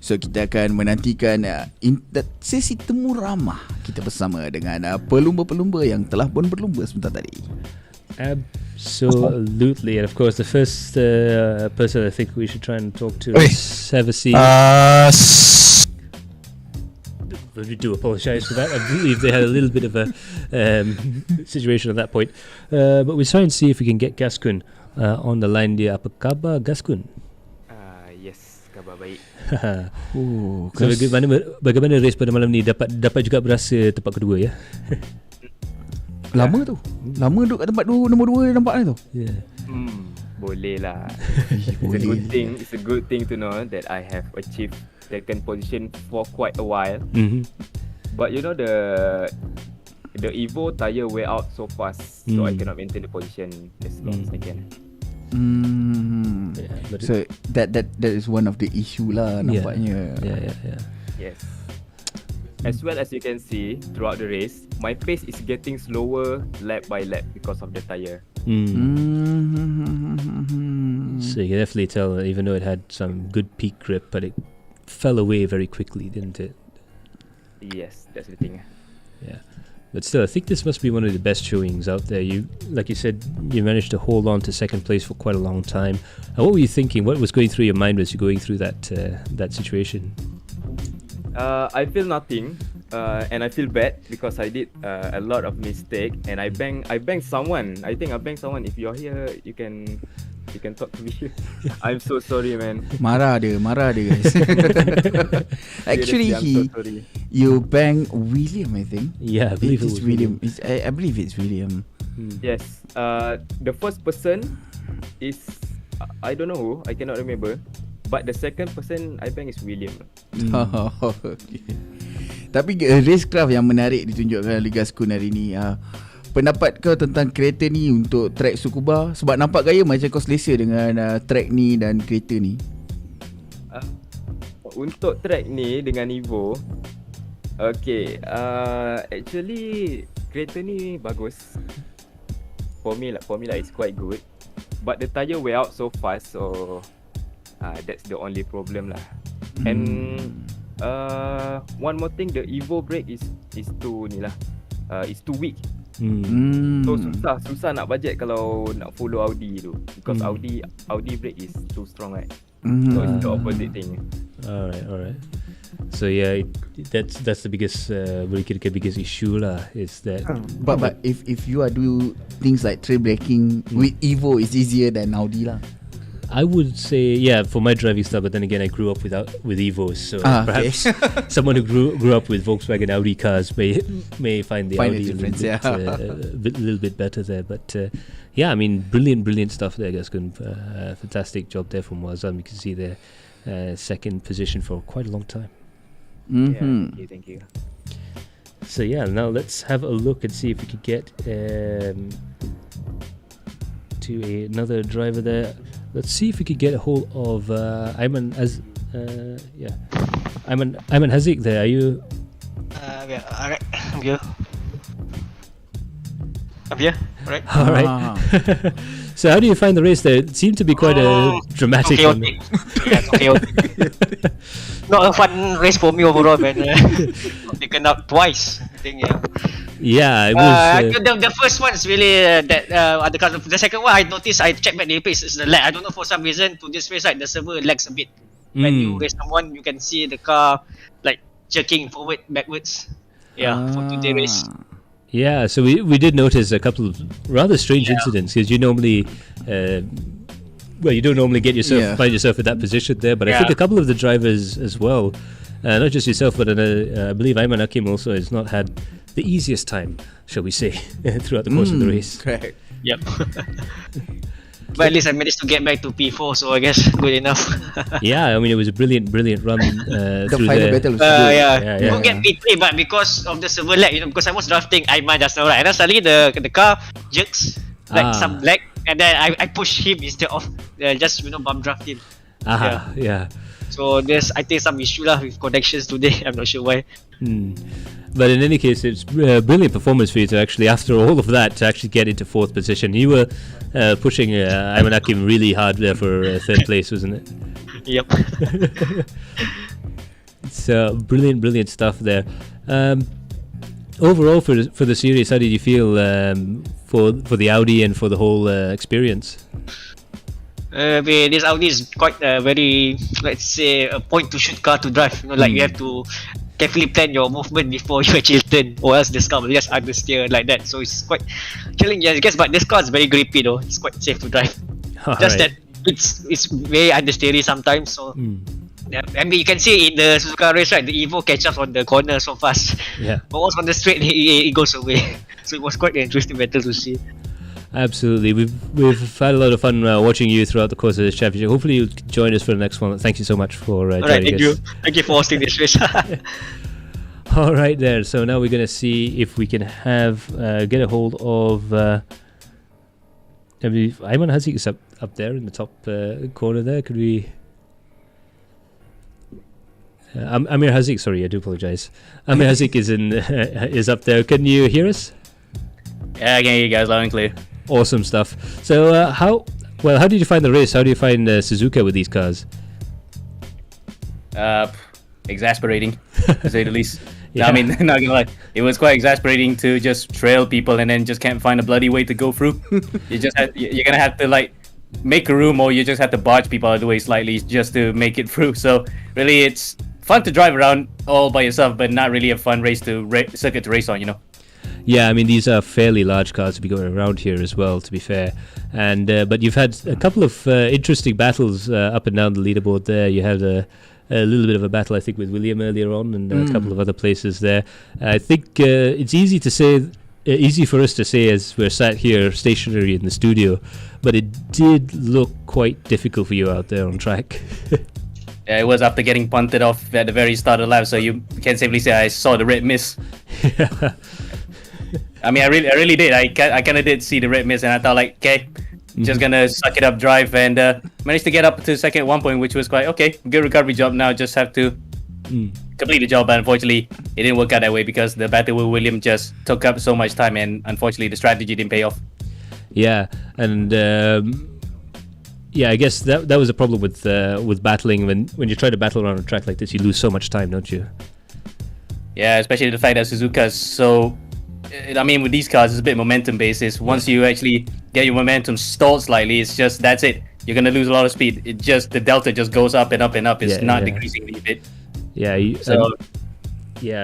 So kita akan menantikan sesi temu ramah kita bersama dengan pelumba-pelumba yang telah pun berlumba sebentar tadi. Absolutely. And of course the first person I think we should try and talk to is Sevasi. We do apologise for that. I believe they had a little bit of a situation at that point. But we'll try and see if we can get Gaskun on the line dia. Apa khabar Gaskun? Yes, khabar baik. So bagaimana race pada malam ni? Dapat juga berasa tempat kedua ya? Lama duduk kat tempat nombor 2 nampaknya tu. Boleh lah. It's a good thing to know that I have achieved second position for quite a while. But you know the Evo tire wear out so fast, so I cannot maintain the position as long as I can. So that is one of the issue lah nampaknya. Yeah. Yes. As well as you can see throughout the race, my pace is getting slower lap by lap because of the tire. So you can definitely tell, even though it had some good peak grip, but it fell away very quickly, didn't it? Yes, that's the thing. Yeah. But still, I think this must be one of the best showings out there. You, like you said, you managed to hold on to second place for quite a long time. And what were you thinking? What was going through your mind as you're going through that situation? I feel nothing, and I feel bad because I did a lot of mistake, and I banged someone. I think I banged someone. If you're here, you can talk to me. I'm so sorry, man. Marah dia guys. Actually, you bang William, I think. Yeah, I believe it's William. I believe it's William. Yes. The first person is I don't know who. I cannot remember. But the second person I bang is William. Okay. Tapi racecraft yang menarik ditunjukkan oleh Gaskun hari ni. Pendapat kau tentang kereta ni untuk track Tsukuba? Sebab nampak gaya macam kau selesa dengan track ni dan kereta ni. Untuk track ni dengan Evo, okay, actually kereta ni bagus. For me lah, it's quite good. But the tire wear out so fast, so that's the only problem lah. And one more thing, the Evo brake is too ni lah. It's too weak. So susah nak budget kalau nak follow Audi tu, because Audi brake is too strong, right? So it's the opposite thing. Alright. So yeah, that's the biggest biggest issue lah. Is that but if you are do things like trail braking with Evo, it's easier than Audi lah. I would say, yeah, for my driving style, but then again, I grew up with Evos, so perhaps someone who grew up with Volkswagen Audi cars may find the Audi a little bit better there. But yeah, I mean, brilliant stuff there, Gaskun. Fantastic job there from Wazam. You can see their second position for quite a long time. Yeah, thank you. So yeah, now let's have a look and see if we could get to another driver there. Let's see if we could get a hold of Ayman Haziq there. Are you? Yeah, alright. I'm here. Alright. Alright. So how do you find the race there? It seemed to be quite a dramatic one. Chaotic. Not a fun race for me overall, man. Taken out twice, I think. Yeah, it was. The first one is really the second one I noticed. I checked back the pace. It's the lag. I don't know, for some reason to this race, right, the server lags a bit. When you race someone, you can see the car like jerking forward, backwards. Yeah, for today's race. Yeah, so we did notice a couple of rather strange incidents, because you normally. You don't normally find yourself in that position there, but I think a couple of the drivers as well, not just yourself, but I believe Ayman Hakim also has not had the easiest time, shall we say, throughout the course of the race. Correct. Yep. But at least I managed to get back to P4, so I guess good enough. Yeah, I mean, it was a brilliant run The through final there. battle was good. Yeah. Don't get P3, but because of the server lag, because I was drafting Ayman just now, right? And then suddenly the car jerks like some lag, and then I push him instead of just bump draft him. Yeah. So there's, I think, some issue lah with connections today. I'm not sure why. But in any case, it's a brilliant performance for you to actually, after all of that, to actually get into 4th position. You were pushing Ayman Hakim really hard there for 3rd place, wasn't it? Yep. It's brilliant stuff there. Overall, for the series, how did you feel for the Audi and for the whole experience? This Audi is quite a very, let's say, a point-to-shoot car to drive. You know, like you have to carefully plan your movement before you actually turn, or else this car will just understeer like that. So it's quite challenging, I guess. But this car is very grippy though. It's quite safe to drive. Just that it's very understeery sometimes. So yeah, I mean, you can see in the Suzuka race, right? The Evo catches on the corner so fast. Yeah. But once on the straight, it goes away. So it was quite an interesting battle to see. Absolutely, we've had a lot of fun watching you throughout the course of this championship. Hopefully you'll join us for the next one. Thank you so much for joining us. Thank you for hosting this race. All right there. So now we're going to see if we can get a hold of Ayman Hazik is up there in the top corner there. Could we? Amir Hazik, sorry, I do apologize. Amir Hazik is up there. Can you hear us? Yeah, I can hear you guys loud and clear. Awesome stuff. So how did you find the race? How do you find Suzuka with these cars? Exasperating, to say the least. Yeah. I mean, not gonna lie, it was quite exasperating to just trail people and then just can't find a bloody way to go through. You're gonna have to like make a room, or you just have to barge people out of the way slightly just to make it through. So really, it's fun to drive around all by yourself, but not really a fun circuit to race on, you know. Yeah, I mean, these are fairly large cars to be going around here as well, to be fair. And but you've had a couple of interesting battles up and down the leaderboard there. You had a little bit of a battle, I think, with William earlier on, and a couple of other places there. I think it's easy for us to say as we're sat here stationary in the studio, but it did look quite difficult for you out there on track. Yeah, it was after getting punted off at the very start of the lap, so you can safely say I saw the red mist. Yeah. I mean, I really did. I kind of did see the red mist, and I thought, like, okay, just gonna suck it up, drive, and managed to get up to second at one point, which was quite okay. Good recovery job. Now just have to complete the job, but unfortunately, it didn't work out that way because the battle with William just took up so much time, and unfortunately, the strategy didn't pay off. Yeah, and I guess that was a problem with battling. When you try to battle around a track like this, you lose so much time, don't you? Yeah, especially the fact that Suzuka is so. I mean, with these cars, it's a bit momentum basis. Once you actually get your momentum stalled slightly, it's just that's it. You're gonna lose a lot of speed. The delta just goes up and up and up. It's not decreasing a bit. Yeah. I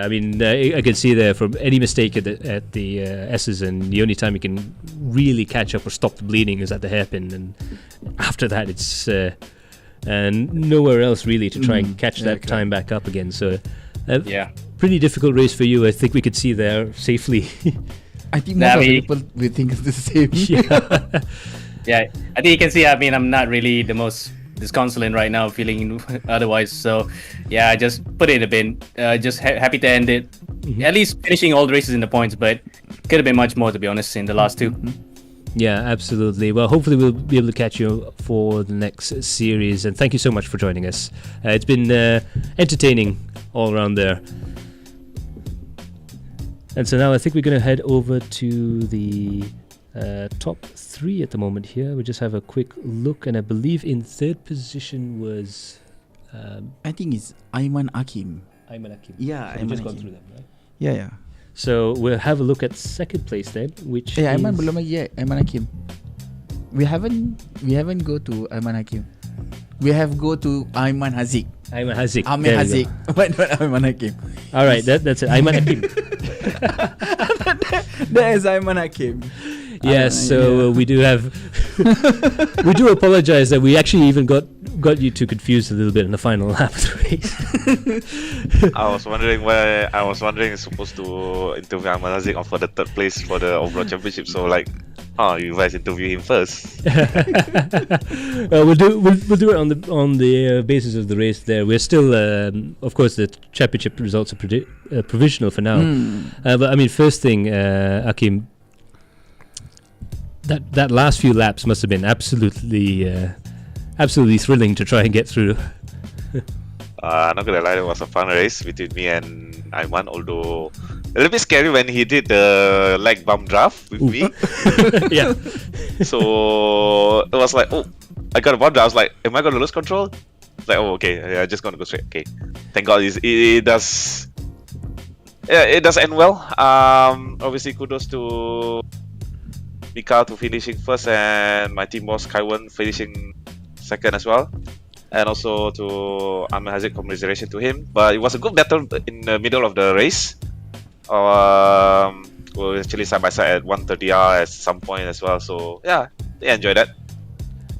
mean, I can see there from any mistake at the Esses, and the only time you can really catch up or stop the bleeding is at the hairpin, and after that, it's and nowhere else really to try and catch that time back up again. So. Pretty difficult race for you. I think we could see there safely. I think most of the people will think it's the same. Yeah, I think you can see. I mean, I'm not really the most disconsolate right now, feeling otherwise. So, yeah, I just put it in a bin. Just happy to end it. At least finishing all the races in the points, but could have been much more, to be honest, in the last two. Yeah, absolutely. Well, hopefully we'll be able to catch you for the next series. And thank you so much for joining us. It's been entertaining all around there. And so now I think we're going to head over to the top three at the moment here. We'll just have a quick look. And I believe in third position was... I think it's Ayman Hakim. Yeah, Ayman just gone through them, right? Yeah. So we'll have a look at second place then, which is... Ayman belum lagi yet, Ayman Hakim. We haven't go to Ayman Hakim. We have go to Ayman Hazik. Ayman Hazik. Amir Hazik. But not Ayman Hakim. Alright, that's it. Ayman Hakim. That is Ayman Hakim. Yes, so we do have... we do apologize that we actually even got you two confused a little bit in the final lap of the race. I was wondering supposed to interview Ayman Hazik for the third place for the overall championship. So like, you guys interview him first. We'll do it on the basis of the race. There, we're still, of course, the championship results are provisional for now. But I mean, first thing, Hakim, that last few laps must have been absolutely thrilling to try and get through. Not gonna lie, it was a fun race between me and Aiman, although a little bit scary when he did the leg bump draft with me. Yeah. So it was like, oh, I got a bump draft. I was like, am I gonna lose control? Like, oh, okay, yeah, I'm just gonna go straight. Okay, thank God it does. Yeah, it does end well. Obviously, kudos to Mika to finishing first, and my team boss Kaiwan finishing second as well. And also to Amir Haziq, commiseration to him. But it was a good battle in the middle of the race. We were actually side by side at 130R at some point as well. So yeah, I enjoyed that.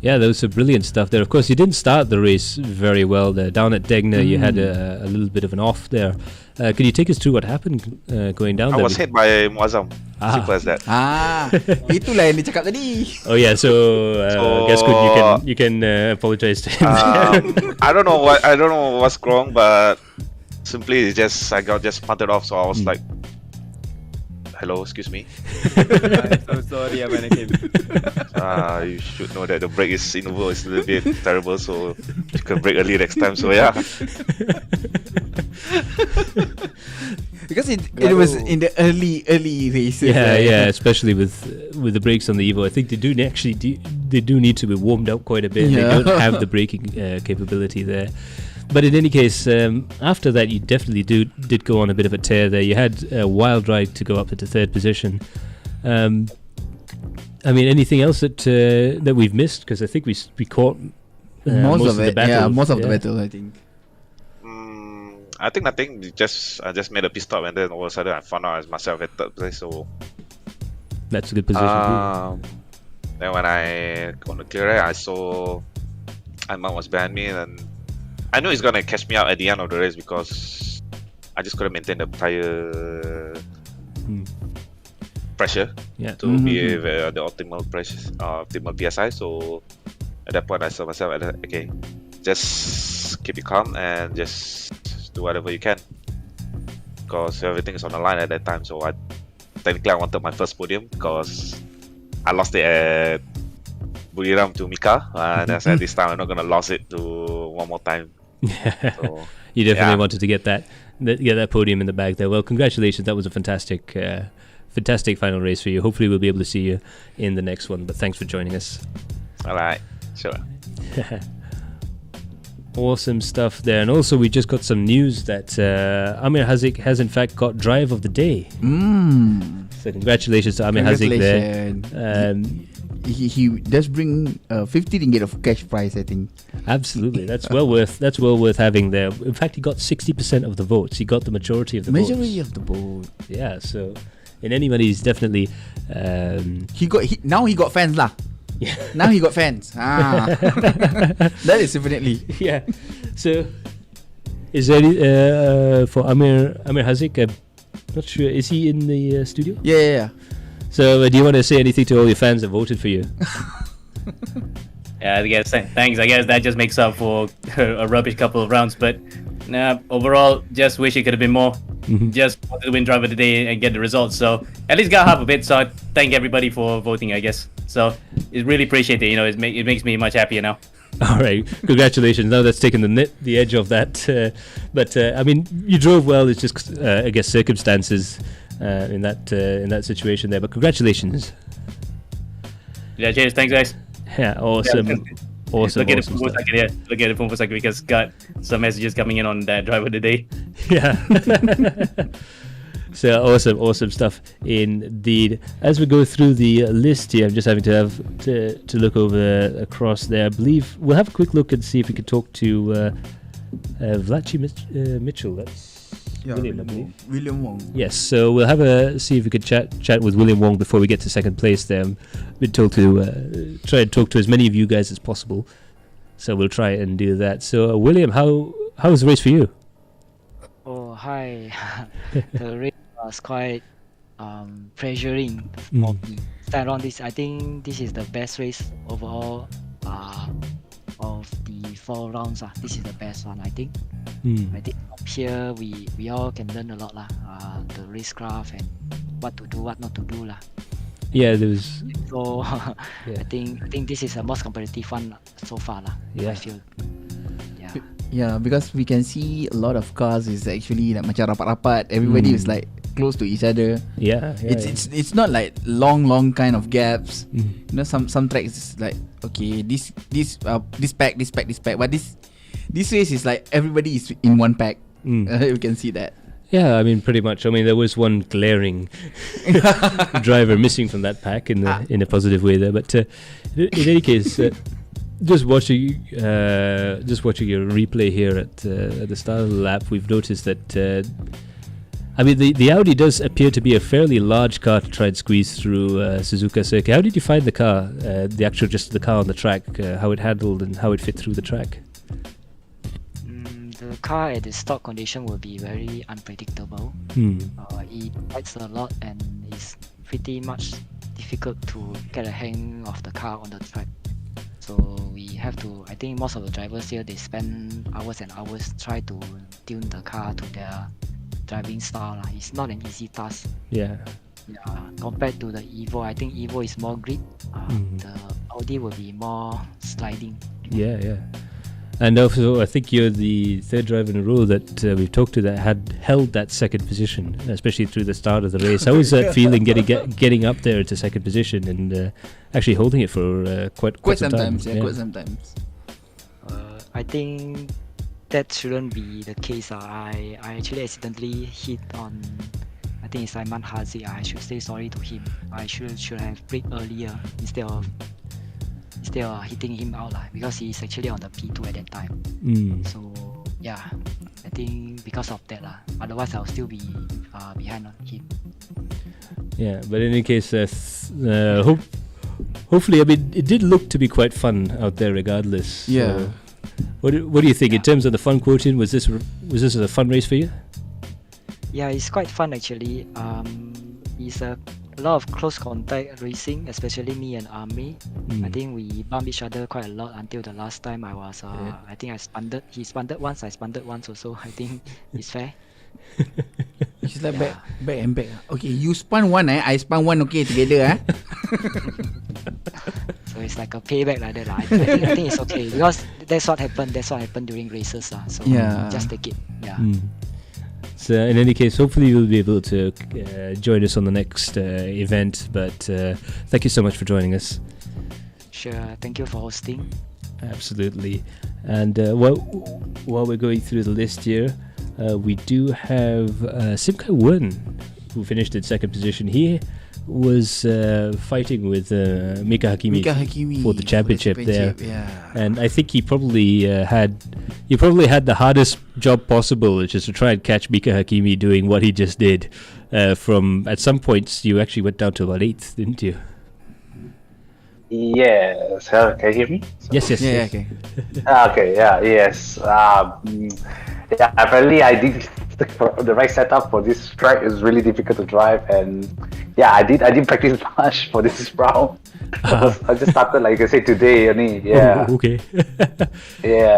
Yeah, there was some brilliant stuff there. Of course, you didn't start the race very well there. Down at Degner, you had a little bit of an off there. Can you take us through what happened going down I there? was hit by Muazzam. Simple as that. Itulah yang dia cakap tadi. Oh yeah, so guess good. You can apologize to him. I don't know what's wrong, but simply I got just punted off. So I was like, hello, excuse me. I'm so sorry, Abang Hakim. You should know that the brake is a little bit terrible, so you can brake early next time. So yeah. Because it was in the early races. Yeah, especially with the brakes on the Evo. I think they do need to be warmed up quite a bit. Yeah. They don't have the braking capability there. But in any case, after that, you definitely did go on a bit of a tear there. You had a wild ride to go up into third position. I mean, anything else that we've missed? Because I think we caught most of the battle. Yeah, most of the battle, I think. I think nothing. I just made a pit stop, and then all of a sudden I found out myself at third place. So that's a good position. Then when I on the clear air, I saw Aiman was behind me, and I knew he's gonna catch me out at the end of the race because I just couldn't maintain the tire pressure to be the optimal pressure, optimal PSI. So at that point, I saw myself okay, just keep it calm and just do whatever you can because everything is on the line at that time. So I wanted my first podium because I lost it at Buriram to Mika, and I said this time I'm not gonna lose it to one more time. So, you definitely wanted to get that podium in the bag there. Well, congratulations, that was a fantastic final race for you. Hopefully we'll be able to see you in the next one, but thanks for joining us. All right, sure. Awesome stuff there. And also we just got some news that Amir Haziq has in fact got drive of the day. So congratulations to Amir Haziq there. He does bring 50 ringgit of cash prize, I think. Absolutely, that's well worth having there. In fact, he got 60% of the votes. He got the majority of the votes. Yeah, so in any money, he's definitely now he got fans lah. Yeah. Now he got fans. That is definitely. Yeah. So is there any for Amir Haziq? I'm not sure. Is he in the studio? Yeah. So do you want to say anything to all your fans that voted for you? Yeah, I guess thanks. I guess that just makes up for a rubbish couple of rounds. But overall, just wish it could have been more. Just wanted to win driver of the day and get the results. So at least got half of it. So I thank everybody for voting, I guess. So it's really appreciated. You know, it makes me much happier now. All right, congratulations. Now that's taken the edge of that. But I mean, you drove well. It's just I guess circumstances in that situation there. But congratulations. Yeah, cheers. Thanks, guys. Yeah, awesome. Yeah. Awesome. Look at it for a second because got some messages coming in on that driver today. Yeah. So awesome stuff indeed. As we go through the list here, I'm just having to look over across there. I believe we'll have a quick look and see if we can talk to Vlachi Mitchell. That's William, I believe. William Wong. Yes, so we'll see if we could chat with William Wong before we get to second place there. I've been told to try and talk to as many of you guys as possible. So we'll try and do that. So William, how was the race for you? Oh, hi. The race was quite pressuring for me. Stand on this, I think this is the best race overall of the 4 rounds. This is the best one, I think. I think up here we all can learn a lot the racecraft and what to do, what not to do lah. Yeah, there was. So yeah. I think this is the most competitive one so far lah. Yeah. I feel. Yeah. Yeah, because we can see a lot of cars is actually like macam rapat-rapat. Everybody is like close to each other. Yeah, It's not like long kind of gaps. You know, some tracks is like okay, this pack, but this race is like everybody is in one pack. We can see that. Yeah, I mean, pretty much. I mean, there was one glaring driver missing from that pack in a positive way there. But in any case, just watching your replay here at the start of the lap, we've noticed that. I mean, the Audi does appear to be a fairly large car to try and squeeze through Suzuka circuit. How did you find the car, just the car on the track, how it handled and how it fit through the track? The car at the stock condition will be very unpredictable. It bites a lot and it's pretty much difficult to get a hang of the car on the track. So we have to, I think most of the drivers here, they spend hours and hours try to tune the car to their driving style. It's not an easy task. Yeah. Compared to the Evo, I think Evo is more grip. The Audi will be more sliding. Yeah. And also, I think you're the third driver in a row that we've talked to that had held that second position, especially through the start of the race. How was that feeling getting up there to second position and actually holding it for quite some time? Quite sometimes. I think that shouldn't be the case. I actually accidentally hit on, I think it's Ayman Haziq. I should say sorry to him. I should have braked earlier instead of hitting him out because he's actually on the P2 at that time. So yeah, I think because of that otherwise I'll still be behind on him. Yeah, but in any case, hopefully, I mean, it did look to be quite fun out there regardless. Yeah. So what do you think in terms of the fun quotient? Was this a fun race for you? Yeah, it's quite fun actually. It's a lot of close contact racing, especially me and Ami. I think we bumped each other quite a lot until the last time I was I think I spunded. He spunded once, I spunded once also. I think it's fair. It's like back and back. Okay, you spun one, I spun one. Okay, together. So it's like a payback like that. I think it's okay because that's what happened. That's what happened during races. So just take it. Yeah. So in any case, hopefully you'll be able to join us on the next event. But thank you so much for joining us. Sure. Thank you for hosting. Absolutely. And while we're going through the list here, we do have Wern, who finished in second position. He was fighting with Mika Hakimi for the championship there. Yeah. And I think he probably had the hardest job possible, which is to try and catch Mika Hakimi doing what he just did. From at some points, you actually went down to about 8th, didn't you? Yes. Can you hear me? Yes. Yeah, okay. Okay. Yeah. Yes. Apparently I did the right setup for this track. Is really difficult to drive, and I didn't practice much for this round. I just started, like I said, today only. Yeah. Oh, okay. Yeah.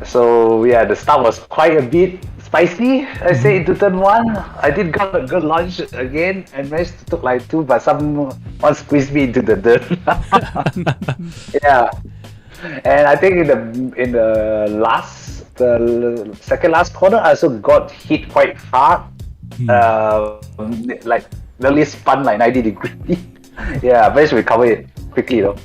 So the start was quite a bit spicy. I say into turn 1, I did got a good launch again and managed to took like 2, but someone squeezed me into the dirt. Yeah. And I think in the second last corner, I also got hit quite hard. Like nearly spun like 90 degrees. I managed to recover it quickly though.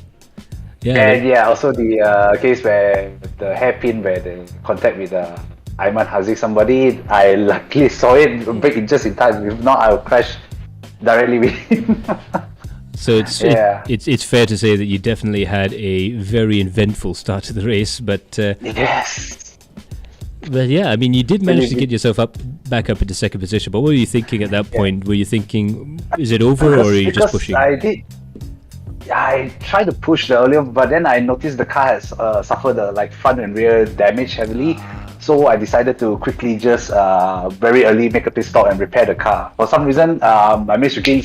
Also the case where the hairpin where they contact with Ayman Haziq somebody, I luckily saw it break it just in time. If not, I would crash directly with him. So it's fair to say that you definitely had a very eventful start to the race, but yes. But I mean, you did manage to get yourself back up into second position. But what were you thinking at that point? Were you thinking, is it over, or are you just pushing? I tried to push earlier, but then I noticed the car has suffered front and rear damage heavily. So I decided to quickly just very early make a pit stop and repair the car. For some reason, I managed to gain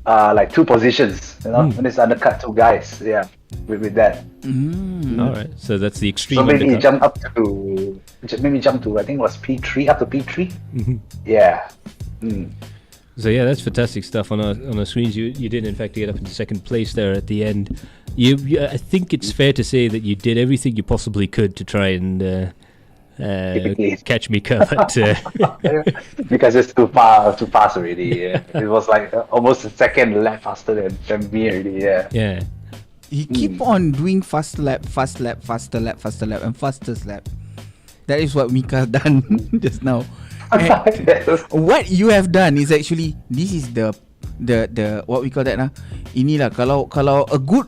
2 positions. When it's undercut 2 guys. Yeah, with that. All right, so that's the extreme. So maybe jump to I think it was P3 up to P3. Yeah. So that's fantastic stuff. On our screens, you did in fact get up into second place there at the end. I think it's fair to say that you did everything you possibly could to try and catch Mika, but because it's too fast already. Yeah. It was like almost a second lap faster than me already. Yeah. Yeah. He keep on doing faster lap, and fastest lap. That is what Mika done just now. What you have done is actually, this is the what we call that lah. Inilah kalau a good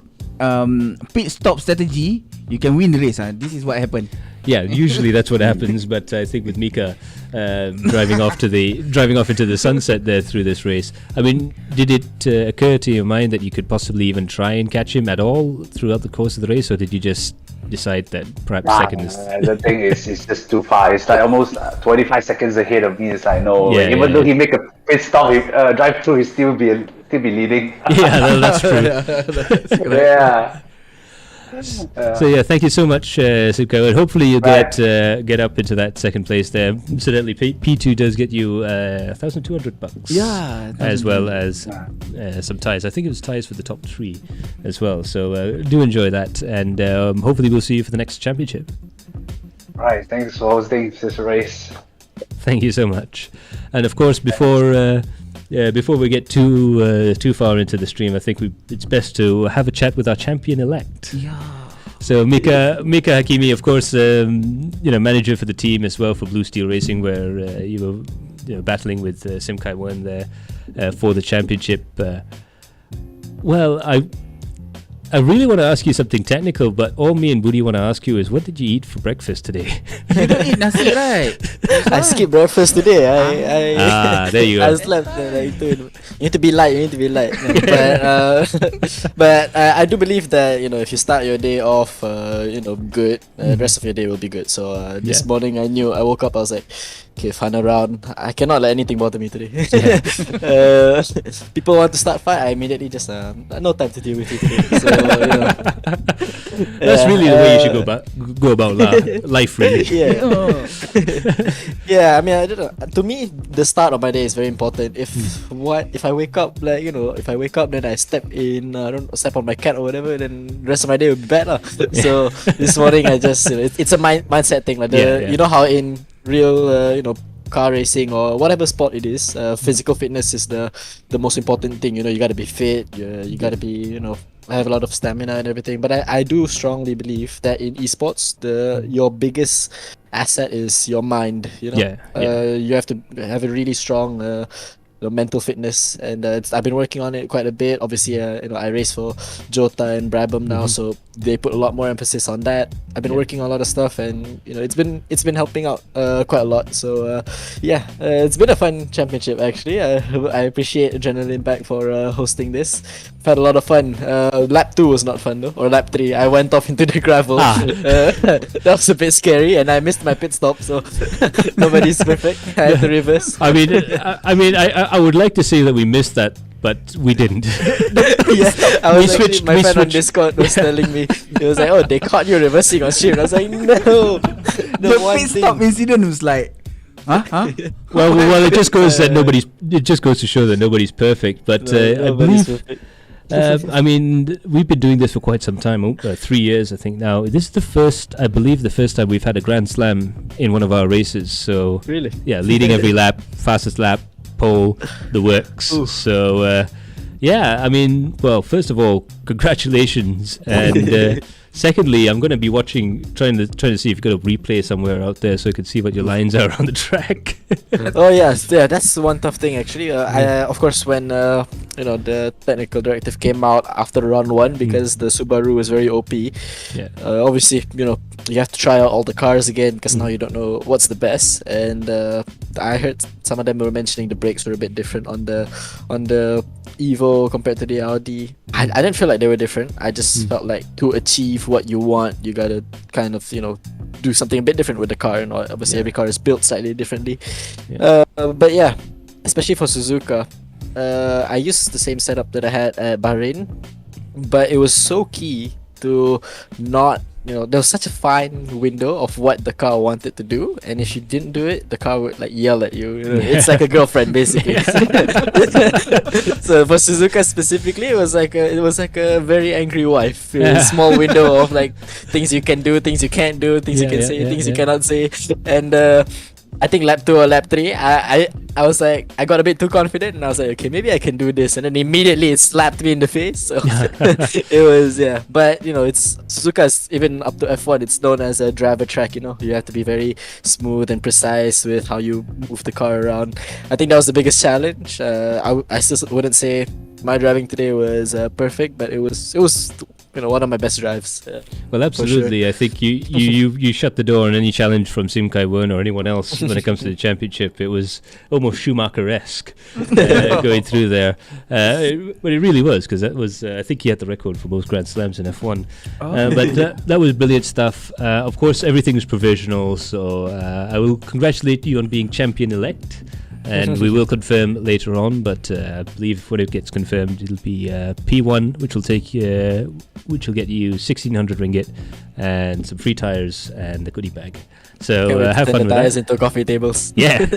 pit stop strategy, you can win the race. This is what happened. Yeah, usually that's what happens. But I think with Mika driving off into the sunset there through this race, I mean, did it occur to your mind that you could possibly even try and catch him at all throughout the course of the race, or did you just decide that perhaps second is... The thing is, it's just too far. It's like almost 25 seconds ahead of me. It's like, no. Yeah, even though he make a pit stop, drive through, he still be leading. Yeah, that's true. Yeah. So yeah, thank you so much, Suzuka, and hopefully you'll get up into that second place there. Incidentally, P2 does get you $1,200. Yeah, as well as some ties. I think it was ties for the top 3 as well. So do enjoy that, and hopefully we'll see you for the next championship. Right, thanks for hosting this race. Thank you so much. And of course, before we get too far into the stream, I think it's best to have a chat with our champion-elect. Yeah. So Mika Hakimi, of course, manager for the team as well for Blue Steel Racing, where you were battling with Simkai Wern there for the championship. Well, I really want to ask you something technical, but all me and Budi want to ask you is, what did you eat for breakfast today? You don't eat nasi, right? I skipped breakfast today. There you go. I slept. You need to be light. But I do believe that if you start your day off, good, the rest of your day will be good. So this morning I woke up. I was like, okay, fun around. I cannot let anything bother me today. People want to start fight. I immediately just no time to deal with it today. So that's really the way you should go about life, really. Yeah. I mean, I don't know. To me, the start of my day is very important. If I wake up if I wake up then I step on my cat or whatever, then the rest of my day will be bad lah. So this morning I just it's a mindset thing. Like you know how in real car racing or whatever sport it is, physical fitness is the most important thing. You got to be fit. You got to be have a lot of stamina and everything. But I do strongly believe that in esports, your biggest asset is your mind. You have to have a really strong mental fitness, and I've been working on it quite a bit. Obviously, I race for Jota and Brabham now, so they put a lot more emphasis on that. I've been working on a lot of stuff, and it's been helping out quite a lot. So it's been a fun championship actually. I appreciate Adrenaline Impact for hosting this. I've had a lot of fun. Lap 2 was not fun though, or lap 3. I went off into the gravel. That was a bit scary, and I missed my pit stop. So nobody's perfect. I had to reverse. I mean, I would like to say that we missed that, but we didn't. My friend on Discord was telling me, he was like, "Oh, they caught you reversing on stream." And I was like, "No." The pit stop incident was like, huh? Well, it just goes to show that nobody's perfect. But I believe. I mean, we've been doing this for quite some time, 3 years I think now. This is the first time we've had a Grand Slam in one of our races. So really, leading every lap, fastest lap, pole, the works. Ooh. So I mean, well, first of all, congratulations, and secondly, I'm going to be trying to see if you've got a replay somewhere out there so I can see what your lines are on the track. Oh yeah, that's one tough thing actually. Of course, when the technical directive came out after round 1, because the Subaru was very OP. Obviously, you have to try out all the cars again, because now you don't know what's the best. And I heard some of them were mentioning the brakes were a bit different on the Evo compared to the Audi. I didn't feel like they were different. I just felt like to achieve what you want, you gotta kind of do something a bit different with the car. And obviously every car is built slightly differently. But yeah, especially for Suzuka, I used the same setup that I had at Bahrain, but it was so key to not there was such a fine window of what the car wanted to do, and if you didn't do it, the car would like yell at you. It's like a girlfriend basically. So for Suzuka specifically, it was like a very angry wife. A small window of like things you can do, things you can't do, things you can say, things you cannot say, and I think lap 2 or lap 3, I was like, I got a bit too confident, and I was like, okay, maybe I can do this, and then immediately it slapped me in the face. So it was, but it's Suzuka's, even up to F1, it's known as a driver track. You have to be very smooth and precise with how you move the car around. I think that was the biggest challenge. I still wouldn't say my driving today was perfect, but it was one of my best drives. Well, absolutely. Sure. I think you shut the door on any challenge from Wern or anyone else when it comes to the championship. It was almost Schumacher-esque going through there. But it really was, because that was I think he had the record for most Grand Slams in F1. But that was brilliant stuff. Of course, everything was provisional, so I will congratulate you on being champion-elect. And we will confirm later on, but I believe when it gets confirmed, it'll be P1, which will get you 1,600 ringgit and some free tires and the goodie bag. So have fun with that. Tires into coffee tables. Yeah. okay,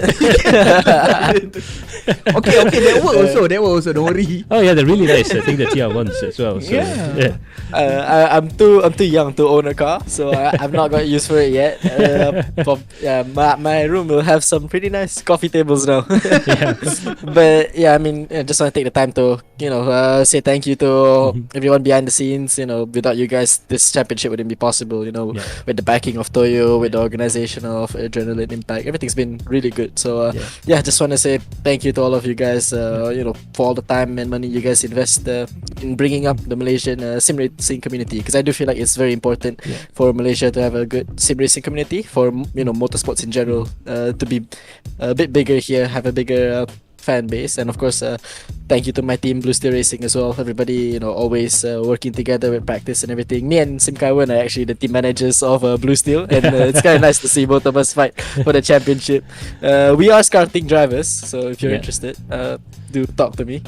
that worked also. Don't worry. Oh yeah, they're really nice. I think the TR1s as well. So, yeah. I'm too young to own a car, so I've not got use for it yet. My room will have some pretty nice coffee tables now. But I mean, just want to take the time to say thank you to everyone behind the scenes. Without you guys, this championship wouldn't be possible. With the backing of Toyo, with the organization of Adrenaline Impact, everything's been really good. So just want to say thank you to all of you guys. For all the time and money you guys invest in bringing up the Malaysian sim racing community, because I do feel like it's very important for Malaysia to have a good sim racing community, for motorsports in general to be a bit bigger here, have a bigger fan base. And of course, thank you to my team, Blue Steel Racing, as well. Everybody, always working together with practice and everything. Me and Wern are actually the team managers of Blue Steel, and it's kind of nice to see both of us fight for the championship. We are scouting drivers, so if you're interested, do talk to me.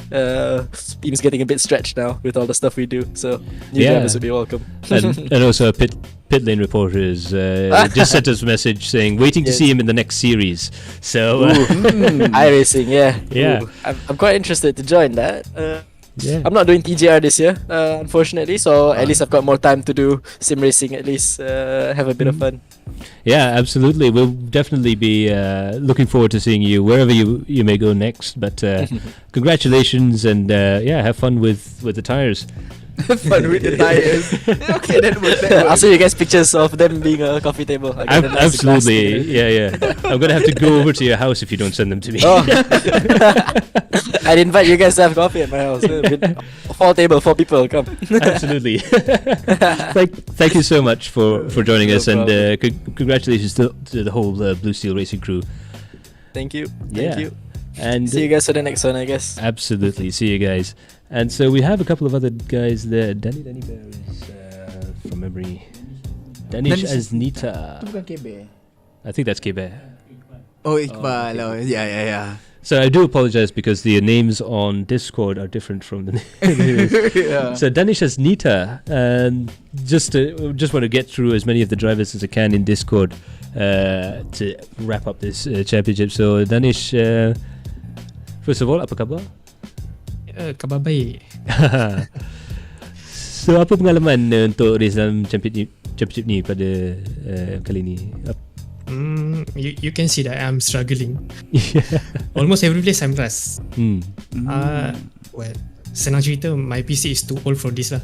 Team's getting a bit stretched now with all the stuff we do, so new drivers would be welcome. and also a pit lane reporters just sent us a message saying waiting to see him in the next series. So iRacing, yeah. I'm quite interested to join that. I'm not doing TGR this year, unfortunately, so at least I've got more time to do sim racing, at least have a bit of fun. Yeah, absolutely. We'll definitely be looking forward to seeing you wherever you may go next. But congratulations, and have fun with the tires. Fun with the tires. Okay, that works. I'll show you guys pictures of them being a coffee table. Absolutely, yeah. I'm gonna have to go over to your house if you don't send them to me. I'd invite you guys to have coffee at my house. 4 table, 4 people, come. Absolutely. Thank you so much for joining us, and congratulations to the whole Blue Steel Racing crew. Thank you. Thank you. And see you guys for the next one, I guess. Absolutely, see you guys. And so we have a couple of other guys there. Danny Bear is from memory. Danish Aznita. I think that's Kebe. Oh, Iqbal. Oh, yeah. So I do apologize because the names on Discord are different from the names. So Danish Aznita, just want to get through as many of the drivers as I can in Discord to wrap up this championship. So Danish, first of all, apa khabar? Khabar baik. So apa pengalaman untuk race dalam championship ni pada kali ni? You can see that I'm struggling. Almost every place I'm last. Well, senang cerita, my PC is too old for this lah.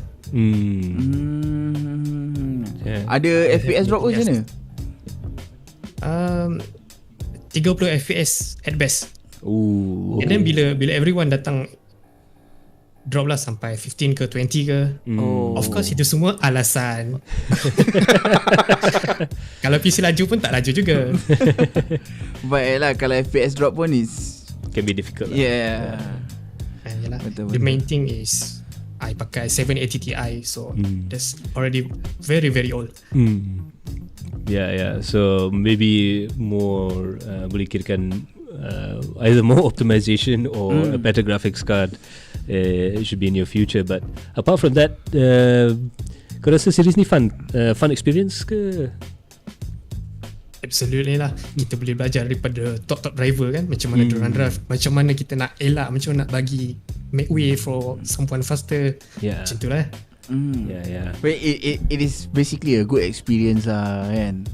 Ada FPS drop macam mana? 30 FPS at best. And then bila everyone datang drop lah sampai 15 ke 20 ke. Of course itu semua alasan. Kalau PC laju pun tak laju juga. Baiklah, kalau FPS drop pun can be difficult. Yeah. The main thing is I pakai 780 Ti, so that's already very very old. Yeah. So maybe more boleh kirakan either more optimization or a better graphics card should be in your future. But apart from that, Kau rasa series ni fun experience ke? Absolutely lah. Kita boleh belajar daripada top driver kan, macam mana diorang drive, macam mana kita nak elak, macam mana nak bagi make way for someone faster. Macam tu lah. But it is basically a good experience lah kan.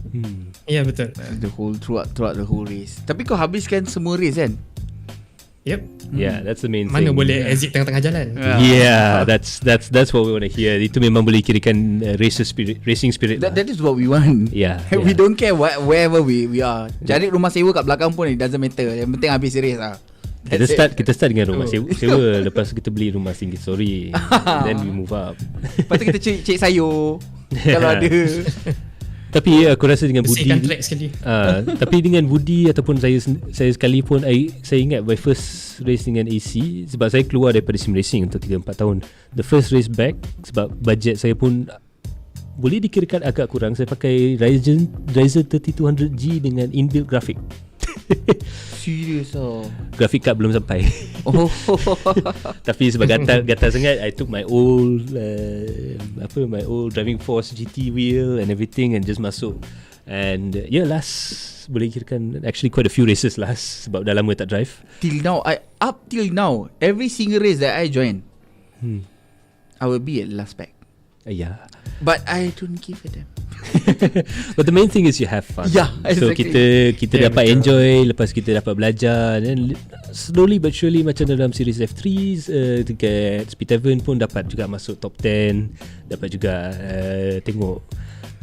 Ya, betul. The whole throughout the whole race. Tapi kau habiskan semua race kan? Yep. Yeah, that's the main Mana thing. boleh exit tengah-tengah jalan. Yeah, that's what we want to hear. Itu memang boleh kirakan racing spirit. That is what we want. Yeah. We don't care wherever we are. Cari rumah sewa kat belakang pun it doesn't matter. Yang penting habis race lah. Kita start dengan rumah sewa. Lepas kita beli rumah single story. Then we move up. Lepas tu kita cek sayur kalau ada. Tapi aku rasa dengan Budi, bersihkan track sekali. Tapi dengan Budi ataupun saya sekali pun, saya ingat my first race dengan AC, sebab saya keluar daripada sim racing untuk 3-4 tahun. The first race back, sebab budget saya pun boleh dikirakan agak kurang. Saya pakai Ryzen 3200G dengan inbuilt graphic. Serius oh. Graphic card belum sampai. Tapi sebab gatal sangat, I took my old my old driving force GT wheel and everything and just masuk. And last boleh kirakan actually quite a few races last, sebab dah lama tak drive. Up till now, every single race that I join, I will be at last pack. But I don't give a damn. But the main thing is you have fun. Exactly. So kita dapat enjoy, lepas kita dapat belajar, then slowly but surely macam dalam series F3s, dekat Speed7 pun dapat juga masuk top 10, dapat juga tengok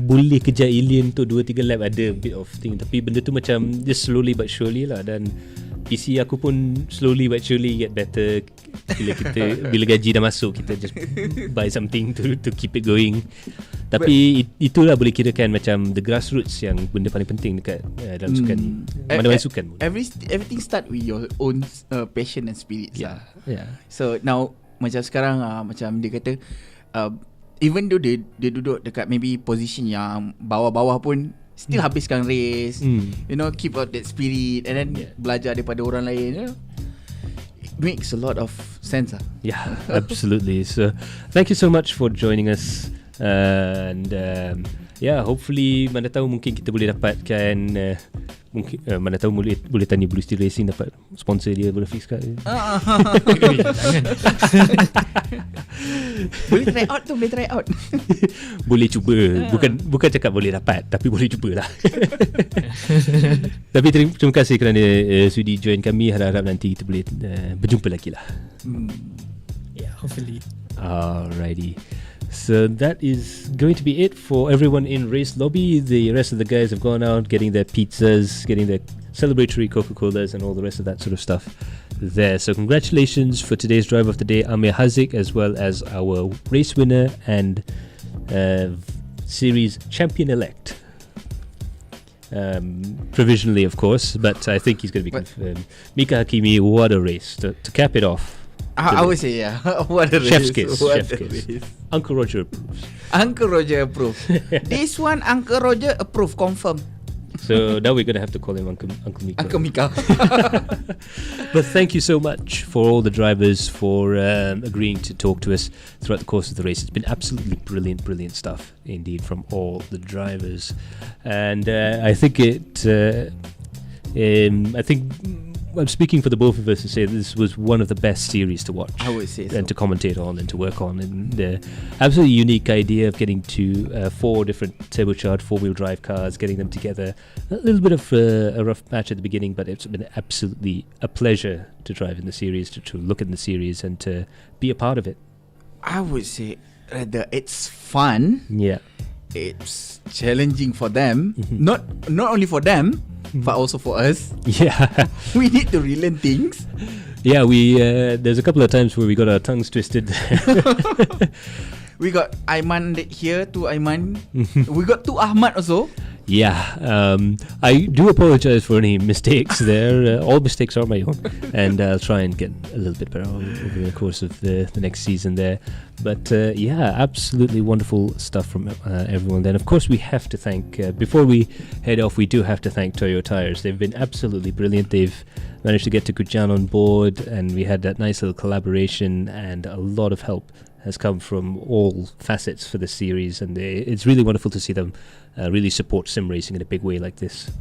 boleh kejar alien tu 2-3 lap, ada bit of thing. Tapi benda tu macam just slowly but surely lah. Dan PC aku pun slowly but surely get better. Bila gaji dah masuk, kita just buy something to keep it going. Tapi itulah boleh kirakan macam the grassroots yang benda paling penting dekat dalam sukan, mana-mana sukan pun. Everything start with your own passion and spirit lah. So now macam sekarang macam dia kata even though dia duduk dekat maybe position yang bawah-bawah pun still habiskan race, you know, keep out that spirit and then belajar daripada orang lain, you know. It makes a lot of sense lah. Yeah, absolutely. So thank you so much for joining us. And hopefully mana tahu mungkin kita boleh dapatkan mungkin mana tahu boleh tanya Blue Steel Racing dapat sponsor dia, boleh fix kat boleh try out boleh cuba, bukan cakap boleh dapat, tapi boleh cuba lah. Tapi terima kasih kerana sudi join kami. Harap-harap nanti kita boleh berjumpa lagi lah. Hopefully. Alrighty. So that is going to be it for everyone in Race Lobby. The rest of the guys have gone out getting their pizzas, getting their celebratory Coca-Colas and all the rest of that sort of stuff there. So congratulations for today's driver of the day, Amir Haziq, as well as our race winner and series champion-elect. Provisionally, of course, but I think he's going to be confirmed. Mika Hakimi, what a race to cap it off. I would say what a race. Chef's kiss. Race. Uncle Roger approves. Uncle Roger approves. This one Uncle Roger approve, confirm. So now we're going to have to call him Uncle Mika. Uncle Mika. But thank you so much for all the drivers for agreeing to talk to us throughout the course of the race. It's been absolutely brilliant stuff indeed from all the drivers. And I think I'm speaking for the both of us to say this was one of the best series to watch. I would say so. And to commentate on and to work on. And the absolutely unique idea of getting to 4 different turbocharged 4-wheel drive cars, getting them together. A little bit of a rough patch at the beginning, but it's been absolutely a pleasure to drive in the series, to look in the series and to be a part of it. I would say it's fun. Yeah. It's challenging for them. Not only for them, but also for us. Yeah. We need to relearn things. Yeah, we there's a couple of times where we got our tongues twisted. We got Aiman here, to Aiman. We got two Ahmad also. Yeah, I do apologize for any mistakes there. All mistakes are my own, and I'll try and get a little bit better over the course of the next season there. But yeah, absolutely wonderful stuff from everyone. Then, of course, we have to thank, before we head off, we do have to thank Toyo Tyres. They've been absolutely brilliant. They've managed to get Takujan on board, and we had that nice little collaboration and a lot of help has come from all facets for this series, and it's really wonderful to see them really support sim racing in a big way like this.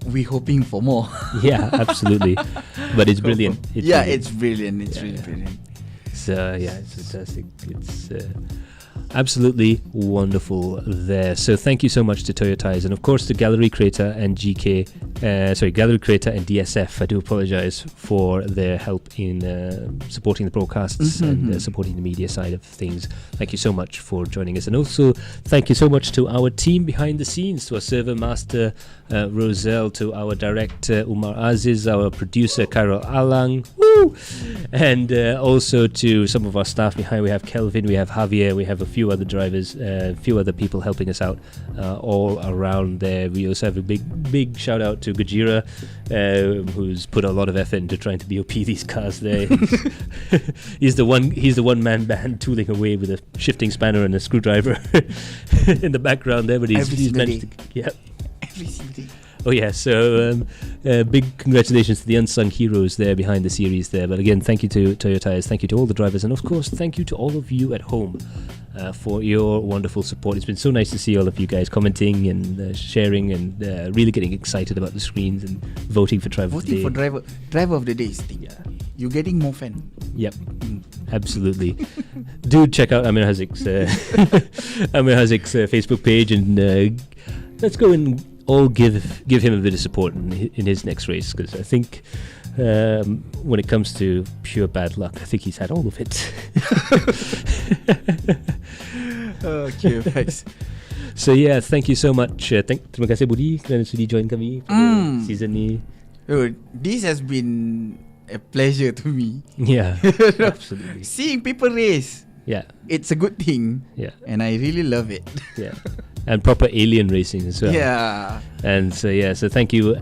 We're hoping for more. Yeah, absolutely. But it's brilliant. It's brilliant. It's really brilliant. So it's fantastic. It's absolutely wonderful there. So thank you so much to Toyo Tyres, and of course to Galeri Kereta and Galeri Kereta and DSF. I do apologize for their help in supporting the broadcasts and supporting the media side of things. Thank you so much for joining us, and also thank you so much to our team behind the scenes, to our server master Roselle, to our director Umar Aziz, our producer Carol Alang, and also to some of our staff behind. We have Kelvin, we have Javier, we have a few other drivers, a few other people helping us out all around there. We also have a big shout out to Gajira, who's put a lot of effort into trying to BOP these cars there. He's the one man band tooling away with a shifting spanner and a screwdriver in the background there, but he's managed to every single day. Oh yeah, so big congratulations to the unsung heroes there behind the series there. But again, thank you to Toyo Tyres, thank you to all the drivers, and of course thank you to all of you at home for your wonderful support. It's been so nice to see all of you guys commenting and sharing and really getting excited about the screens and voting for driver of the day. Voting for driver of the day. You're getting more fan. Yep, absolutely. Do check out Amir Hazik's Facebook page, and let's go and all give him a bit of support in his next race, because I think when it comes to pure bad luck, I think he's had all of it. Okay, guys. So yeah, thank you so much. Terima kasih Budi kerana sudi join kami pada season ni. This has been a pleasure to me. Yeah, absolutely. Seeing people race. Yeah, it's a good thing. Yeah, and I really love it. Yeah. And proper alien racing as well. Yeah. And so thank you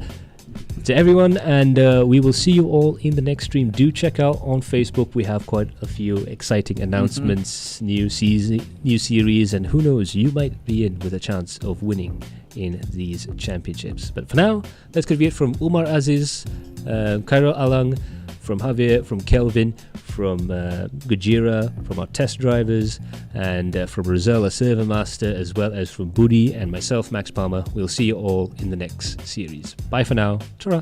to everyone, and we will see you all in the next stream. Do check out on Facebook. We have quite a few exciting announcements, new series, and who knows, you might be in with a chance of winning in these championships. But for now, let's give it from Umar Aziz, Cairo Alang, from Javier, from Kelvin, from Gujira, from our test drivers, and from Roselle, a server master, as well as from Budi and myself, Max Palmer. We'll see you all in the next series. Bye for now. Ta-ra.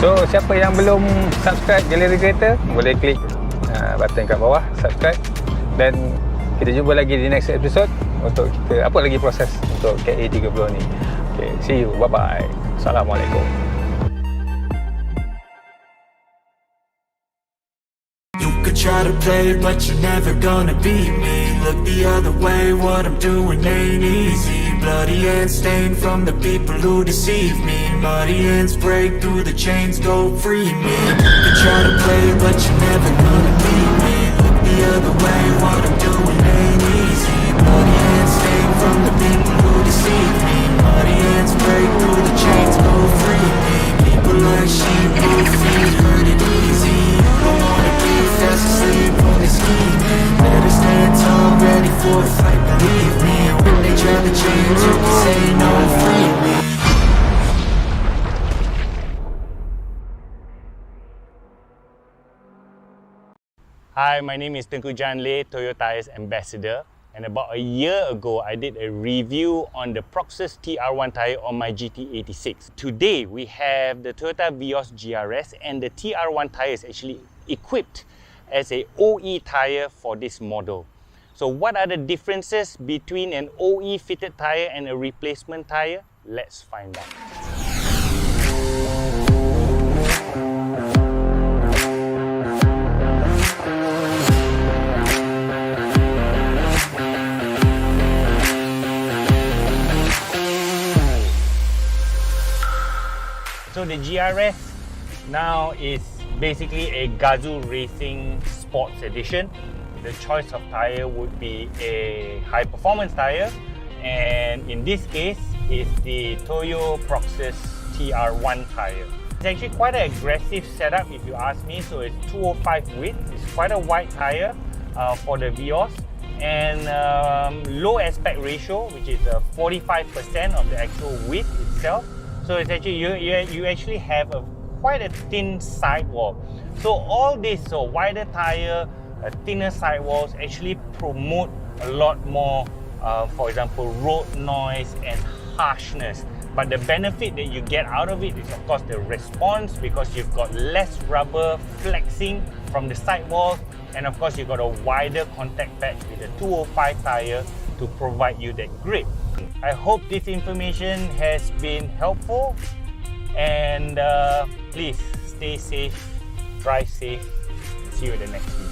So siapa yang belum subscribe Galeri Kereta, boleh klik button kat bawah subscribe, dan kita jumpa lagi di next episode untuk kita apa lagi proses untuk KA30 ni. Okay, see you, bye bye. Assalamualaikum. could try to play, but you're never gonna beat me. Look the other way, what I'm doing ain't easy. Bloody hands stained from the people who deceive me. Muddy hands break through the chains, go free me. You could try to play, but you're never gonna beat me. Look the other way, what I'm doing ain't easy. Bloody hands stained from the people who deceive me. Muddy hands break through the chains, go free me. People like sheep who feed, hurt it easy. You don't wanna be fast asleep on this scheming. Better stand tall, ready for a fight, believe me. When they try to change, you can say no, free me. Hi, my name is Tengku Janle, Toyo Tyre's ambassador. And about a year ago, I did a review on the Proxus TR1 tyre on my GT86. Today, we have the Toyota Vios GRS, and the TR1 tyre is actually equipped as a OE tyre for this model. So what are the differences between an OE fitted tyre and a replacement tyre? Let's find out. So the GRS now is basically a Gazoo Racing Sports Edition. The choice of tyre would be a high performance tyre, and in this case it's the Toyo Proxus TR1 tyre. It's actually quite an aggressive setup if you ask me. So it's 205 width, it's quite a wide tyre for the Vios, and low aspect ratio, which is 45% of the actual width itself. So it's actually you actually have quite a thin sidewall. So all this, so wider tire, thinner sidewalls actually promote a lot more, for example, road noise and harshness. But the benefit that you get out of it is of course the response, because you've got less rubber flexing from the sidewalls, and of course you've got a wider contact patch with the 205 tire to provide you that grip. I hope this information has been helpful, and please stay safe, drive safe. See you in the next video.